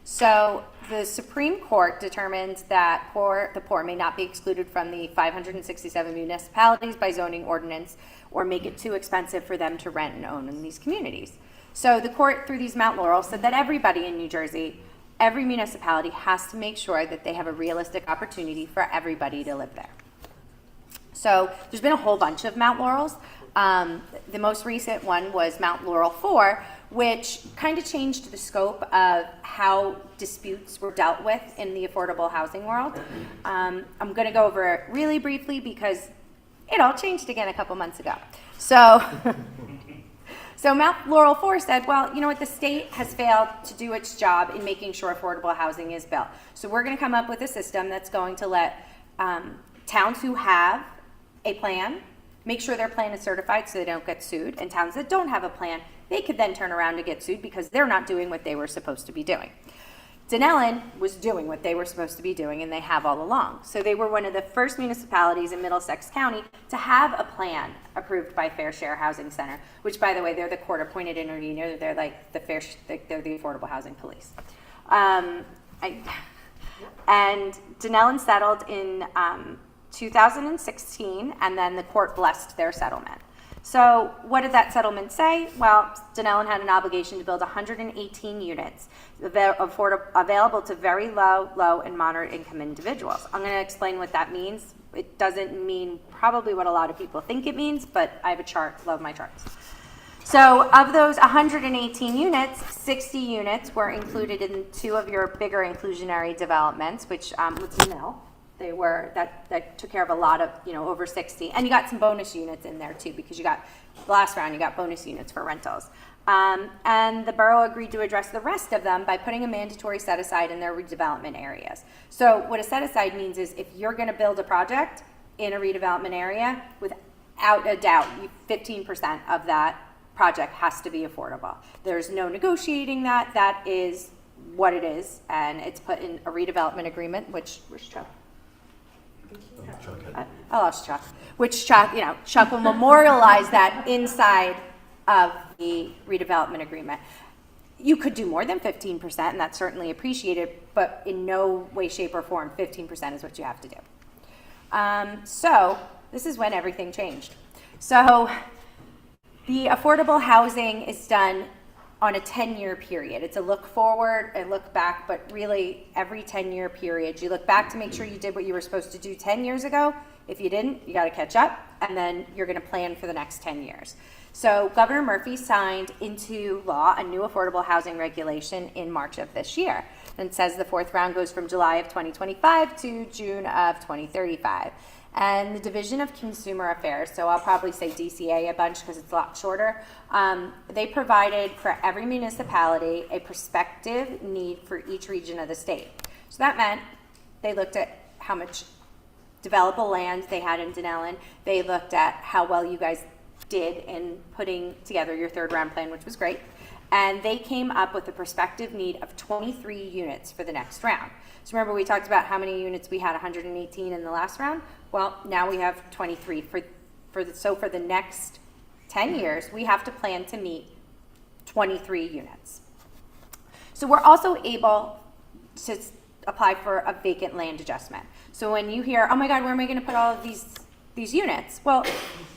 So the Supreme Court determined that the poor may not be excluded from the 567 municipalities by zoning ordinance or make it too expensive for them to rent and own in these communities. So the court, through these Mount Laurel, said that everybody in New Jersey, every municipality has to make sure that they have a realistic opportunity for everybody to live there. So there's been a whole bunch of Mount Laurels. The most recent one was Mount Laurel 4, which kind of changed the scope of how disputes were dealt with in the affordable housing world. I'm going to go over it really briefly because it all changed again a couple months ago. So, so Mount Laurel 4 said, well, you know what, the state has failed to do its job in making sure affordable housing is built. So we're going to come up with a system that's going to let towns who have a plan make sure their plan is certified so they don't get sued, and towns that don't have a plan, they could then turn around and get sued because they're not doing what they were supposed to be doing. Dunellen was doing what they were supposed to be doing, and they have all along. So they were one of the first municipalities in Middlesex County to have a plan approved by Fair Share Housing Center, which, by the way, they're the court-appointed intervener. They're like they're the affordable housing police. And Dunellen settled in 2016, and then the court blessed their settlement. So what did that settlement say? Well, Dunellen had an obligation to build 118 units available to very low, and moderate income individuals. I'm going to explain what that means. It doesn't mean probably what a lot of people think it means, but I have a chart, love my charts. So of those 118 units, 60 units were included in two of your bigger inclusionary developments, which was Mill. They were, that took care of a lot of, over 60. And you got some bonus units in there too, because you got, last round, you got bonus units for rentals. And the borough agreed to address the rest of them by putting a mandatory set aside in their redevelopment areas. So what a set aside means is if you're gonna build a project in a redevelopment area, without a doubt, 15% of that project has to be affordable. There's no negotiating that. That is what it is. And it's put in a redevelopment agreement, where's Chuck? I lost Chuck. Which Chuck will memorialize that inside of the redevelopment agreement. You could do more than 15%, and that's certainly appreciated, but in no way, shape, or form, 15% is what you have to do. So this is when everything changed. So the affordable housing is done on a 10-year period. It's a look forward, a look back, but really every 10-year period. You look back to make sure you did what you were supposed to do 10 years ago. If you didn't, you got to catch up, and then you're going to plan for the next 10 years. So Governor Murphy signed into law a new affordable housing regulation in March of this year. And it says the fourth round goes from July of 2025 to June of 2035. And the Division of Consumer Affairs, so I'll probably say DCA a bunch because it's a lot shorter, they provided for every municipality a prospective need for each region of the state. So that meant they looked at how much developable land they had in Dunellen. They looked at how well you guys did in putting together your third round plan, which was great. And they came up with a prospective need of 23 units for the next round. So remember we talked about how many units we had, 118 in the last round? Well, now we have 23. So for the next 10 years, we have to plan to meet 23 units. So we're also able to apply for a vacant land adjustment. So when you hear, oh my God, where am I going to put all of these units? Well,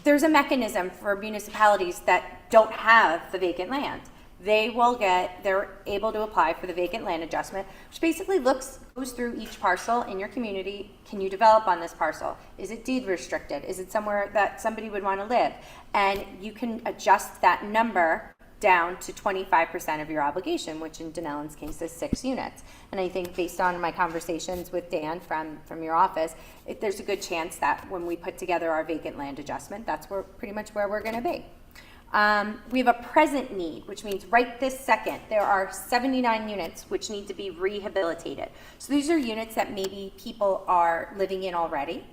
there's a mechanism for municipalities that don't have the vacant land. They're able to apply for the vacant land adjustment, which basically goes through each parcel in your community. Can you develop on this parcel? Is it deed restricted? Is it somewhere that somebody would want to live? And you can adjust that number down to 25% of your obligation, which in Dunellen's case is 6 units. And I think based on my conversations with Dan from your office, there's a good chance that when we put together our vacant land adjustment, that's pretty much where we're going to be. We have a present need, which means right this second, there are 79 units which need to be rehabilitated. So these are units that maybe people are living in already,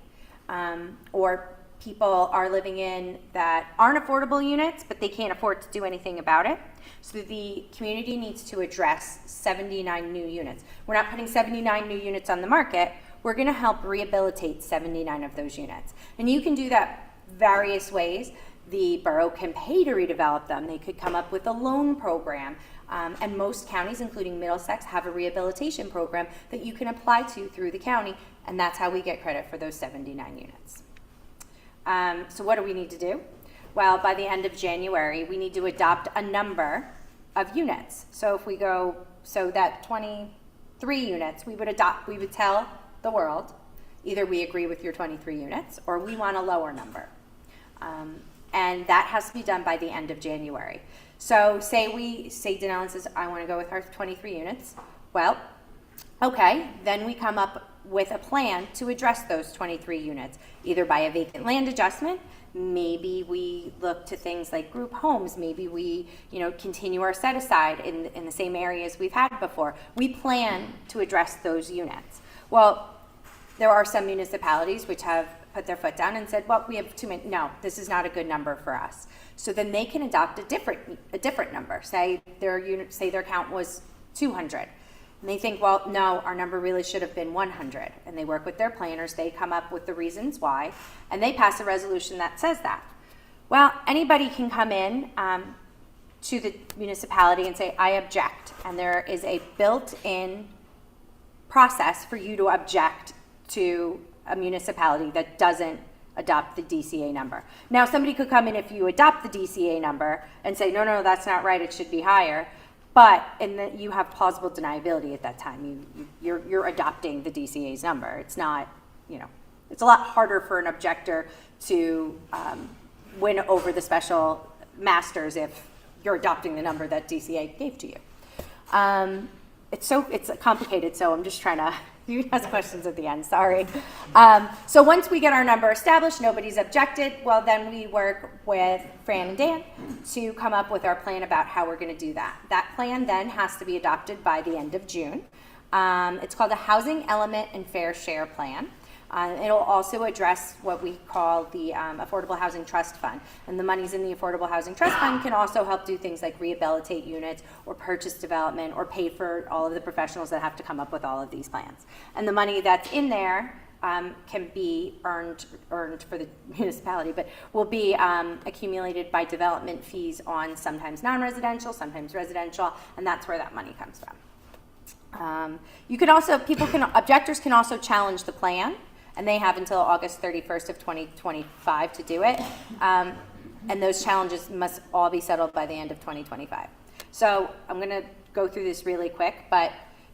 or people are living in that aren't affordable units, but they can't afford to do anything about it. So the community needs to address 79 new units. We're not putting 79 new units on the market. We're going to help rehabilitate 79 of those units. And you can do that various ways. The borough can pay to redevelop them. They could come up with a loan program. And most counties, including Middlesex, have a rehabilitation program that you can apply to through the county, and that's how we get credit for those 79 units. So what do we need to do? Well, by the end of January, we need to adopt a number of units. So if we go, so that 23 units, we would tell the world, either we agree with your 23 units or we want a lower number. And that has to be done by the end of January. So say Dunellen says, I want to go with our 23 units. Well, okay, then we come up with a plan to address those 23 units, either by a vacant land adjustment. Maybe we look to things like group homes. Maybe we, continue our set aside in the same areas we've had before. We plan to address those units. Well, there are some municipalities which have put their foot down and said, well, we have too many. No, this is not a good number for us. So then they can adopt a different number. Say their count was 200. And they think, well, no, our number really should have been 100. And they work with their planners. They come up with the reasons why, and they pass a resolution that says that. Well, anybody can come in to the municipality and say, I object. And there is a built-in process for you to object to a municipality that doesn't adopt the DCA number. Now, somebody could come in if you adopt the DCA number and say, no, that's not right, it should be higher. But you have plausible deniability at that time. You're adopting the DCA's number. It's not, it's a lot harder for an objector to win over the special masters if you're adopting the number that DCA gave to you. It's complicated, so I'm just trying to, you ask questions at the end, sorry. So once we get our number established, nobody's objected, well then we work with Fran and Dan to come up with our plan about how we're gonna do that. That plan then has to be adopted by the end of June. It's called a Housing Element and Fair Share Plan. It'll also address what we call the Affordable Housing Trust Fund. And the monies in the Affordable Housing Trust Fund can also help do things like rehabilitate units or purchase development or pay for all of the professionals that have to come up with all of these plans. And the money that's in there can be earned for the municipality, but will be accumulated by development fees on sometimes non-residential, sometimes residential, and that's where that money comes from. Objectors can also challenge the plan, and they have until August 31st of 2025 to do it. And those challenges must all be settled by the end of 2025. So I'm gonna go through this really quick,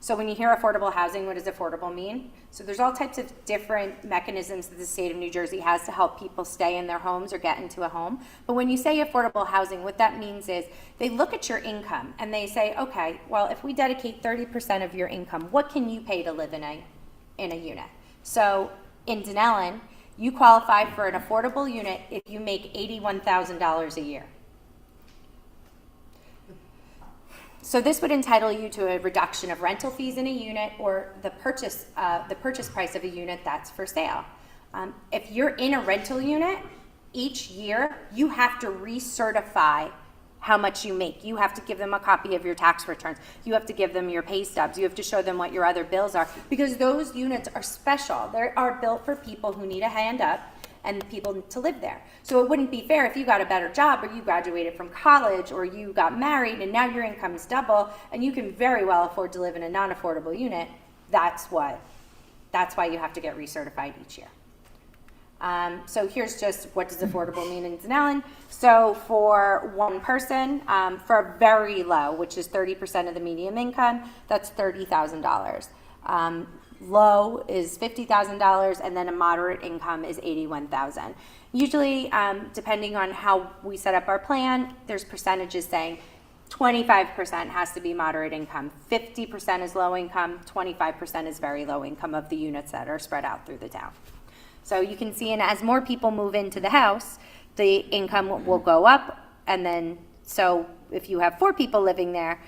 so when you hear affordable housing, what does affordable mean? So there's all types of different mechanisms that the state of New Jersey has to help people stay in their homes or get into a home. But when you say affordable housing, what that means is they look at your income and they say, okay, well, if we dedicate 30% of your income, what can you pay to live in a unit? So in Dunellen, you qualify for an affordable unit if you make $81,000 a year. So this would entitle you to a reduction of rental fees in a unit or the purchase price of a unit that's for sale. If you're in a rental unit, each year you have to recertify how much you make. You have to give them a copy of your tax returns. You have to give them your pay stubs. You have to show them what your other bills are, because those units are special. They are built for people who need a hand up and people to live there. So it wouldn't be fair if you got a better job or you graduated from college or you got married and now your income is double and you can very well afford to live in a non-affordable unit. That's why you have to get recertified each year. So here's just what does affordable mean in Dunellen. So for one person, for a very low, which is 30% of the median income, that's $30,000. Low is $50,000, and then a moderate income is $81,000. Usually, depending on how we set up our plan, there's percentages saying 25% has to be moderate income, 50% is low income, 25% is very low income of the units that are spread out through the town. So you can see, and as more people move into the house, the income will go up, and then, so if you have 4 people living there,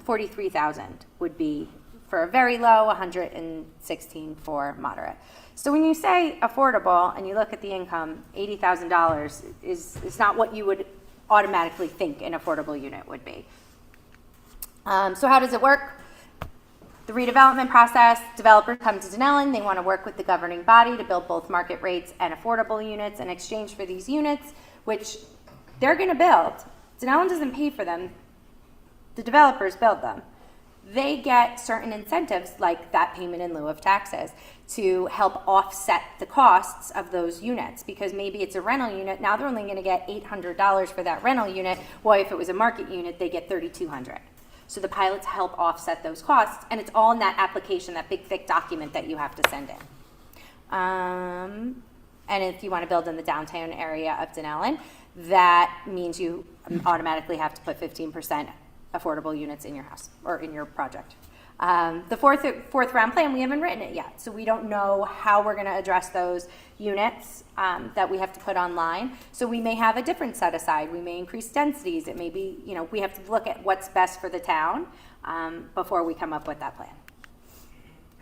43,000 would be for a very low, 116 for moderate. So when you say affordable and you look at the income, $80,000 is not what you would automatically think an affordable unit would be. So how does it work? The redevelopment process, developers come to Dunellen, they want to work with the governing body to build both market rates and affordable units in exchange for these units, which they're going to build. Dunellen doesn't pay for them, the developers build them. They get certain incentives like that payment in lieu of taxes to help offset the costs of those units, because maybe it's a rental unit, now they're only going to get $800 for that rental unit, while if it was a market unit they get $3,200. So the pilots help offset those costs, and it's all in that application, that big thick document that you have to send in. And if you want to build in the downtown area of Dunellen, that means you automatically have to put 15% affordable units in your house or in your project. The fourth round plan, we haven't written it yet, so we don't know how we're going to address those units that we have to put online. So we may have a different set aside. We may increase densities. It may be, we have to look at what's best for the town before we come up with that plan.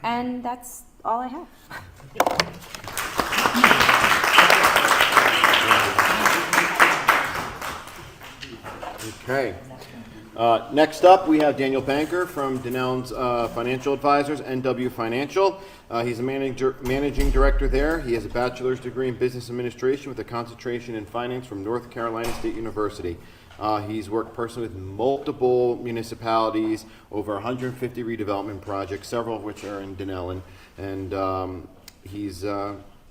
And that's all I have. Okay. Next up, we have Daniel Banker from Dunellen's Financial Advisors, NW Financial. He's a managing director there. He has a bachelor's degree in business administration with a concentration in finance from North Carolina State University. He's worked personally with multiple municipalities, over 150 redevelopment projects, several of which are in Dunellen, and he's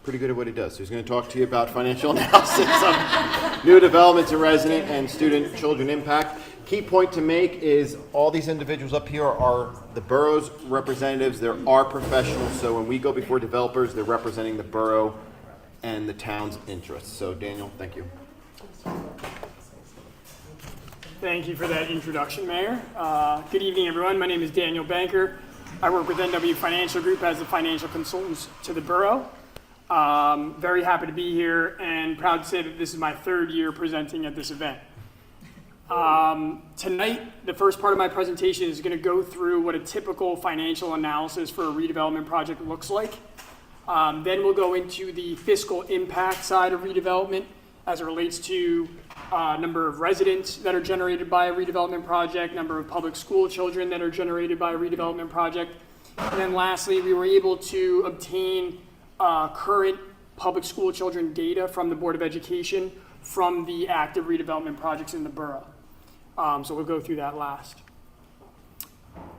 pretty good at what he does. So he's going to talk to you about financial analysis of new developments in resident and student children impact. Key point to make is all these individuals up here are the borough's representatives. They're our professionals. So when we go before developers, they're representing the borough and the town's interests. So Daniel, thank you. Thank you for that introduction, Mayor. Good evening, everyone. My name is Daniel Banker. I work with NW Financial Group as the financial consultants to the borough. Very happy to be here and proud to say that this is my third year presenting at this event. Tonight, the first part of my presentation is going to go through what a typical financial analysis for a redevelopment project looks like. Then we'll go into the fiscal impact side of redevelopment as it relates to number of residents that are generated by a redevelopment project, number of public school children that are generated by a redevelopment project. And then lastly, we were able to obtain current public school children data from the Board of Education from the active redevelopment projects in the borough. So we'll go through that last.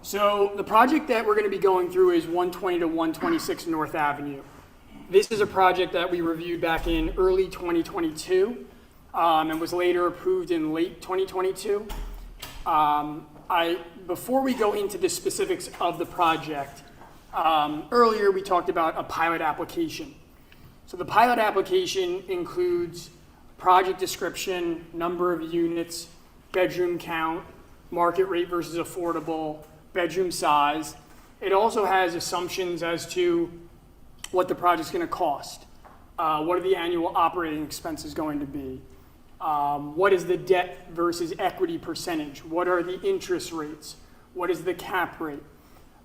So the project that we're going to be going through is 120 to 126 North Avenue. This is a project that we reviewed back in early 2022 and was later approved in late 2022. Before we go into the specifics of the project, earlier we talked about a pilot application. So the pilot application includes project description, number of units, bedroom count, market rate versus affordable, bedroom size. It also has assumptions as to what the project's going to cost. What are the annual operating expenses going to be? What is the debt versus equity percentage? What are the interest rates? What is the cap rate?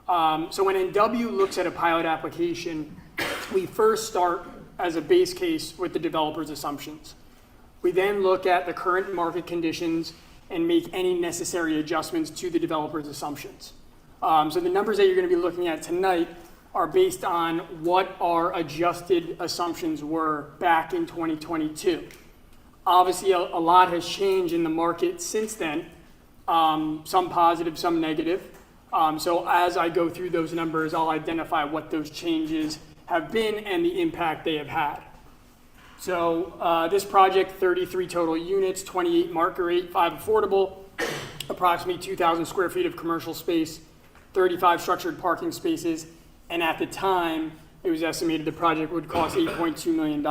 So when NW looks at a pilot application, we first start as a base case with the developer's assumptions. We then look at the current market conditions and make any necessary adjustments to the developer's assumptions. So the numbers that you're going to be looking at tonight are based on what our adjusted assumptions were back in 2022. Obviously, a lot has changed in the market since then, some positive, some negative. So as I go through those numbers, I'll identify what those changes have been and the impact they have had. So this project, 33 total units, 28 market rate, 5 affordable, approximately 2,000 square feet of commercial space, 35 structured parking spaces, and at the time, it was estimated the project would cost $8.2 million.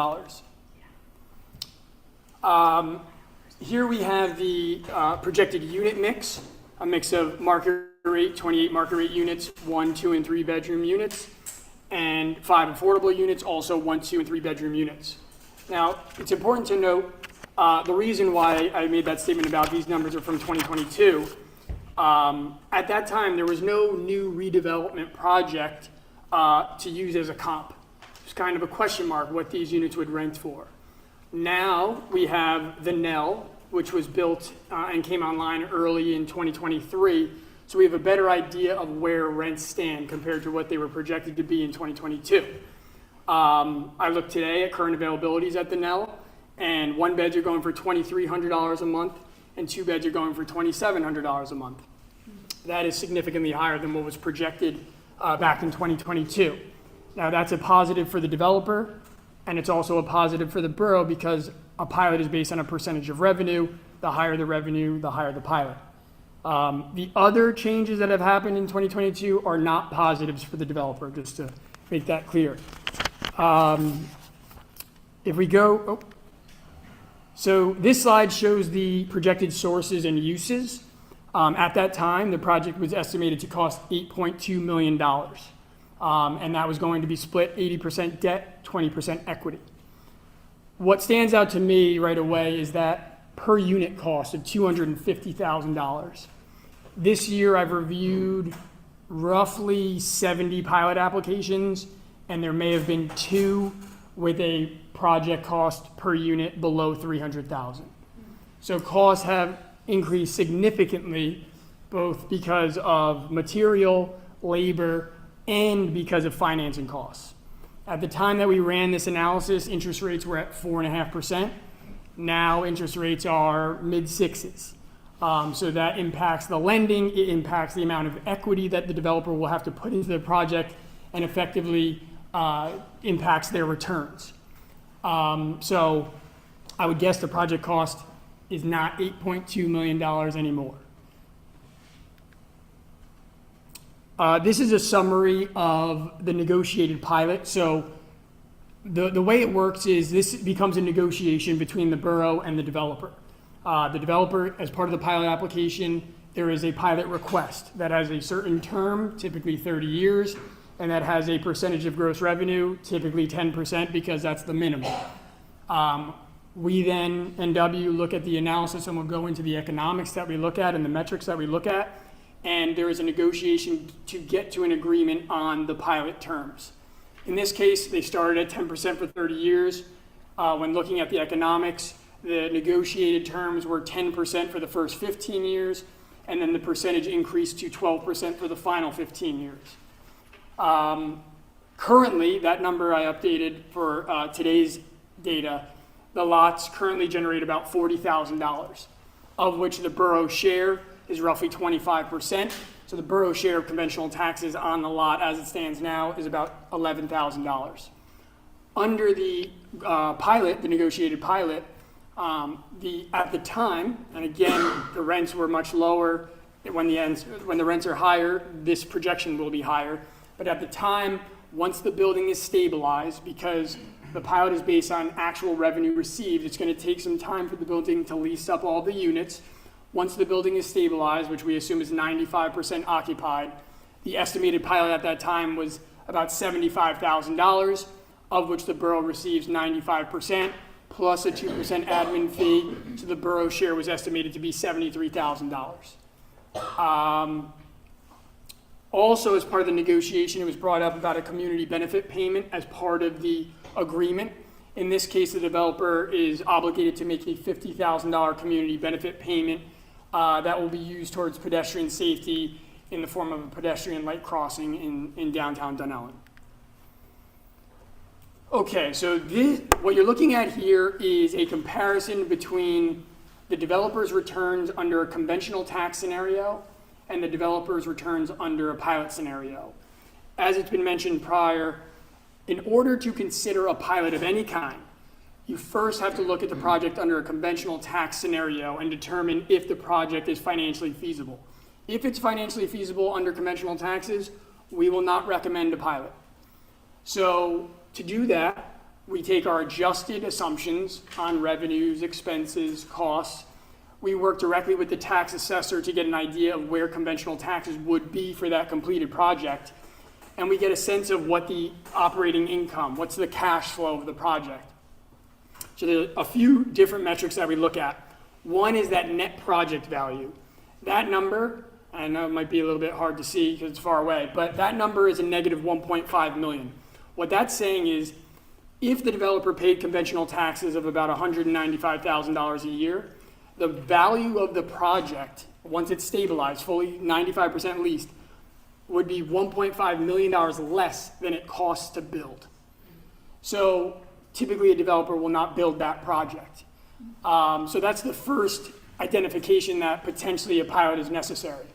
Here we have the projected unit mix, a mix of market rate, 28 market rate units, 1, 2, and 3 bedroom units, and 5 affordable units, also 1, 2, and 3 bedroom units. Now, it's important to note the reason why I made that statement about these numbers are from 2022. At that time, there was no new redevelopment project to use as a comp. It's kind of a question mark what these units would rent for. Now we have the Nell, which was built and came online early in 2023. So we have a better idea of where rents stand compared to what they were projected to be in 2022. I looked today at current availabilities at Dunellen, and 1 beds are going for $2,300 a month, and 2 beds are going for $2,700 a month. That is significantly higher than what was projected back in 2022. Now, that's a positive for the developer, and it's also a positive for the borough because a pilot is based on a percentage of revenue. The higher the revenue, the higher the pilot. The other changes that have happened in 2022 are not positives for the developer, just to make that clear. If we go, so this slide shows the projected sources and uses. At that time, the project was estimated to cost $8.2 million. And that was going to be split 80% debt, 20% equity. What stands out to me right away is that per unit cost of $250,000. This year, I've reviewed roughly 70 pilot applications, and there may have been 2 with a project cost per unit below $300,000. So costs have increased significantly, both because of material, labor, and because of financing costs. At the time that we ran this analysis, interest rates were at 4.5%. Now interest rates are mid-6s. So that impacts the lending, it impacts the amount of equity that the developer will have to put into the project, and effectively impacts their returns. So I would guess the project cost is not $8.2 million anymore. This is a summary of the negotiated pilot. So the way it works is this becomes a negotiation between the borough and the developer. The developer, as part of the pilot application, there is a pilot request that has a certain term, typically 30 years, and that has a percentage of gross revenue, typically 10%, because that's the minimum. We then, NW, look at the analysis, and we'll go into the economics that we look at and the metrics that we look at, and there is a negotiation to get to an agreement on the pilot terms. In this case, they started at 10% for 30 years. When looking at the economics, the negotiated terms were 10% for the first 15 years, and then the percentage increased to 12% for the final 15 years. Currently, that number I updated for today's data, the lots currently generate about $40,000, of which the borough share is roughly 25%. So the borough share of conventional taxes on the lot as it stands now is about $11,000. Under the pilot, the negotiated pilot, at the time, and again, the rents were much lower. When the rents are higher, this projection will be higher. But at the time, once the building is stabilized, because the pilot is based on actual revenue received, it's going to take some time for the building to lease up all the units. Once the building is stabilized, which we assume is 95% occupied, the estimated pilot at that time was about $75,000, of which the borough receives 95%, plus a 2% admin fee, so the borough share was estimated to be $73,000. Also, as part of the negotiation, it was brought up about a community benefit payment as part of the agreement. In this case, the developer is obligated to make a $50,000 community benefit payment that will be used towards pedestrian safety in the form of a pedestrian light crossing in downtown Dunellen. Okay, so what you're looking at here is a comparison between the developer's returns under a conventional tax scenario and the developer's returns under a pilot scenario. As it's been mentioned prior, in order to consider a pilot of any kind, you first have to look at the project under a conventional tax scenario and determine if the project is financially feasible. If it's financially feasible under conventional taxes, we will not recommend a pilot. So to do that, we take our adjusted assumptions on revenues, expenses, costs. We work directly with the tax assessor to get an idea of where conventional taxes would be for that completed project. And we get a sense of what the operating income, what's the cash flow of the project. So there are a few different metrics that we look at. One is that net project value. That number, I know it might be a little bit hard to see because it's far away, but that number is a negative 1.5 million. What that's saying is if the developer paid conventional taxes of about $195,000 a year, the value of the project once it's stabilized, fully 95% leased, would be $1.5 million less than it costs to build. So typically a developer will not build that project. So that's the first identification that potentially a pilot is necessary.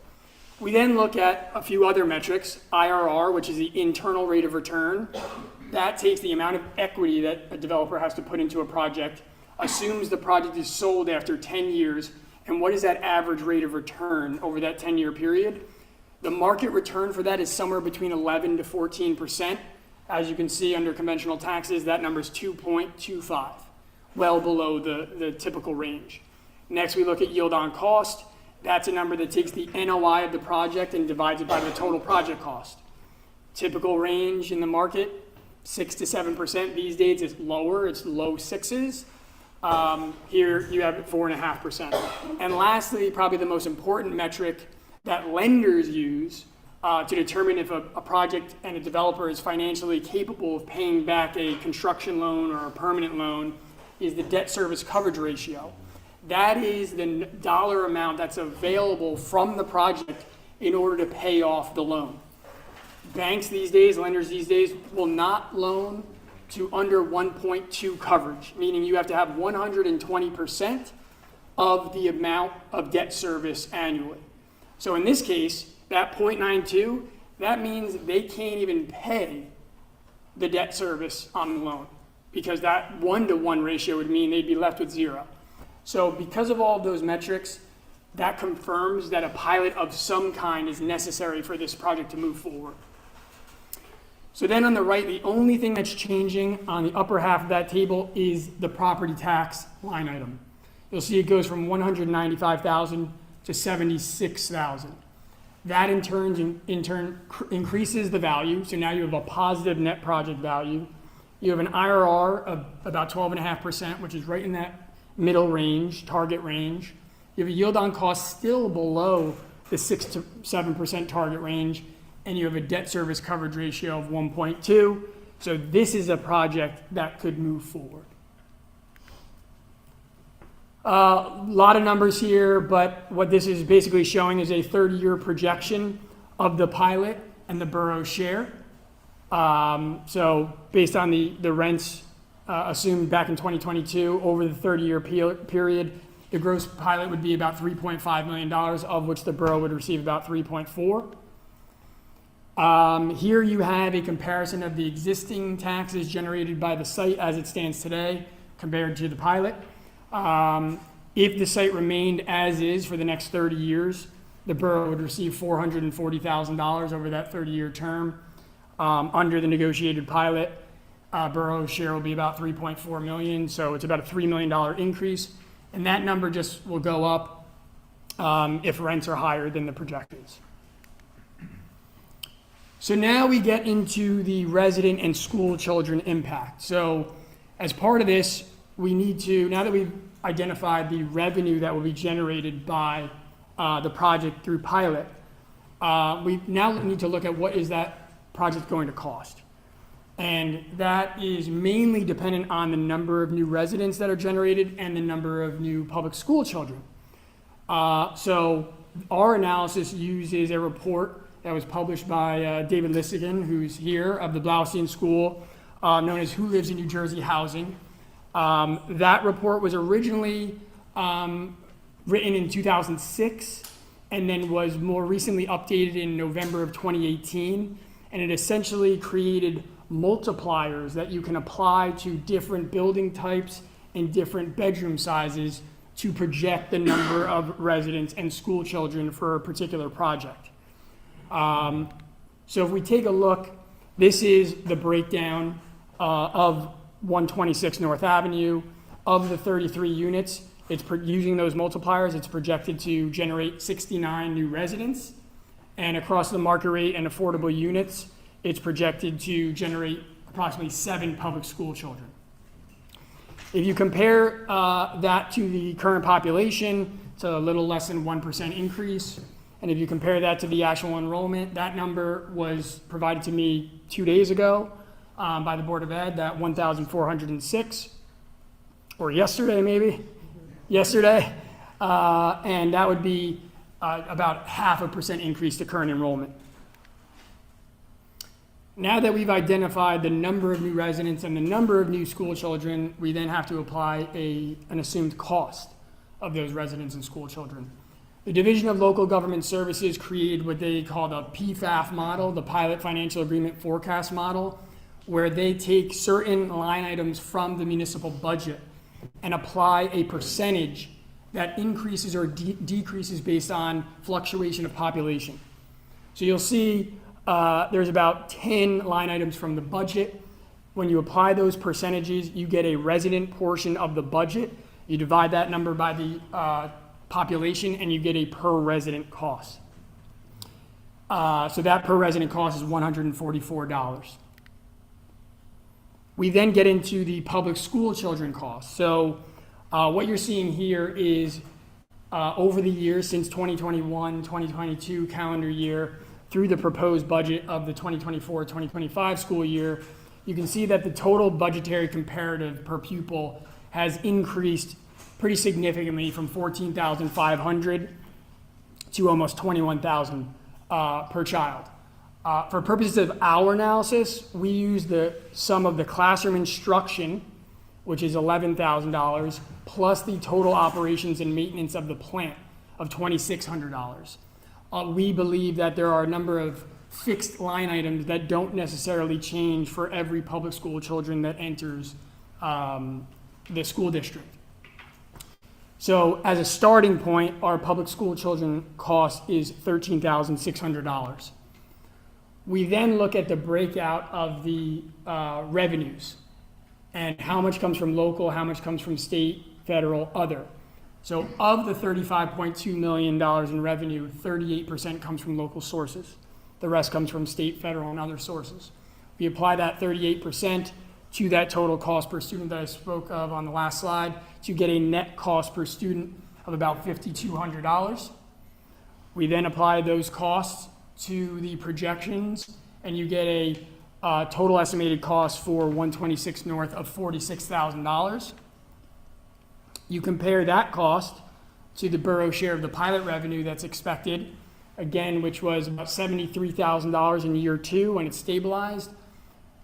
We then look at a few other metrics, IRR, which is the internal rate of return. That takes the amount of equity that a developer has to put into a project, assumes the project is sold after 10 years, and what is that average rate of return over that 10-year period? The market return for that is somewhere between 11 to 14%. As you can see under conventional taxes, that number is 2.25, well below the typical range. Next, we look at yield on cost. That's a number that takes the NOI of the project and divides it by the total project cost. Typical range in the market, 6 to 7%. These days it's lower, it's low sixes. Here you have it 4.5%. And lastly, probably the most important metric that lenders use to determine if a project and a developer is financially capable of paying back a construction loan or a permanent loan is the debt service coverage ratio. That is the dollar amount that's available from the project in order to pay off the loan. Banks these days, lenders these days, will not loan to under 1.2 coverage, meaning you have to have 120% of the amount of debt service annually. So in this case, that 0.92, that means they can't even pay the debt service on the loan, because that 1-to-1 ratio would mean they'd be left with zero. So because of all of those metrics, that confirms that a pilot of some kind is necessary for this project to move forward. So then on the right, the only thing that's changing on the upper half of that table is the property tax line item. You'll see it goes from $195,000 to $76,000. That in turn increases the value. So now you have a positive net project value. You have an IRR of about 12.5%, which is right in that middle range, target range. You have a yield on cost still below the 6 to 7% target range, and you have a debt service coverage ratio of 1.2. So this is a project that could move forward. A lot of numbers here, but what this is basically showing is a 30-year projection of the pilot and the borough's share. So based on the rents assumed back in 2022, over the 30-year period, the gross pilot would be about $3.5 million, of which the borough would receive about 3.4. Here you have a comparison of the existing taxes generated by the site as it stands today compared to the pilot. If the site remained as is for the next 30 years, the borough would receive $440,000 over that 30-year term. Under the negotiated pilot, borough's share will be about $3.4 million, so it's about a $3 million increase, and that number just will go up if rents are higher than the projections. So now we get into the resident and school children impact. So as part of this, we need to, now that we've identified the revenue that will be generated by the project through pilot, we now need to look at what is that project going to cost. And that is mainly dependent on the number of new residents that are generated and the number of new public school children. So our analysis uses a report that was published by David Lissigan, who's here, of the Blaustein School, known as Who Lives in New Jersey Housing. That report was originally written in 2006 and then was more recently updated in November of 2018. And it essentially created multipliers that you can apply to different building types and different bedroom sizes to project the number of residents and school children for a particular project. So if we take a look, this is the breakdown of 126 North Avenue. Of the 33 units, using those multipliers, it's projected to generate 69 new residents. And across the market rate and affordable units, it's projected to generate approximately 7 public school children. If you compare that to the current population, it's a little less than 1% increase. And if you compare that to the actual enrollment, that number was provided to me 2 days ago by the Board of Ed, that 1,406, or yesterday maybe, yesterday. And that would be about 0.5% increase to current enrollment. Now that we've identified the number of new residents and the number of new school children, we then have to apply an assumed cost of those residents and school children. The Division of Local Government Services created what they call the PFAF model, the Pilot Financial Agreement Forecast Model, where they take certain line items from the municipal budget and apply a percentage that increases or decreases based on fluctuation of population. So you'll see there's about 10 line items from the budget. When you apply those percentages, you get a resident portion of the budget. You divide that number by the population, and you get a per resident cost. So that per resident cost is $144. We then get into the public school children costs. So what you're seeing here is over the years since 2021, 2022 calendar year, through the proposed budget of the 2024-2025 school year, you can see that the total budgetary comparative per pupil has increased pretty significantly from $14,500 to almost $21,000 per child. For purposes of our analysis, we use the sum of the classroom instruction, which is $11,000, plus the total operations and maintenance of the plant of $2,600. We believe that there are a number of fixed line items that don't necessarily change for every public school children that enters the school district. So as a starting point, our public school children cost is $13,600. We then look at the breakout of the revenues and how much comes from local, how much comes from state, federal, other. So of the $35.2 million in revenue, 38% comes from local sources. The rest comes from state, federal, and other sources. We apply that 38% to that total cost per student that I spoke of on the last slide to get a net cost per student of about $5,200. We then apply those costs to the projections, and you get a total estimated cost for 126 North of $46,000. You compare that cost to the borough share of the pilot revenue that's expected, again, which was about $73,000 in year 2 when it's stabilized.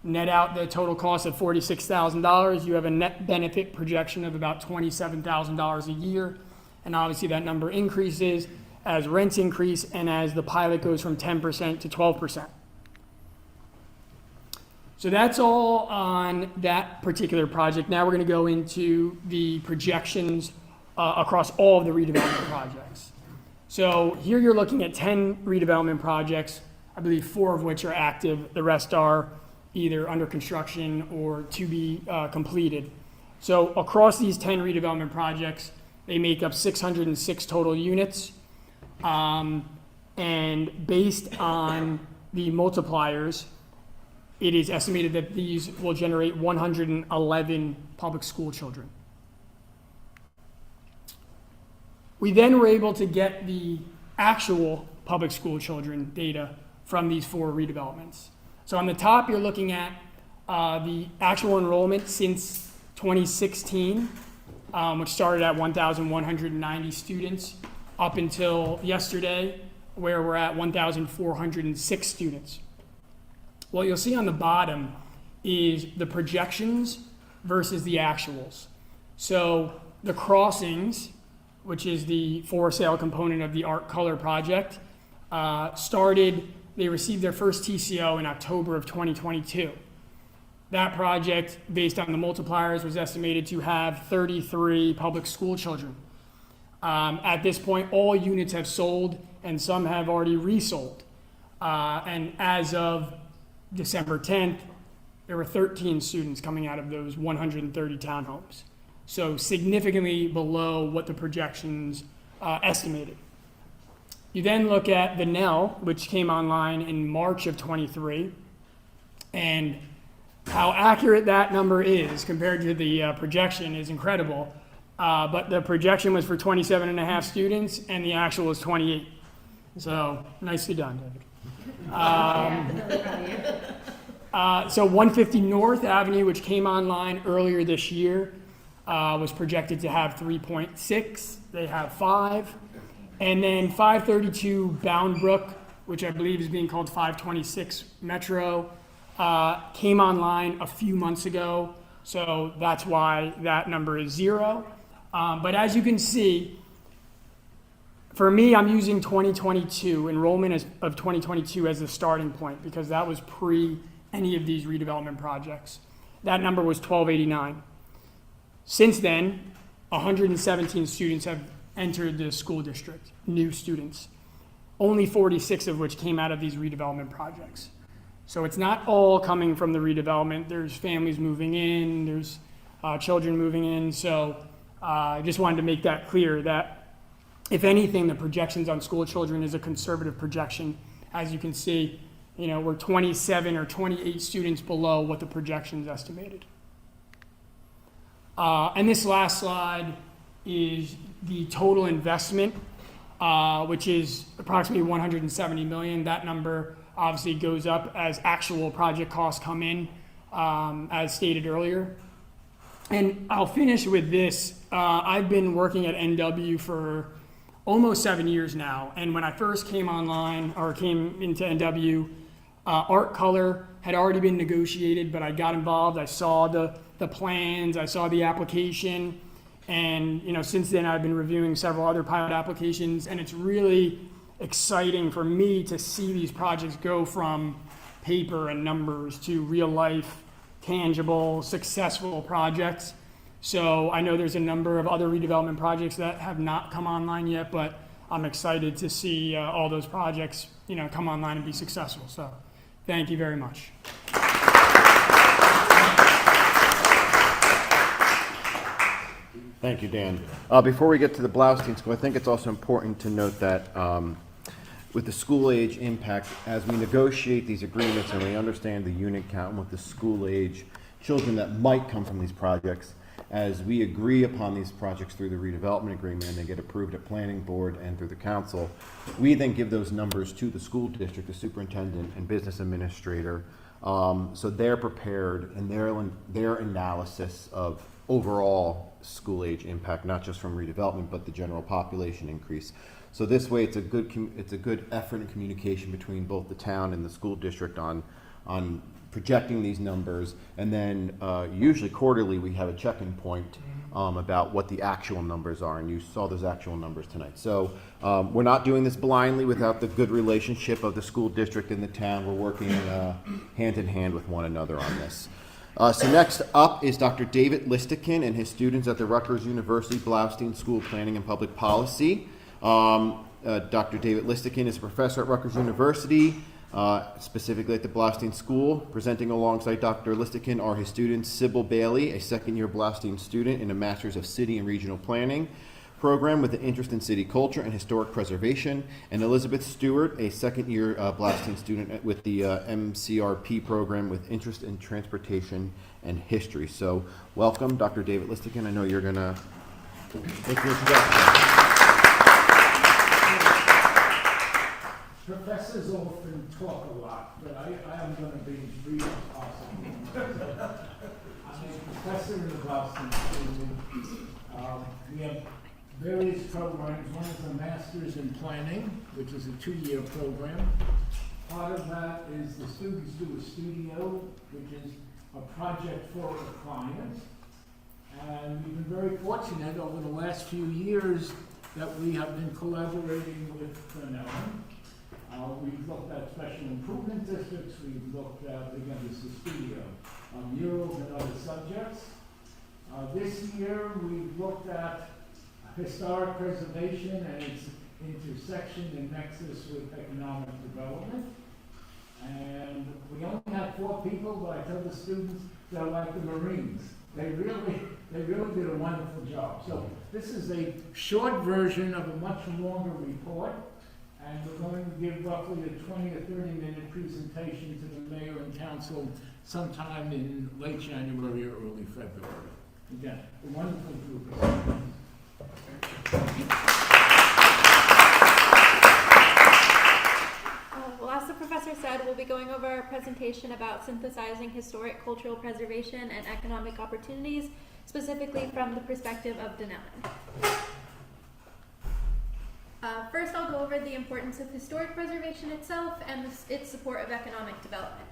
Net out the total cost of $46,000, you have a net benefit projection of about $27,000 a year. And obviously that number increases as rents increase and as the pilot goes from 10% to 12%. So that's all on that particular project. Now we're going to go into the projections across all of the redevelopment projects. So here you're looking at 10 redevelopment projects, I believe 4 of which are active. The rest are either under construction or to be completed. So across these 10 redevelopment projects, they make up 606 total units. And based on the multipliers, it is estimated that these will generate 111 public school children. We then were able to get the actual public school children data from these 4 redevelopments. So on the top, you're looking at the actual enrollment since 2016, which started at 1,190 students, up until yesterday, where we're at 1,406 students. What you'll see on the bottom is the projections versus the actuals. So the crossings, which is the for sale component of the art color project, they received their first TCO in October of 2022. That project, based on the multipliers, was estimated to have 33 public school children. At this point, all units have sold and some have already resold. And as of December 10th, there were 13 students coming out of those 130 townhomes. So significantly below what the projections estimated. You then look at Dunellen, which came online in March of 23, and how accurate that number is compared to the projection is incredible. But the projection was for 27 and a half students, and the actual was 28. So nicely done, David. So 150 North Avenue, which came online earlier this year, was projected to have 3.6. They have 5. And then 532 Bound Brook, which I believe is being called 526 Metro, came online a few months ago. So that's why that number is 0. But as you can see, for me, I'm using 2022, enrollment of 2022 as the starting point because that was pre any of these redevelopment projects. That number was 1289. Since then, 117 students have entered the school district, new students, only 46 of which came out of these redevelopment projects. So it's not all coming from the redevelopment. There's families moving in, there's children moving in. So I just wanted to make that clear that if anything, the projections on school children is a conservative projection. As you can see, we're 27 or 28 students below what the projections estimated. And this last slide is the total investment, which is approximately 170 million. That number obviously goes up as actual project costs come in, as stated earlier. And I'll finish with this. I've been working at NW for almost 7 years now. And when I first came into NW, art color had already been negotiated, but I got involved. I saw the plans, I saw the application. And since then I've been reviewing several other pilot applications, and it's really exciting for me to see these projects go from paper and numbers to real life, tangible, successful projects. So I know there's a number of other redevelopment projects that have not come online yet, but I'm excited to see all those projects come online and be successful. So thank you very much. Thank you, Dan. Before we get to the Blaustein School, I think it's also important to note that with the school age impact, as we negotiate these agreements and we understand the unit count with the school age children that might come from these projects, as we agree upon these projects through the redevelopment agreement and they get approved at planning board and through the council, we then give those numbers to the school district, the superintendent and business administrator, so they're prepared in their analysis of overall school age impact, not just from redevelopment, but the general population increase. So this way, it's a good effort and communication between both the town and the school district on projecting these numbers, and then usually quarterly we have a check-in point about what the actual numbers are, and you saw those actual numbers tonight. So we're not doing this blindly without the good relationship of the school district and the town. We're working hand in hand with one another on this. So next up is Dr. David Listikin and his students at the Rutgers University Blaustein School of Planning and Public Policy. Dr. David Listikin is a professor at Rutgers University, specifically at the Blaustein School. Presenting alongside Dr. Listikin are his students Sybil Bailey, a second-year Blaustein student in a Master's of City and Regional Planning program with an interest in city culture and historic preservation, and Elizabeth Stewart, a second-year Blaustein student with the MCRP program with interest in transportation and history. So welcome, Dr. David Listikin. I know you're going to make your introduction. Professors often talk a lot, but I am going to be as brief as possible. I'm a professor in the Boston School. We have various programs. One is a Master's in Planning, which is a 2-year program. Part of that is the students do a studio, which is a project for a client. And we've been very fortunate over the last few years that we have been collaborating with Dunellen. We've looked at special improvement districts, we've looked at, again, this is studio, murals and other subjects. This year, we've looked at historic preservation and its intersection and nexus with economic development. And we only have 4 people, but I tell the students they're like the Marines. They really did a wonderful job. So this is a short version of a much longer report. And we're going to give roughly a 20 or 30-minute presentation to the mayor and council sometime in late January or early February. Again, a wonderful group of students. Well, as the professor said, we'll be going over a presentation about synthesizing historic cultural preservation and economic opportunities, specifically from the perspective of Dunellen. over the importance of historic preservation itself and its support of economic development.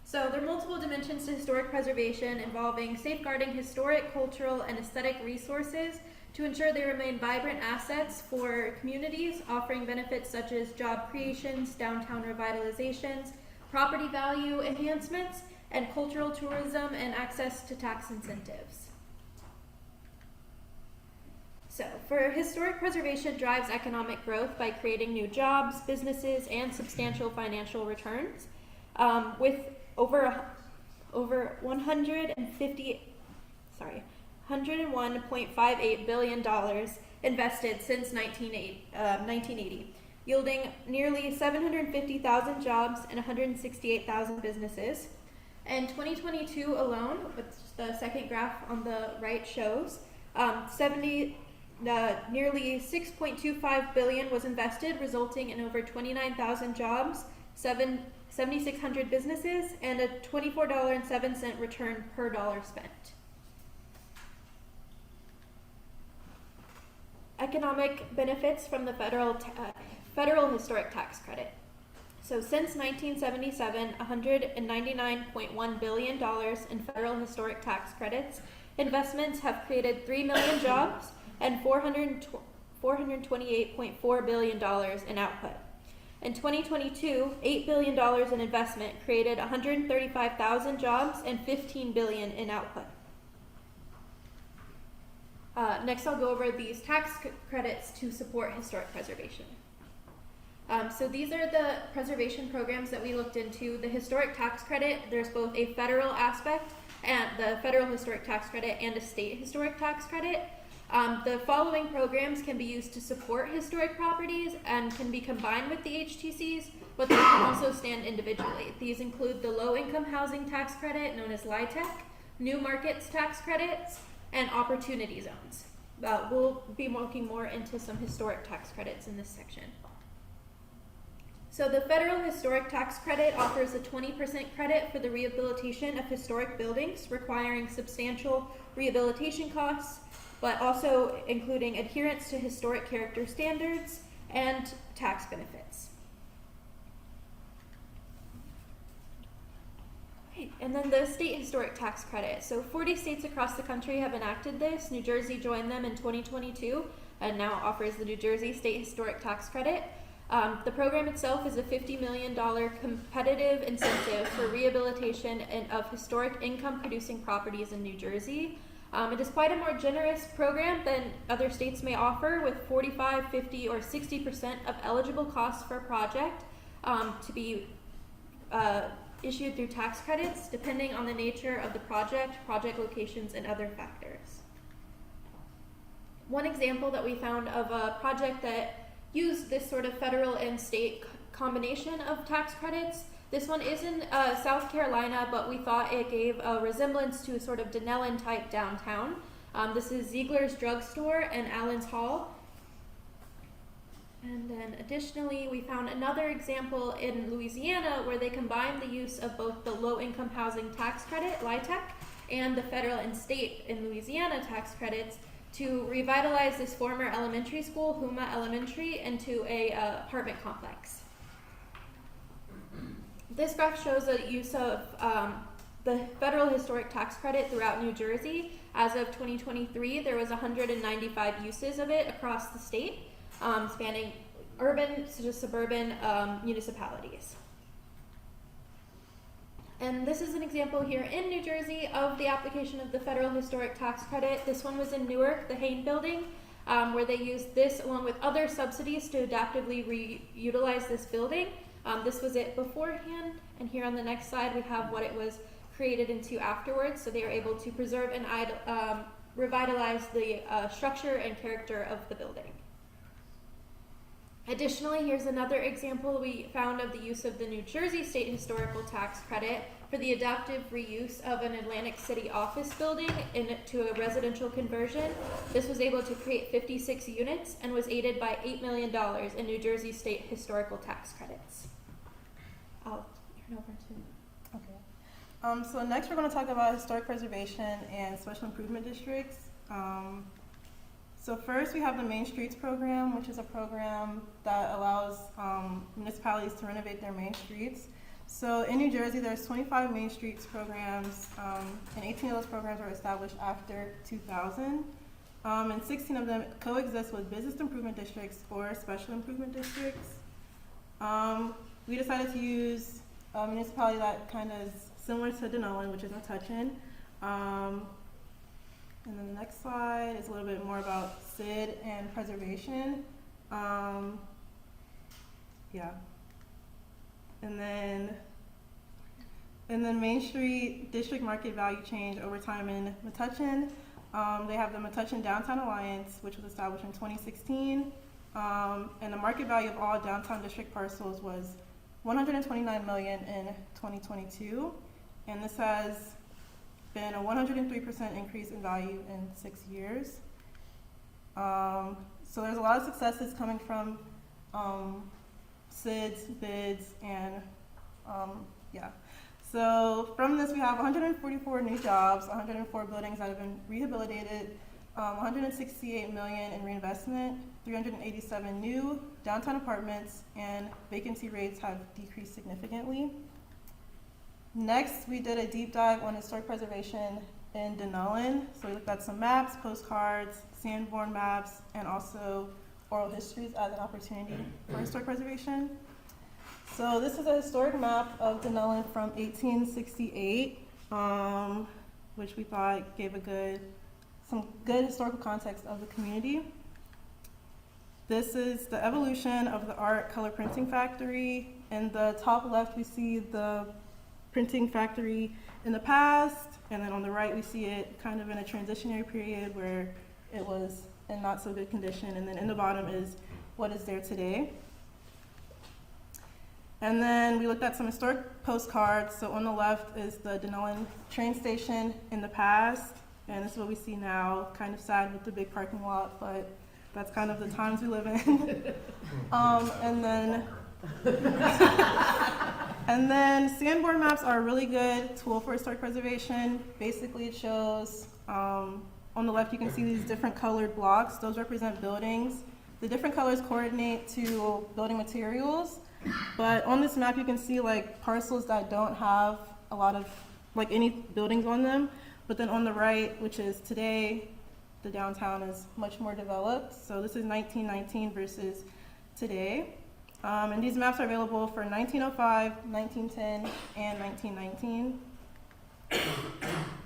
So there are multiple dimensions to historic preservation involving safeguarding historic, cultural, and aesthetic resources to ensure they remain vibrant assets for communities, offering benefits such as job creations, downtown revitalizations, property value enhancements, and cultural tourism and access to tax incentives. So, for historic preservation drives economic growth by creating new jobs, businesses, and substantial financial returns, with over $101.58 billion invested since 1980, yielding nearly 750,000 jobs and 168,000 businesses. In 2022 alone, which the second graph on the right shows, nearly $6.25 billion was invested, resulting in over 29,000 jobs, 7,600 businesses, and a $24.07 return per dollar spent. Economic benefits from the federal historic tax credit. So since 1977, $199.1 billion in federal historic tax credits investments have created 3 million jobs and $428.4 billion in output. In 2022, $8 billion in investment created 135,000 jobs and $15 billion in output. Next, I'll go over these tax credits to support historic preservation. So these are the preservation programs that we looked into. The historic tax credit, there's both a federal aspect, and the federal historic tax credit, and a state historic tax credit. The following programs can be used to support historic properties and can be combined with the HTCs, but they can also stand individually. These include the low-income housing tax credit, known as LIHTC, new markets tax credits, and opportunity zones. We'll be looking more into some historic tax credits in this section. So the federal historic tax credit offers a 20% credit for the rehabilitation of historic buildings requiring substantial rehabilitation costs, but also including adherence to historic character standards and tax benefits. And then the state historic tax credit. So 40 states across the country have enacted this. New Jersey joined them in 2022 and now offers the New Jersey State Historic Tax Credit. The program itself is a $50 million competitive incentive for rehabilitation of historic income-producing properties in New Jersey. It is quite a more generous program than other states may offer, with 45, 50, or 60% of eligible costs for a project to be issued through tax credits, depending on the nature of the project locations, and other factors. One example that we found of a project that used this sort of federal and state combination of tax credits. This one is in South Carolina, but we thought it gave a resemblance to a sort of Dunellen type downtown. This is Ziegler's Drugstore and Allen's Hall. And then additionally, we found another example in Louisiana where they combined the use of both the low-income housing tax credit, LIHTC, and the federal and state in Louisiana tax credits to revitalize this former elementary school, Huma Elementary, into a apartment complex. This graph shows the use of the federal historic tax credit throughout New Jersey. As of 2023, there was 195 uses of it across the state, spanning urban to suburban municipalities. And this is an example here in New Jersey of the application of the federal historic tax credit. This one was in Newark, the Hain Building, where they used this along with other subsidies to adaptively reutilize this building. This was it beforehand, and here on the next slide we have what it was created into afterwards. So they were able to preserve and revitalize the structure and character of the building. Additionally, here's another example we found of the use of the New Jersey State Historical Tax Credit for the adaptive reuse of an Atlantic City office building into a residential conversion. This was able to create 56 units and was aided by $8 million in New Jersey State Historical Tax Credits. I'll turn over to... Okay. So next we're going to talk about historic preservation and special improvement districts. So first we have the Main Streets program, which is a program that allows municipalities to renovate their main streets. So in New Jersey, there's 25 Main Streets programs, and 18 of those programs were established after 2000. And 16 of them coexist with business improvement districts or special improvement districts. We decided to use a municipality that kind of is similar to Dunellen, which is Metuchen. And then the next slide is a little bit more about SID and preservation. Yeah. And then Main Street District Market Value Change over time in Metuchen. They have the Metuchen Downtown Alliance, which was established in 2016. And the market value of all downtown district parcels was $129 million in 2022. And this has been a 103% increase in value in 6 years. So there's a lot of successes coming from SIDs, bids, and yeah. So from this we have 144 new jobs, 104 buildings that have been rehabilitated, 168 million in reinvestment, 387 new downtown apartments, and vacancy rates have decreased significantly. Next, we did a deep dive on historic preservation in Dunellen. So we looked at some maps, postcards, Sanborn maps, and also oral histories as an opportunity for historic preservation. So this is a historic map of Dunellen from 1868, which we thought gave some good historical context of the community. This is the evolution of the art color printing factory. In the top left, we see the printing factory in the past, and then on the right we see it kind of in a transitionary period where it was in not so good condition, and then in the bottom is what is there today. And then we looked at some historic postcards. So on the left is the Dunellen train station in the past, and this is what we see now, kind of sad with the big parking lot, but that's kind of the times we live in. And then Sanborn maps are a really good tool for historic preservation. Basically it shows, on the left you can see these different colored blocks. Those represent buildings. The different colors coordinate to building materials. But on this map you can see like parcels that don't have a lot of, like any buildings on them. But then on the right, which is today, the downtown is much more developed. So this is 1919 versus today. And these maps are available for 1905, 1910, and 1919.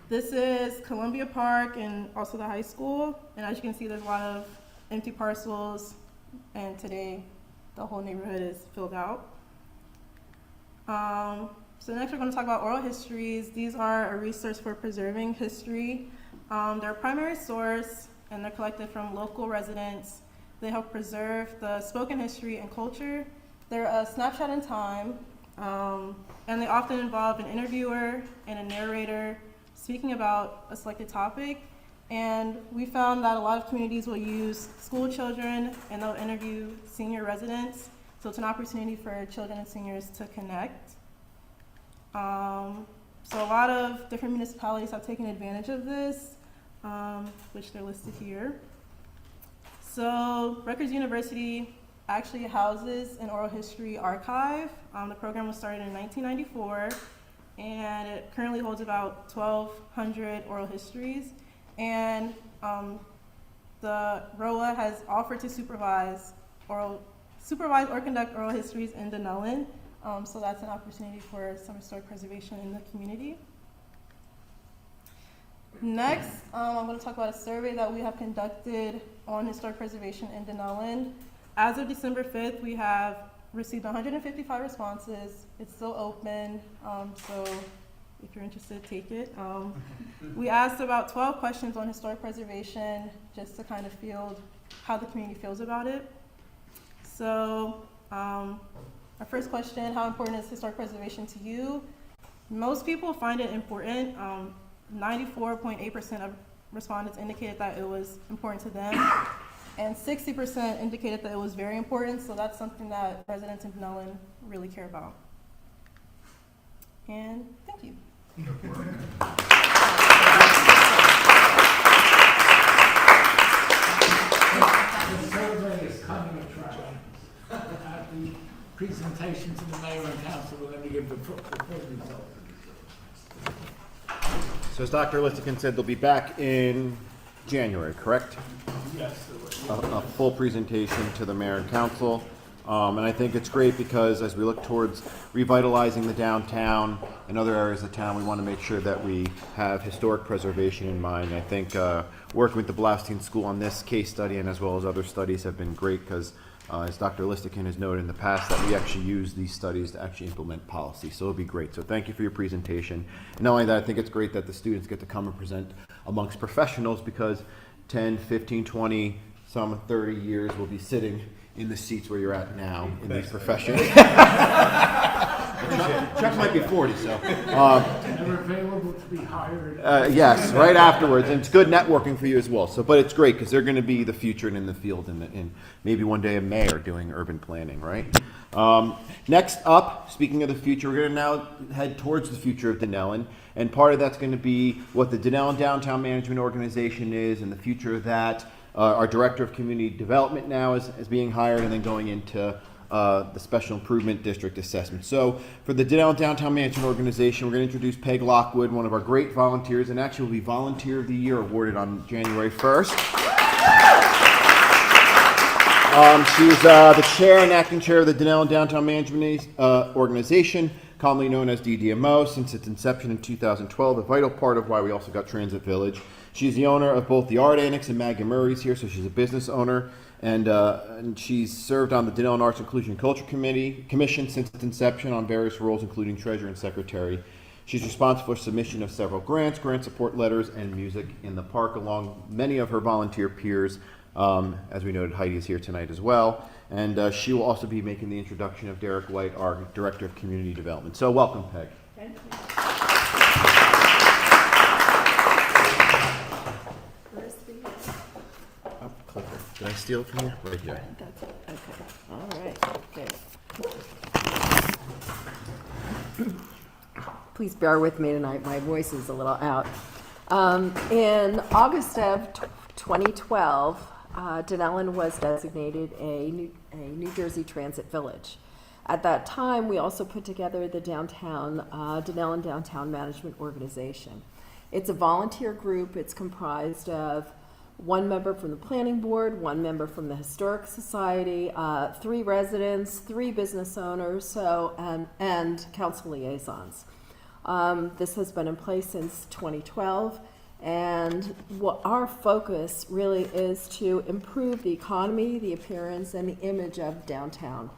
This is Columbia Park and also the high school. And as you can see, there's a lot of empty parcels. And today, the whole neighborhood is filled out. So next we're going to talk about oral histories. These are a resource for preserving history. They're a primary source, and they're collected from local residents. They help preserve the spoken history and culture. They're a snapshot in time, and they often involve an interviewer and a narrator speaking about a selected topic. And we found that a lot of communities will use school children, and they'll interview senior residents. So it's an opportunity for children and seniors to connect. So a lot of different municipalities have taken advantage of this, which they're listed here. So Rutgers University actually houses an oral history archive. The program was started in 1994, and it currently holds about 1,200 oral histories. And the ROA has offered to supervise or conduct oral histories in Dunellen. So that's an opportunity for some historic preservation in the community. Next, I'm going to talk about a survey that we have conducted on historic preservation in Dunellen. As of December 5th, we have received 155 responses. It's still open, so if you're interested, take it. We asked about 12 questions on historic preservation just to kind of field how the community feels about it. So our first question, how important is historic preservation to you? Most people find it important. 94.8% of respondents indicated that it was important to them, and 60% indicated that it was very important, so that's something that residents in Dunellen really care about. And thank you. presentation to the mayor and council, and then we give the full result. So as Dr. Listican said, they'll be back in January, correct? Yes, A full presentation to the mayor and council. And I think it's great because as we look towards revitalizing the downtown and other areas of town, we want to make sure that we have historic preservation in mind. I think working with the Blaustein School on this case study and as well as other studies have been great because as Dr. Listican has noted in the past, that we actually use these studies to actually implement policy. So it'll be great. So thank you for your presentation. And not only that, I think it's great that the students get to come and present amongst professionals because 10, 15, 20, some 30 years will be sitting in the seats where you're at now in these professions. Chuck might be 40, so. never available to be hired. Yes, right afterwards, and it's good networking for you as well. So, but it's great because they're going to be the future and in the field, and maybe one day a mayor doing urban planning, right? Next up, speaking of the future, we're going to now head towards the future of Dunellen, and part of that's going to be what the Dunellen Downtown Management Organization is, and the future of that. Our Director of Community Development now is being hired, and then going into the Special Improvement District Assessment. So for the Dunellen Downtown Management Organization, we're going to introduce Peg Lockwood, one of our great volunteers, and actually will be Volunteer of the Year awarded on January 1st. She's the chair and acting chair of the Dunellen Downtown Management Organization, commonly known as DDMO, since its inception in 2012, a vital part of why we also got Transit Village. She's the owner of both the Art Annex and Maggie Murray's here, so she's a business owner. And she's served on the Dunellen Arts Inclusion and Culture Commission since its inception on various roles, including treasurer and secretary. She's responsible for submission of several grants, grant support letters, and music in the park, along many of her volunteer peers. As we noted, Heidi is here tonight as well. And she will also be making the introduction of Derek White, our Director of Community Development. So welcome, Peg. Thank you. Where's the, Clicker. Did I steal it from you? Right here. That's it. Okay. All right. Okay. Please bear with me tonight. My voice is a little out. In August of 2012, Dunellen was designated a New Jersey Transit Village. At that time, we also put together the Dunellen Downtown Management Organization. It's a volunteer group. It's comprised of one member from the planning board, one member from the Historic Society, 3 residents, 3 business owners, and council liaisons. This has been in place since 2012, and what our focus really is to improve the economy, the appearance, and the image of downtown.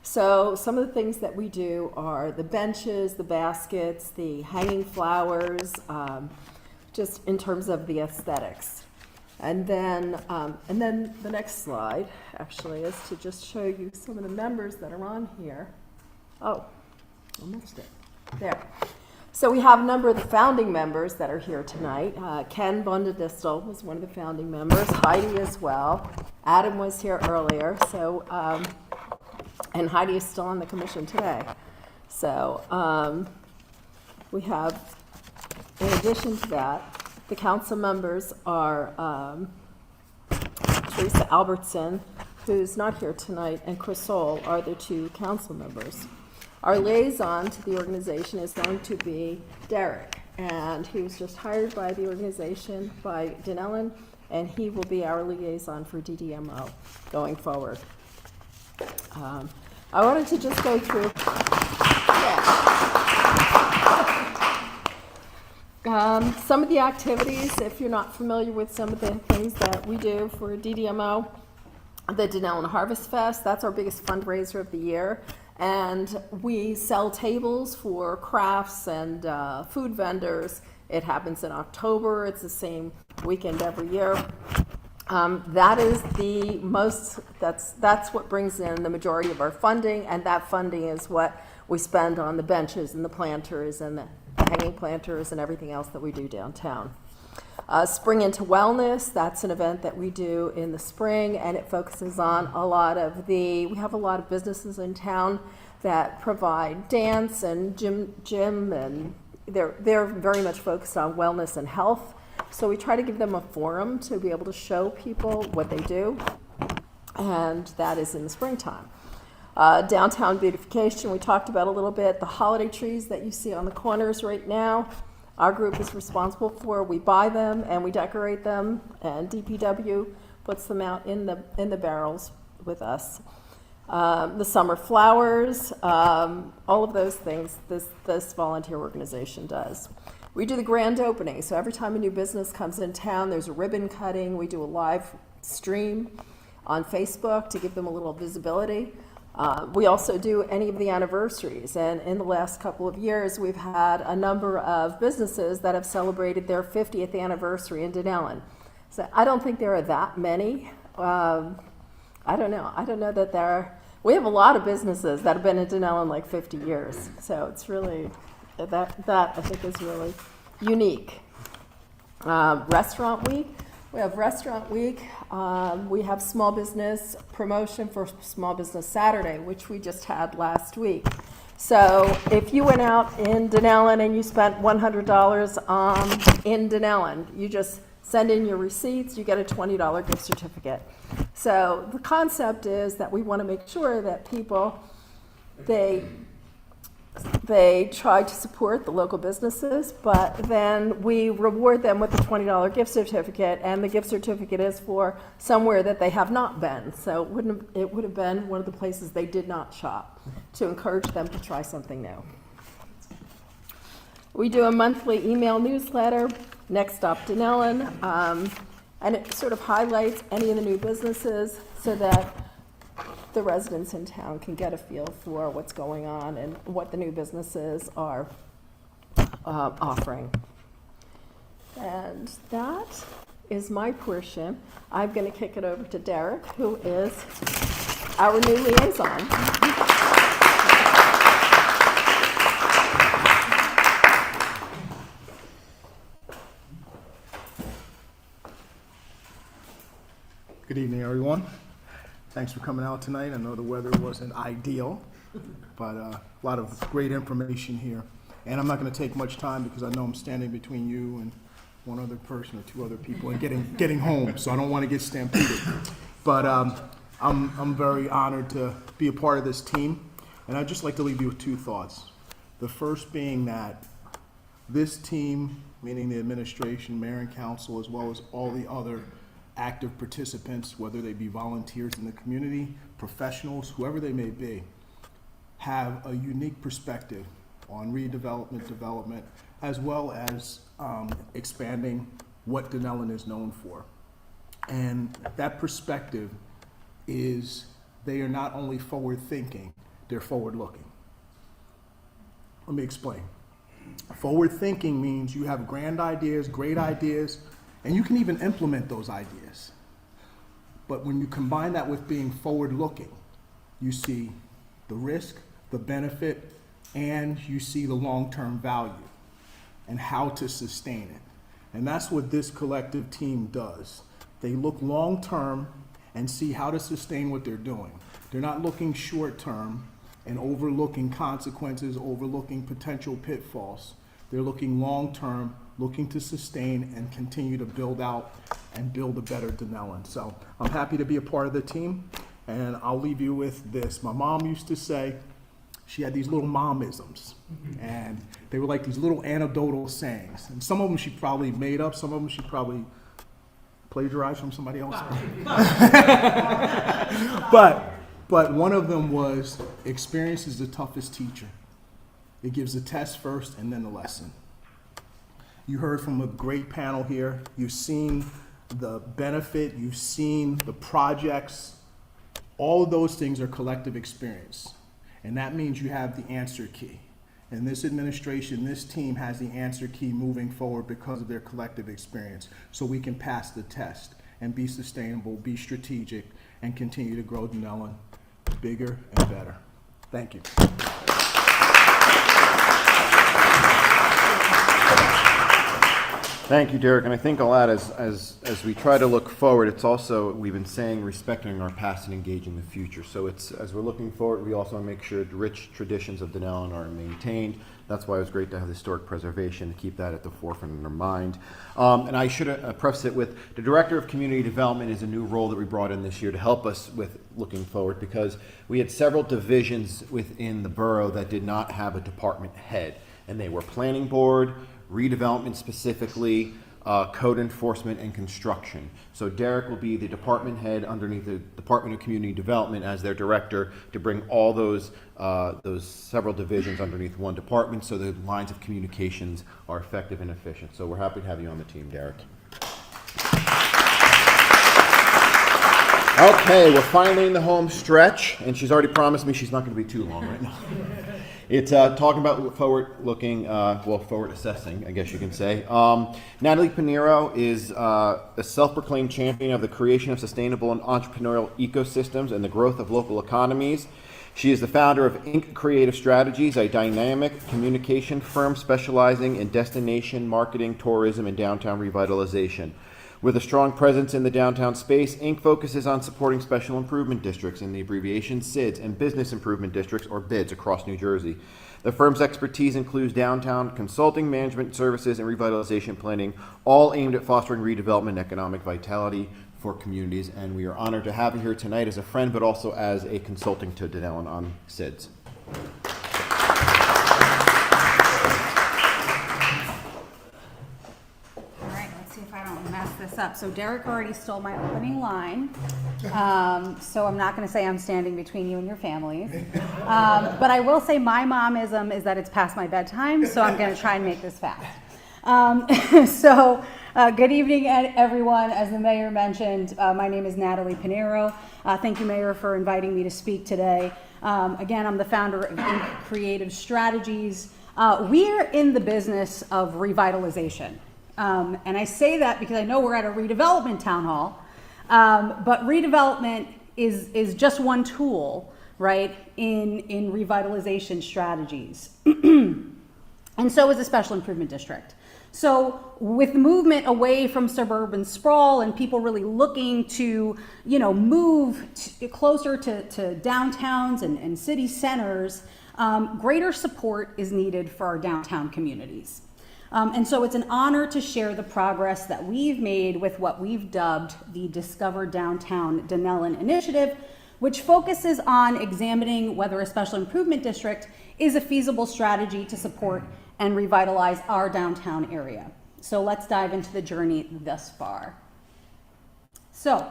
So some of the things that we do are the benches, the baskets, the hanging flowers, just in terms of the aesthetics. And then the next slide actually is to just show you some of the members that are on here. Oh, I missed it. There. So we have a number of the founding members that are here tonight. Ken Bundadistel was one of the founding members. Heidi as well. Adam was here earlier. So, and Heidi is still on the commission today. So we have, in addition to that, the council members are Teresa Albertson, who's not here tonight, and Chris Soul are the 2 council members. Our liaison to the organization is going to be Derek, and he was just hired by the organization, by Dunellen, and he will be our liaison for DDMO going forward. I wanted to just go through some of the activities, if you're not familiar with some of the things that we do for DDMO. The Dunellen Harvest Fest, that's our biggest fundraiser of the year. And we sell tables for crafts and food vendors. It happens in October. It's the same weekend every year. That is the most, that's what brings in the majority of our funding, and that funding is what we spend on the benches and the planters and the hanging planters and everything else that we do downtown. Spring into Wellness, that's an event that we do in the spring, and it focuses on we have a lot of businesses in town that provide dance and gym, and they're very much focused on wellness and health. So we try to give them a forum to be able to show people what they do, and that is in the springtime. Downtown beautification, we talked about a little bit. The holiday trees that you see on the corners right now, our group is responsible for. We buy them and we decorate them, and DPW puts them out in the barrels with us. The summer flowers, all of those things this volunteer organization does. We do the grand opening, so every time a new business comes in town, there's a ribbon cutting. We do a live stream on Facebook to give them a little visibility. We also do any of the anniversaries, and in the last couple of years, we've had a number of businesses that have celebrated their 50th anniversary in Dunellen. So I don't think there are that many. I don't know that there are. We have a lot of businesses that have been in Dunellen like 50 years, so it's really, that I think is really unique. Restaurant Week. We have Restaurant Week. We have small business promotion for Small Business Saturday, which we just had last week. So if you went out in Dunellen and you spent $100 in Dunellen, you just send in your receipts, you get a $20 gift certificate. So the concept is that we want to make sure that people, they try to support the local businesses, but then we reward them with a $20 gift certificate, and the gift certificate is for somewhere that they have not been. So it would have been one of the places they did not shop, to encourage them to try something new. We do a monthly email newsletter, Next Stop Dunellen, and it sort of highlights any of the new businesses so that the residents in town can get a feel for what's going on and what the new businesses are offering. And that is my portion. I'm going to kick it over to Derek, who is our new liaison. Good evening, everyone. Thanks for coming out tonight. I know the weather wasn't ideal, but a lot of great information here. And I'm not going to take much time because I know I'm standing between you and one other person or two other people and getting home, so I don't want to get stampeded. But I'm very honored to be a part of this team, and I'd just like to leave you with two thoughts. The first being that this team, meaning the administration, mayor and council, as well as all the other active participants, whether they be volunteers in the community, professionals, whoever they may be, have a unique perspective on redevelopment, development, as well as expanding what Dunellen is known for. And that perspective is, they are not only forward-thinking, they're forward-looking. Let me explain. Forward-thinking means you have grand ideas, great ideas, and you can even implement those ideas. But when you combine that with being forward-looking, you see the risk, the benefit, and you see the long-term value and how to sustain it. And that's what this collective team does. They look long-term and see how to sustain what they're doing. They're not looking short-term and overlooking consequences, overlooking potential pitfalls. They're looking long-term, looking to sustain and continue to build out and build a better Dunellen. So I'm happy to be a part of the team, and I'll leave you with this. My mom used to say, she had these little momisms, and they were like these little anecdotal sayings. And some of them she probably made up, some of them she probably plagiarized from somebody else. But one of them was, experience is the toughest teacher. It gives the test first and then the lesson. You heard from a great panel here. You've seen the benefit, you've seen the projects. All of those things are collective experience. And that means you have the answer key. And this administration, this team has the answer key moving forward because of their collective experience. So we can pass the test and be sustainable, be strategic, and continue to grow Dunellen bigger and better. Thank you. Thank you, Derek. And I think I'll add, as we try to look forward, it's also, we've been saying, respecting our past and engaging the future. So it's, as we're looking forward, we also want to make sure the rich traditions of Dunellen are maintained. That's why it was great to have historic preservation, to keep that at the forefront of our mind. And I should preface it with, the Director of Community Development is a new role that we brought in this year to help us with looking forward, because we had several divisions within the borough that did not have a department head. And they were Planning Board, Redevelopment specifically, Code Enforcement, and Construction. So Derek will be the department head underneath the Department of Community Development as their director, to bring all those several divisions underneath one department, so the lines of communications are effective and efficient. So we're happy to have you on the team, Derek. Okay, we're finally in the home stretch, and she's already promised me she's not going to be too long right now. It's talking about forward-looking, forward assessing, I guess you can say. Natalie Pinero is a self-proclaimed champion of the creation of sustainable and entrepreneurial ecosystems and the growth of local economies. She is the founder of Inc. Creative Strategies, a dynamic communication firm specializing in destination marketing, tourism, and downtown revitalization. With a strong presence in the downtown space, Inc. focuses on supporting special improvement districts, in the abbreviation SIDS, and business improvement districts, or BIDs, across New Jersey. The firm's expertise includes downtown consulting, management services, and revitalization planning, all aimed at fostering redevelopment and economic vitality for communities. And we are honored to have you here tonight as a friend, but also as a consulting to Dunellen on SIDS. This up. So Derek already stole my opening line, so I'm not going to say I'm standing between you and your families. But I will say my momism is that it's past my bedtime, so I'm going to try and make this fast. Good evening, everyone. As the mayor mentioned, my name is Natalie Pinero. Thank you, Mayor, for inviting me to speak today. Again, I'm the founder of Inc. Creative Strategies. We're in the business of revitalization. And I say that because I know we're at a redevelopment town hall, but redevelopment is just one tool, right, in revitalization strategies. And so is a special improvement district. So with the movement away from suburban sprawl and people really looking to, move closer to downtowns and city centers, greater support is needed for our downtown communities. And so it's an honor to share the progress that we've made with what we've dubbed the Discover Downtown Dunellen initiative, which focuses on examining whether a special improvement district is a feasible strategy to support and revitalize our downtown area. So let's dive into the journey thus far. So,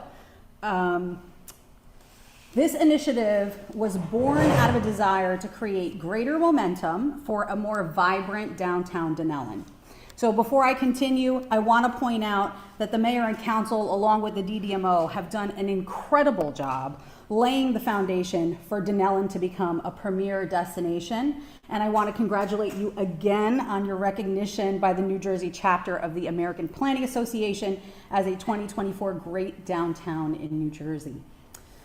this initiative was born out of a desire to create greater momentum for a more vibrant downtown Dunellen. So before I continue, I want to point out that the mayor and council, along with the DDMO, have done an incredible job laying the foundation for Dunellen to become a premier destination. And I want to congratulate you again on your recognition by the New Jersey chapter of the American Planning Association as a 2024 Great Downtown in New Jersey.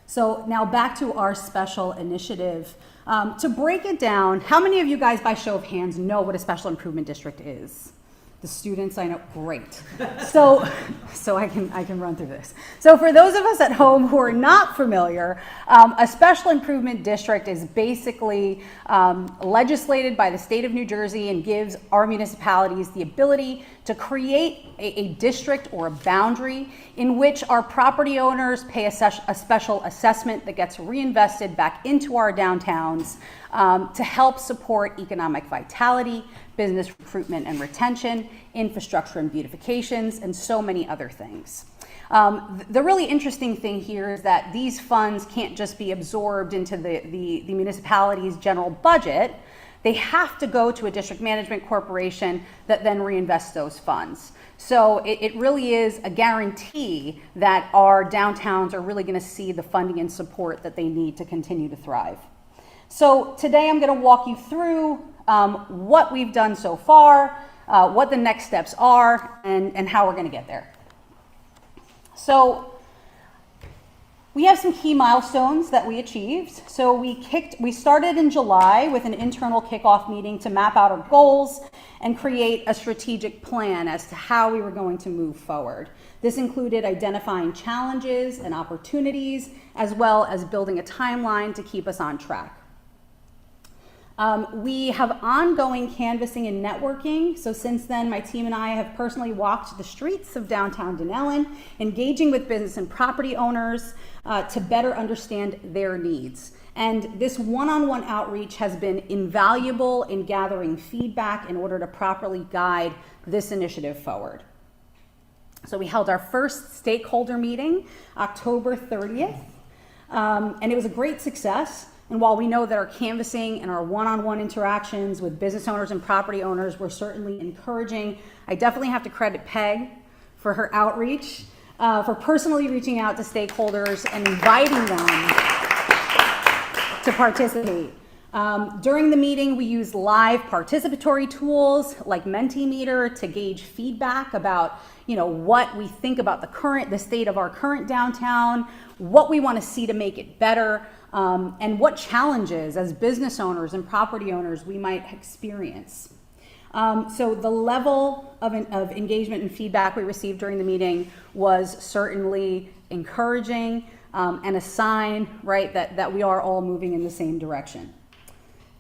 So now back to our special initiative. To break it down, how many of you guys, by show of hands, know what a special improvement district is? The students, I know, great. So I can run through this. So for those of us at home who are not familiar, a special improvement district is basically legislated by the state of New Jersey and gives our municipalities the ability to create a district or a boundary in which our property owners pay a special assessment that gets reinvested back into our downtowns to help support economic vitality, business recruitment and retention, infrastructure and beautifications, and so many other things. The really interesting thing here is that these funds can't just be absorbed into the municipality's general budget. They have to go to a district management corporation that then reinvests those funds. So it really is a guarantee that our downtowns are really going to see the funding and support that they need to continue to thrive. So today I'm going to walk you through what we've done so far, what the next steps are, and how we're going to get there. So We have some key milestones that we achieved. So we started in July with an internal kickoff meeting to map out our goals and create a strategic plan as to how we were going to move forward. This included identifying challenges and opportunities, as well as building a timeline to keep us on track. We have ongoing canvassing and networking. So since then, my team and I have personally walked the streets of downtown Dunellen, engaging with business and property owners to better understand their needs. And this one-on-one outreach has been invaluable in gathering feedback in order to properly guide this initiative forward. So we held our first stakeholder meeting October 30th, and it was a great success. And while we know that our canvassing and our one-on-one interactions with business owners and property owners were certainly encouraging, I definitely have to credit Peg for her outreach, for personally reaching out to stakeholders and inviting them to participate. During the meeting, we used live participatory tools like Mentimeter to gauge feedback about, what we think about the state of our current downtown, what we want to see to make it better, and what challenges as business owners and property owners we might experience. So the level of engagement and feedback we received during the meeting was certainly encouraging and a sign, right, that we are all moving in the same direction.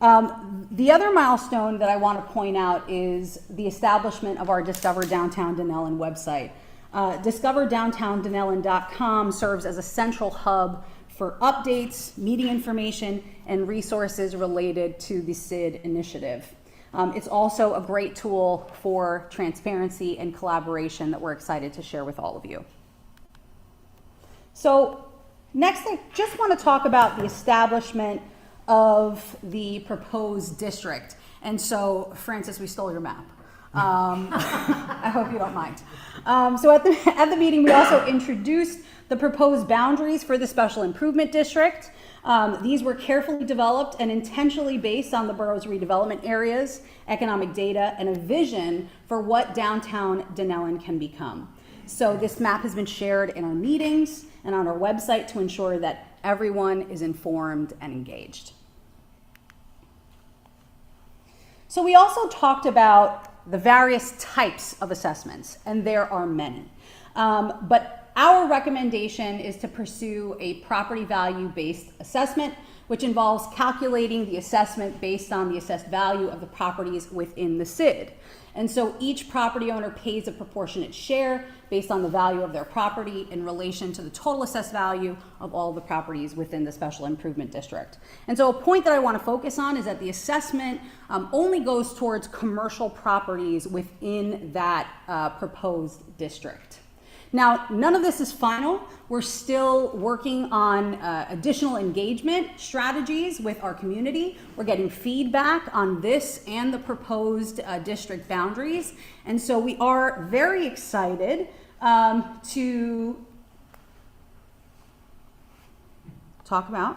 The other milestone that I want to point out is the establishment of our Discover Downtown Dunellen website. DiscoverDowntownDunellen.com serves as a central hub for updates, meeting information, and resources related to the SID initiative. It's also a great tool for transparency and collaboration that we're excited to share with all of you. So next, I just want to talk about the establishment of the proposed district. And so, Francis, we stole your map. I hope you don't mind. So at the meeting, we also introduced the proposed boundaries for the special improvement district. These were carefully developed and intentionally based on the borough's redevelopment areas, economic data, and a vision for what downtown Dunellen can become. So this map has been shared in our meetings and on our website to ensure that everyone is informed and engaged. So we also talked about the various types of assessments, and there are many. But our recommendation is to pursue a property value-based assessment, which involves calculating the assessment based on the assessed value of the properties within the SID. And so each property owner pays a proportionate share based on the value of their property in relation to the total assessed value of all the properties within the special improvement district. And so a point that I want to focus on is that the assessment only goes towards commercial properties within that proposed district. Now, none of this is final. We're still working on additional engagement strategies with our community. We're getting feedback on this and the proposed district boundaries. And so we are very excited to talk about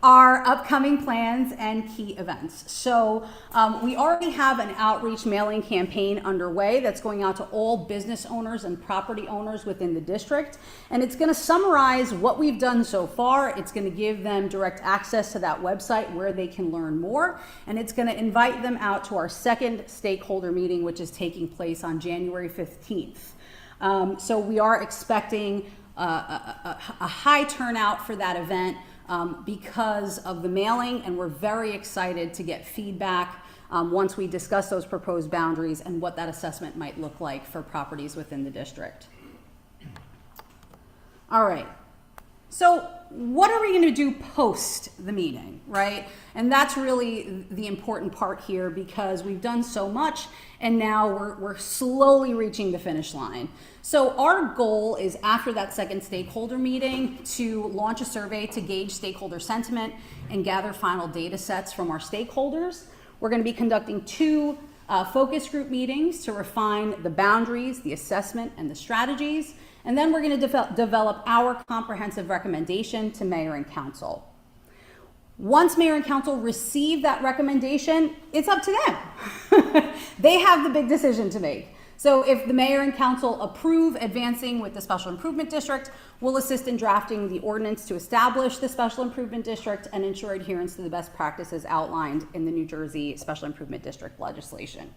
our upcoming plans and key events. So we already have an outreach mailing campaign underway that's going out to all business owners and property owners within the district. And it's gonna summarize what we've done so far. It's gonna give them direct access to that website where they can learn more. And it's gonna invite them out to our second stakeholder meeting, which is taking place on January 15th. So we are expecting a high turnout for that event because of the mailing, and we're very excited to get feedback once we discuss those proposed boundaries and what that assessment might look like for properties within the district. All right, so what are we going to do post the meeting, right? And that's really the important part here, because we've done so much and now we're slowly reaching the finish line. So our goal is, after that second stakeholder meeting, to launch a survey to gauge stakeholder sentiment and gather final data sets from our stakeholders. We're going to be conducting 2 focus group meetings to refine the boundaries, the assessment, and the strategies. And then we're going to develop our comprehensive recommendation to Mayor and Council. Once Mayor and Council receive that recommendation, it's up to them. They have the big decision to make. So if the mayor and council approve advancing with the special improvement district, we'll assist in drafting the ordinance to establish the special improvement district and ensure adherence to the best practices outlined in the New Jersey Special Improvement District legislation.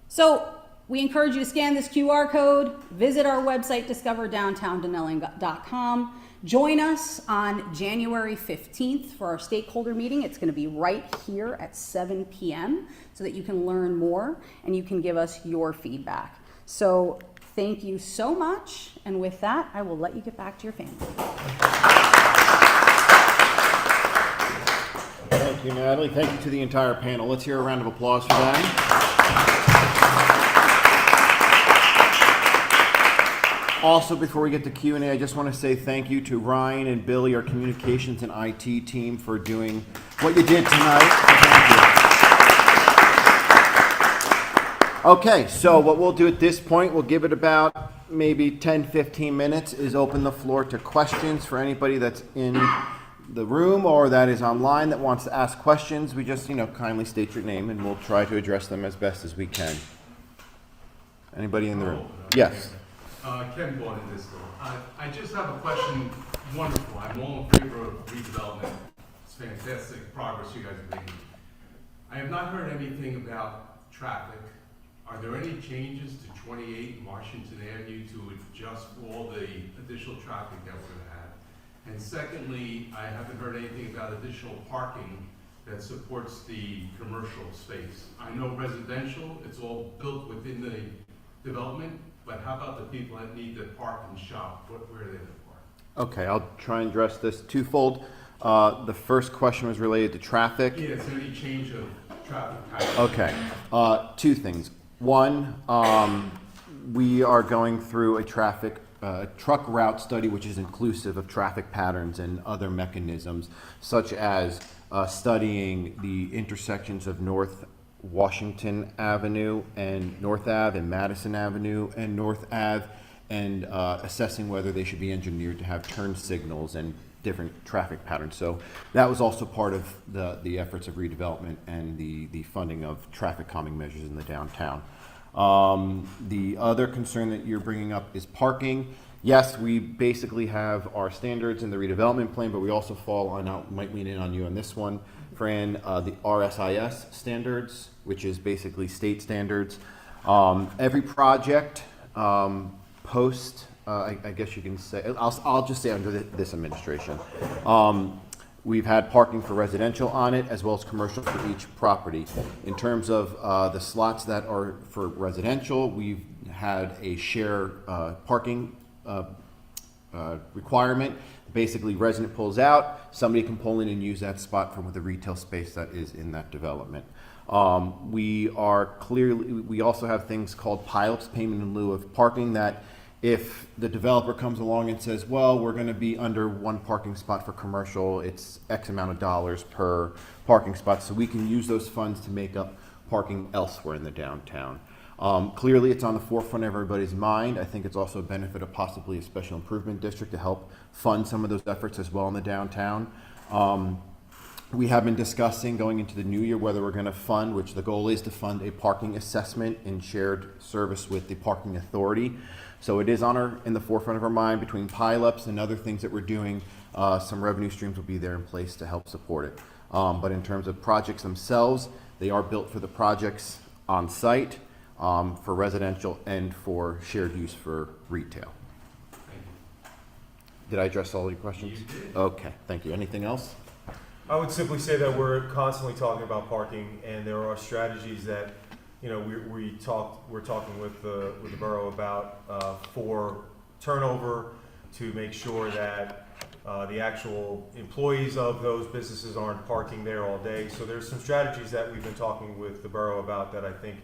So we encourage you to scan this QR code, visit our website, discoverdowntowndunellen.com. Join us on January 15th for our stakeholder meeting. It's going to be right here at 7 p.m. so that you can learn more and you can give us your feedback. So thank you so much. And with that, I will let you get back to your family. Thank you, Natalie. Thank you to the entire panel. Let's hear a round of applause for them. Also, before we get to Q&A, I just want to say thank you to Ryan and Billy, our communications and IT team, for doing what you did tonight. Thank you. Okay, so what we'll do at this point, we'll give it about maybe 10-15 minutes, is open the floor to questions for anybody that's in the room or that is online that wants to ask questions. We just, kindly state your name and we'll try to address them as best as we can. Anybody in the room? Yes. Ken bought in this door. I just have a question. Wonderful. I'm all in favor of redevelopment. It's fantastic progress you guys are making. I have not heard anything about traffic. Are there any changes to 28 Washington Avenue to adjust for all the additional traffic that we're going to have? And secondly, I haven't heard anything about additional parking that supports the commercial space. I know residential, it's all built within the development, but how about the people that need to park and shop? Where are they going to park? Okay, I'll try and address this twofold. The first question was related to traffic. Yeah, is there any change of traffic pattern? Okay, two things. One, we are going through a truck route study, which is inclusive of traffic patterns and other mechanisms, such as studying the intersections of North Washington Avenue and North Ave and Madison Avenue and North Ave, and assessing whether they should be engineered to have turn signals and different traffic patterns. So that was also part of the efforts of redevelopment and the funding of traffic calming measures in the downtown. The other concern that you're bringing up is parking. Yes, we basically have our standards in the redevelopment plan, but we also fall on, I might lean in on you on this one, Fran, the RSIS standards, which is basically state standards. Every project post, I guess you can say, I'll just say under this administration, we've had parking for residential on it as well as commercial for each property. In terms of the slots that are for residential, we've had a share parking requirement. Basically, resident pulls out, somebody can pull in and use that spot from the retail space that is in that development. We also have things called pilots, payment in lieu of parking, that if the developer comes along and says, well, we're going to be under one parking spot for commercial, it's X amount of dollars per parking spot, so we can use those funds to make up parking elsewhere in the downtown. Clearly, it's on the forefront of everybody's mind. I think it's also a benefit of possibly a special improvement district to help fund some of those efforts as well in the downtown. We have been discussing going into the new year whether we're going to fund, which the goal is to fund a parking assessment in shared service with the parking authority. So it is in the forefront of our mind. Between pile-ups and other things that we're doing, some revenue streams will be there in place to help support it. But in terms of projects themselves, they are built for the projects on site, for residential and for shared use for retail. Thank you. Did I address all your questions? You did. Okay, thank you. Anything else? I would simply say that we're constantly talking about parking, and there are strategies that we're talking with the borough about for turnover, to make sure that the actual employees of those businesses aren't parking there all day. So there's some strategies that we've been talking with the borough about that I think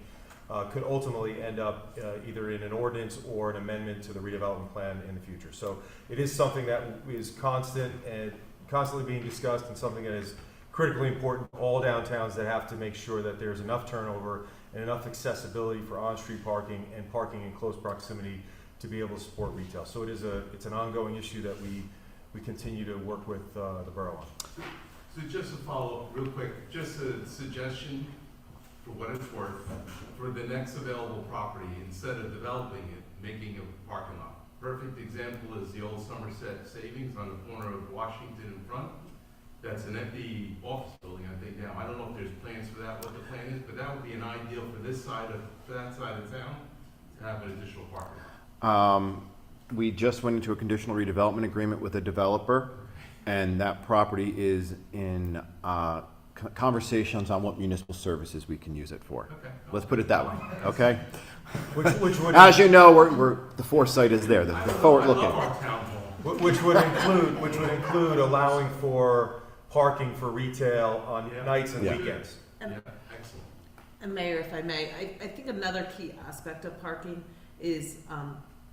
could ultimately end up either in an ordinance or an amendment to the redevelopment plan in the future. So it is something that is constant and constantly being discussed, and something that is critically important to all downtowns that have to make sure that there's enough turnover and enough accessibility for on-street parking and parking in close proximity to be able to support retail. So it's an ongoing issue that we continue to work with the borough on. So just to follow up real quick, just a suggestion. for what it's worth, for the next available property, instead of developing it, making a parking lot. Perfect example is the old Somerset Savings on the corner of Washington in front. That's an empty office building, I think now. I don't know if there's plans for that, what the plan is, but that would be an ideal for this side of, for that side of town, to have an additional parking lot. We just went into a conditional redevelopment agreement with a developer, and that property is in conversations on what municipal services we can use it for. Okay. Let's put it that way, okay? Which would As you know, the foresight is there, the forward I love looking. our town hall. which would include allowing for parking for retail on nights and Yeah. weekends. Yeah, excellent. And Mayor, if I may, I think another key aspect of parking is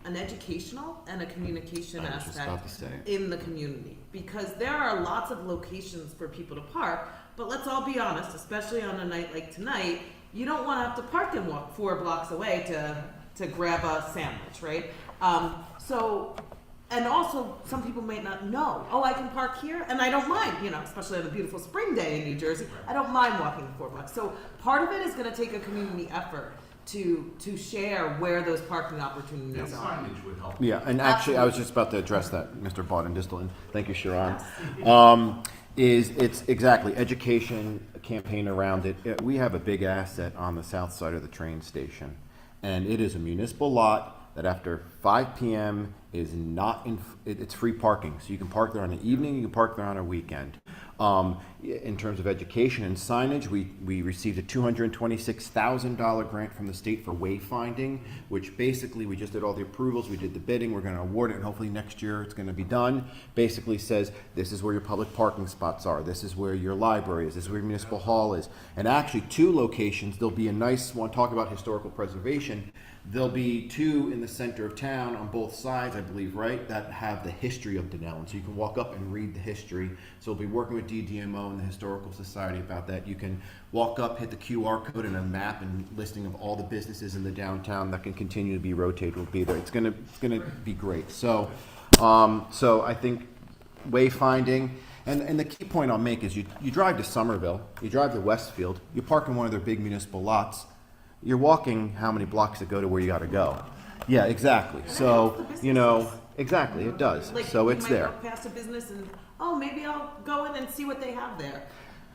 an educational and a communication I was just about aspect to say. in the community. Because there are lots of locations for people to park, but let's all be honest, especially on a night like tonight, you don't want to have to park and walk 4 blocks away to grab a sandwich, right? And also, some people might not know, oh, I can park here, and I don't mind, especially on a beautiful spring day in New Jersey, I don't mind walking 4 blocks. So part of it is going to take a community effort to share where those parking opportunities are. Signage would help. Yeah, and actually, I was just about to address that, Mr. Bawden Distelin. Thank you, Sharon. It's exactly education, a campaign around it. We have a big asset on the south side of the train station, and it is a municipal lot that after 5 p.m. is not it's free parking. So you can park there on the evening, you can park there on a weekend. In terms of education and signage, we received a $226,000 grant from the state for wayfinding, which basically we just did all the approvals, we did the bidding, we're going to award it, and hopefully next year it's going to be done. Basically says this is where your public parking spots are, this is where your library is, this is where your municipal hall is. And actually 2 locations, there'll be a nice one, talk about historical preservation. There'll be 2 in the center of town on both sides, I believe, right, that have the history of Dunellen. So you can walk up and read the history. So we'll be working with DDMO and the Historical Society about that. You can walk up, hit the QR code and a map and listing of all the businesses in the downtown that can continue to be rotated will be there. It's gonna be great. So I think wayfinding, and the key point I'll make is you drive to Somerville, you drive to Westfield, you park in one of their big municipal lots, you're walking how many blocks to go to where you got to go. Yeah, exactly. So, exactly, it does. So it's there. You might walk past a business and, oh, maybe I'll go in and see what they have there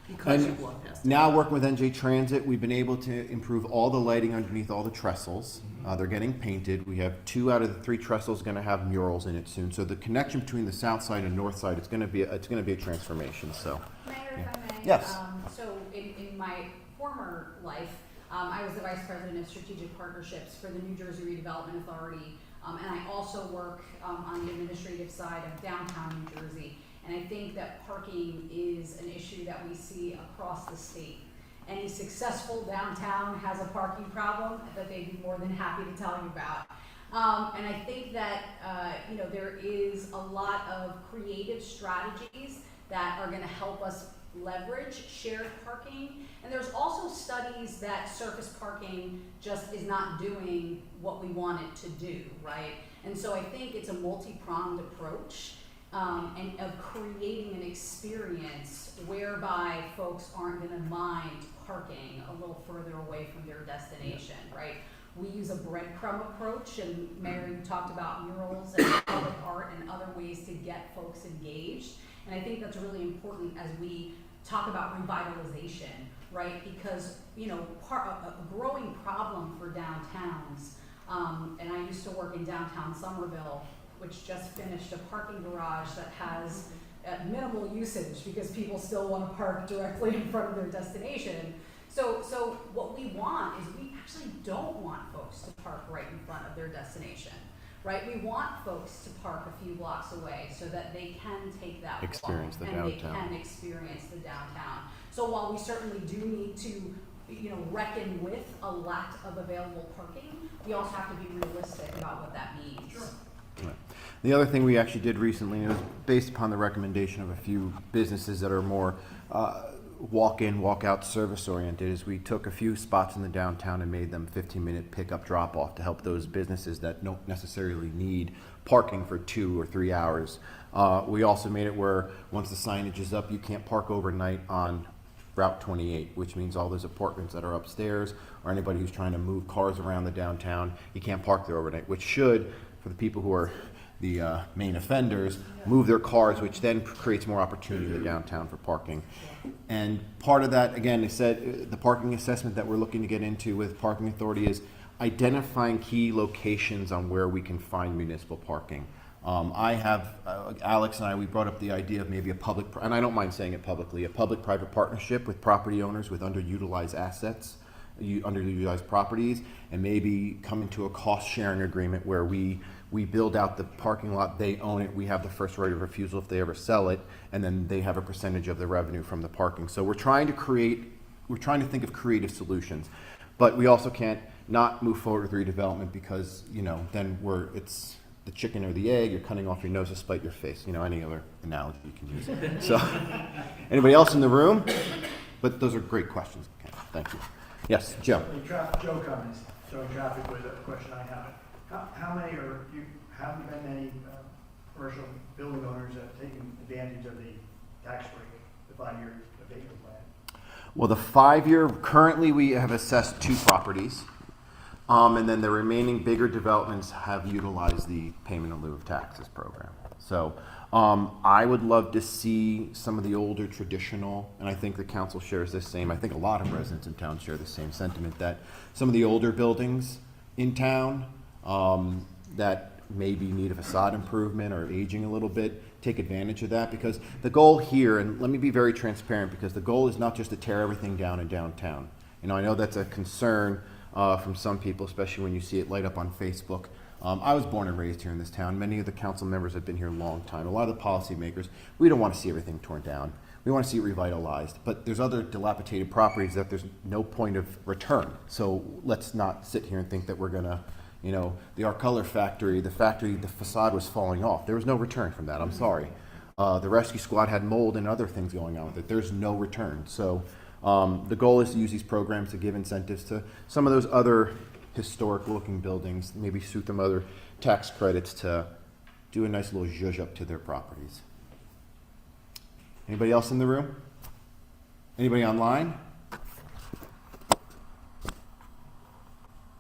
because you walk past it. Now working with NJ Transit, we've been able to improve all the lighting underneath all the trestles. They're getting painted. We have 2 out of the 3 trestles going to have murals in it soon. So the connection between the south side and north side, it's going to be a transformation. So, Mayor, if I may. Yes. So in my former life, I was the Vice President of Strategic Partnerships for the New Jersey Redevelopment Authority, and I also work on the administrative side of downtown New Jersey. And I think that parking is an issue that we see across the state. Any successful downtown has a parking problem that they'd be more than happy to tell you about. And I think that there is a lot of creative strategies that are going to help us leverage shared parking. And there's also studies that surface parking just is not doing what we want it to do, right? And so I think it's a multi-pronged approach and of creating an experience whereby folks aren't going to mind parking a little further away from their destination, right? We use a breadcrumb approach, and Mary talked about murals and public art and other ways to get folks engaged. And I think that's really important as we talk about revitalization, right? Because, a growing problem for downtowns, and I used to work in downtown Somerville, which just finished a parking garage that has minimal usage because people still want to park directly in front of their destination. So what we want is we actually don't want folks to park right in front of their destination, right? We want folks to park a few blocks away so that they can take that Experience walk the and downtown. they can experience the downtown. So while we certainly do need to, reckon with a lack of available parking, we also have to be realistic about what that means. Sure. Right. The other thing we actually did recently, and it was based upon the recommendation of a few businesses that are more walk-in, walk-out service oriented, is we took a few spots in the downtown and made them 15-minute pickup drop-off to help those businesses that don't necessarily need parking for 2 or 3 hours. We also made it where once the signage is up, you can't park overnight on Route 28, which means all those apartments that are upstairs or anybody who's trying to move cars around the downtown, you can't park there overnight, which should, for the people who are the main offenders, move their cars, which then creates more opportunity in the downtown for parking. And part of that, again, they said the parking assessment that we're looking to get into with Parking Authority is identifying key locations on where we can find municipal parking. Alex and I, we brought up the idea of maybe a public, and I don't mind saying it publicly, a public-private partnership with property owners with underutilized assets, underutilized properties, and maybe come into a cost-sharing agreement where we build out the parking lot, they own it, we have the first right of refusal if they ever sell it, and then they have a percentage of the revenue from the parking. So we're trying to think of creative solutions, but we also can't not move forward with redevelopment because, then it's the chicken or the egg, you're cutting off your nose to spite your face, any other analogy you can use. So, anybody else in the room? But those are great questions. Okay, thank you. Yes, Joe. Joe Cummins, Joe Traffic with a question I have. Have there been any commercial building owners that have taken advantage of the tax break, the 5-year abatement plan? Well, the 5-year, currently we have assessed 2 properties. And then the remaining bigger developments have utilized the payment in lieu of taxes program. So I would love to see some of the older traditional, and I think the council shares this same, I think a lot of residents in town share the same sentiment, that some of the older buildings in town that maybe need a facade improvement or aging a little bit, take advantage of that, because the goal here, and let me be very transparent, because the goal is not just to tear everything down in downtown. I know that's a concern from some people, especially when you see it light up on Facebook. I was born and raised here in this town. Many of the council members have been here a long time. A lot of the policymakers, we don't want to see everything torn down. We want to see it revitalized. But there's other dilapidated properties that there's no point of return. So let's not sit here and think that we're going to, the Art Color factory, the facade was falling off. There was no return from that. I'm sorry. The rescue squad had mold and other things going on with it. There's no return. So the goal is to use these programs to give incentives to some of those other historic looking buildings, maybe suit them other tax credits to do a nice little zhuzh up to their properties. Anybody else in the room? Anybody online?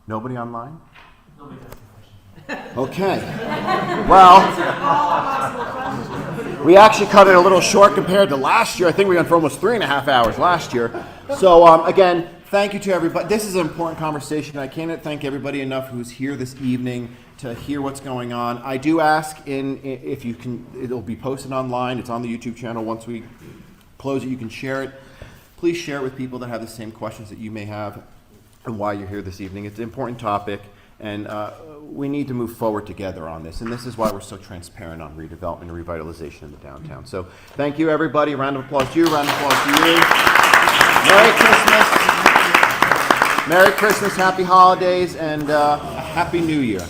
Nobody online? Nobody has any questions. Okay. Well, we actually cut it a little short compared to last year. I think we went for almost 3.5 hours last year. So again, thank you to everybody. This is an important conversation. I can't thank everybody enough who's here this evening to hear what's going on. I do ask, if you can, it'll be posted online. It's on the YouTube channel. Once we close it, you can share it. Please share it with people that have the same questions that you may have and why you're here this evening. It's an important topic, and we need to move forward together on this. And this is why we're so transparent on redevelopment and revitalization in the downtown. So thank you, everybody. Round of applause to you. Round of applause to you. Merry Christmas. Merry Christmas, happy holidays, and a Happy New Year.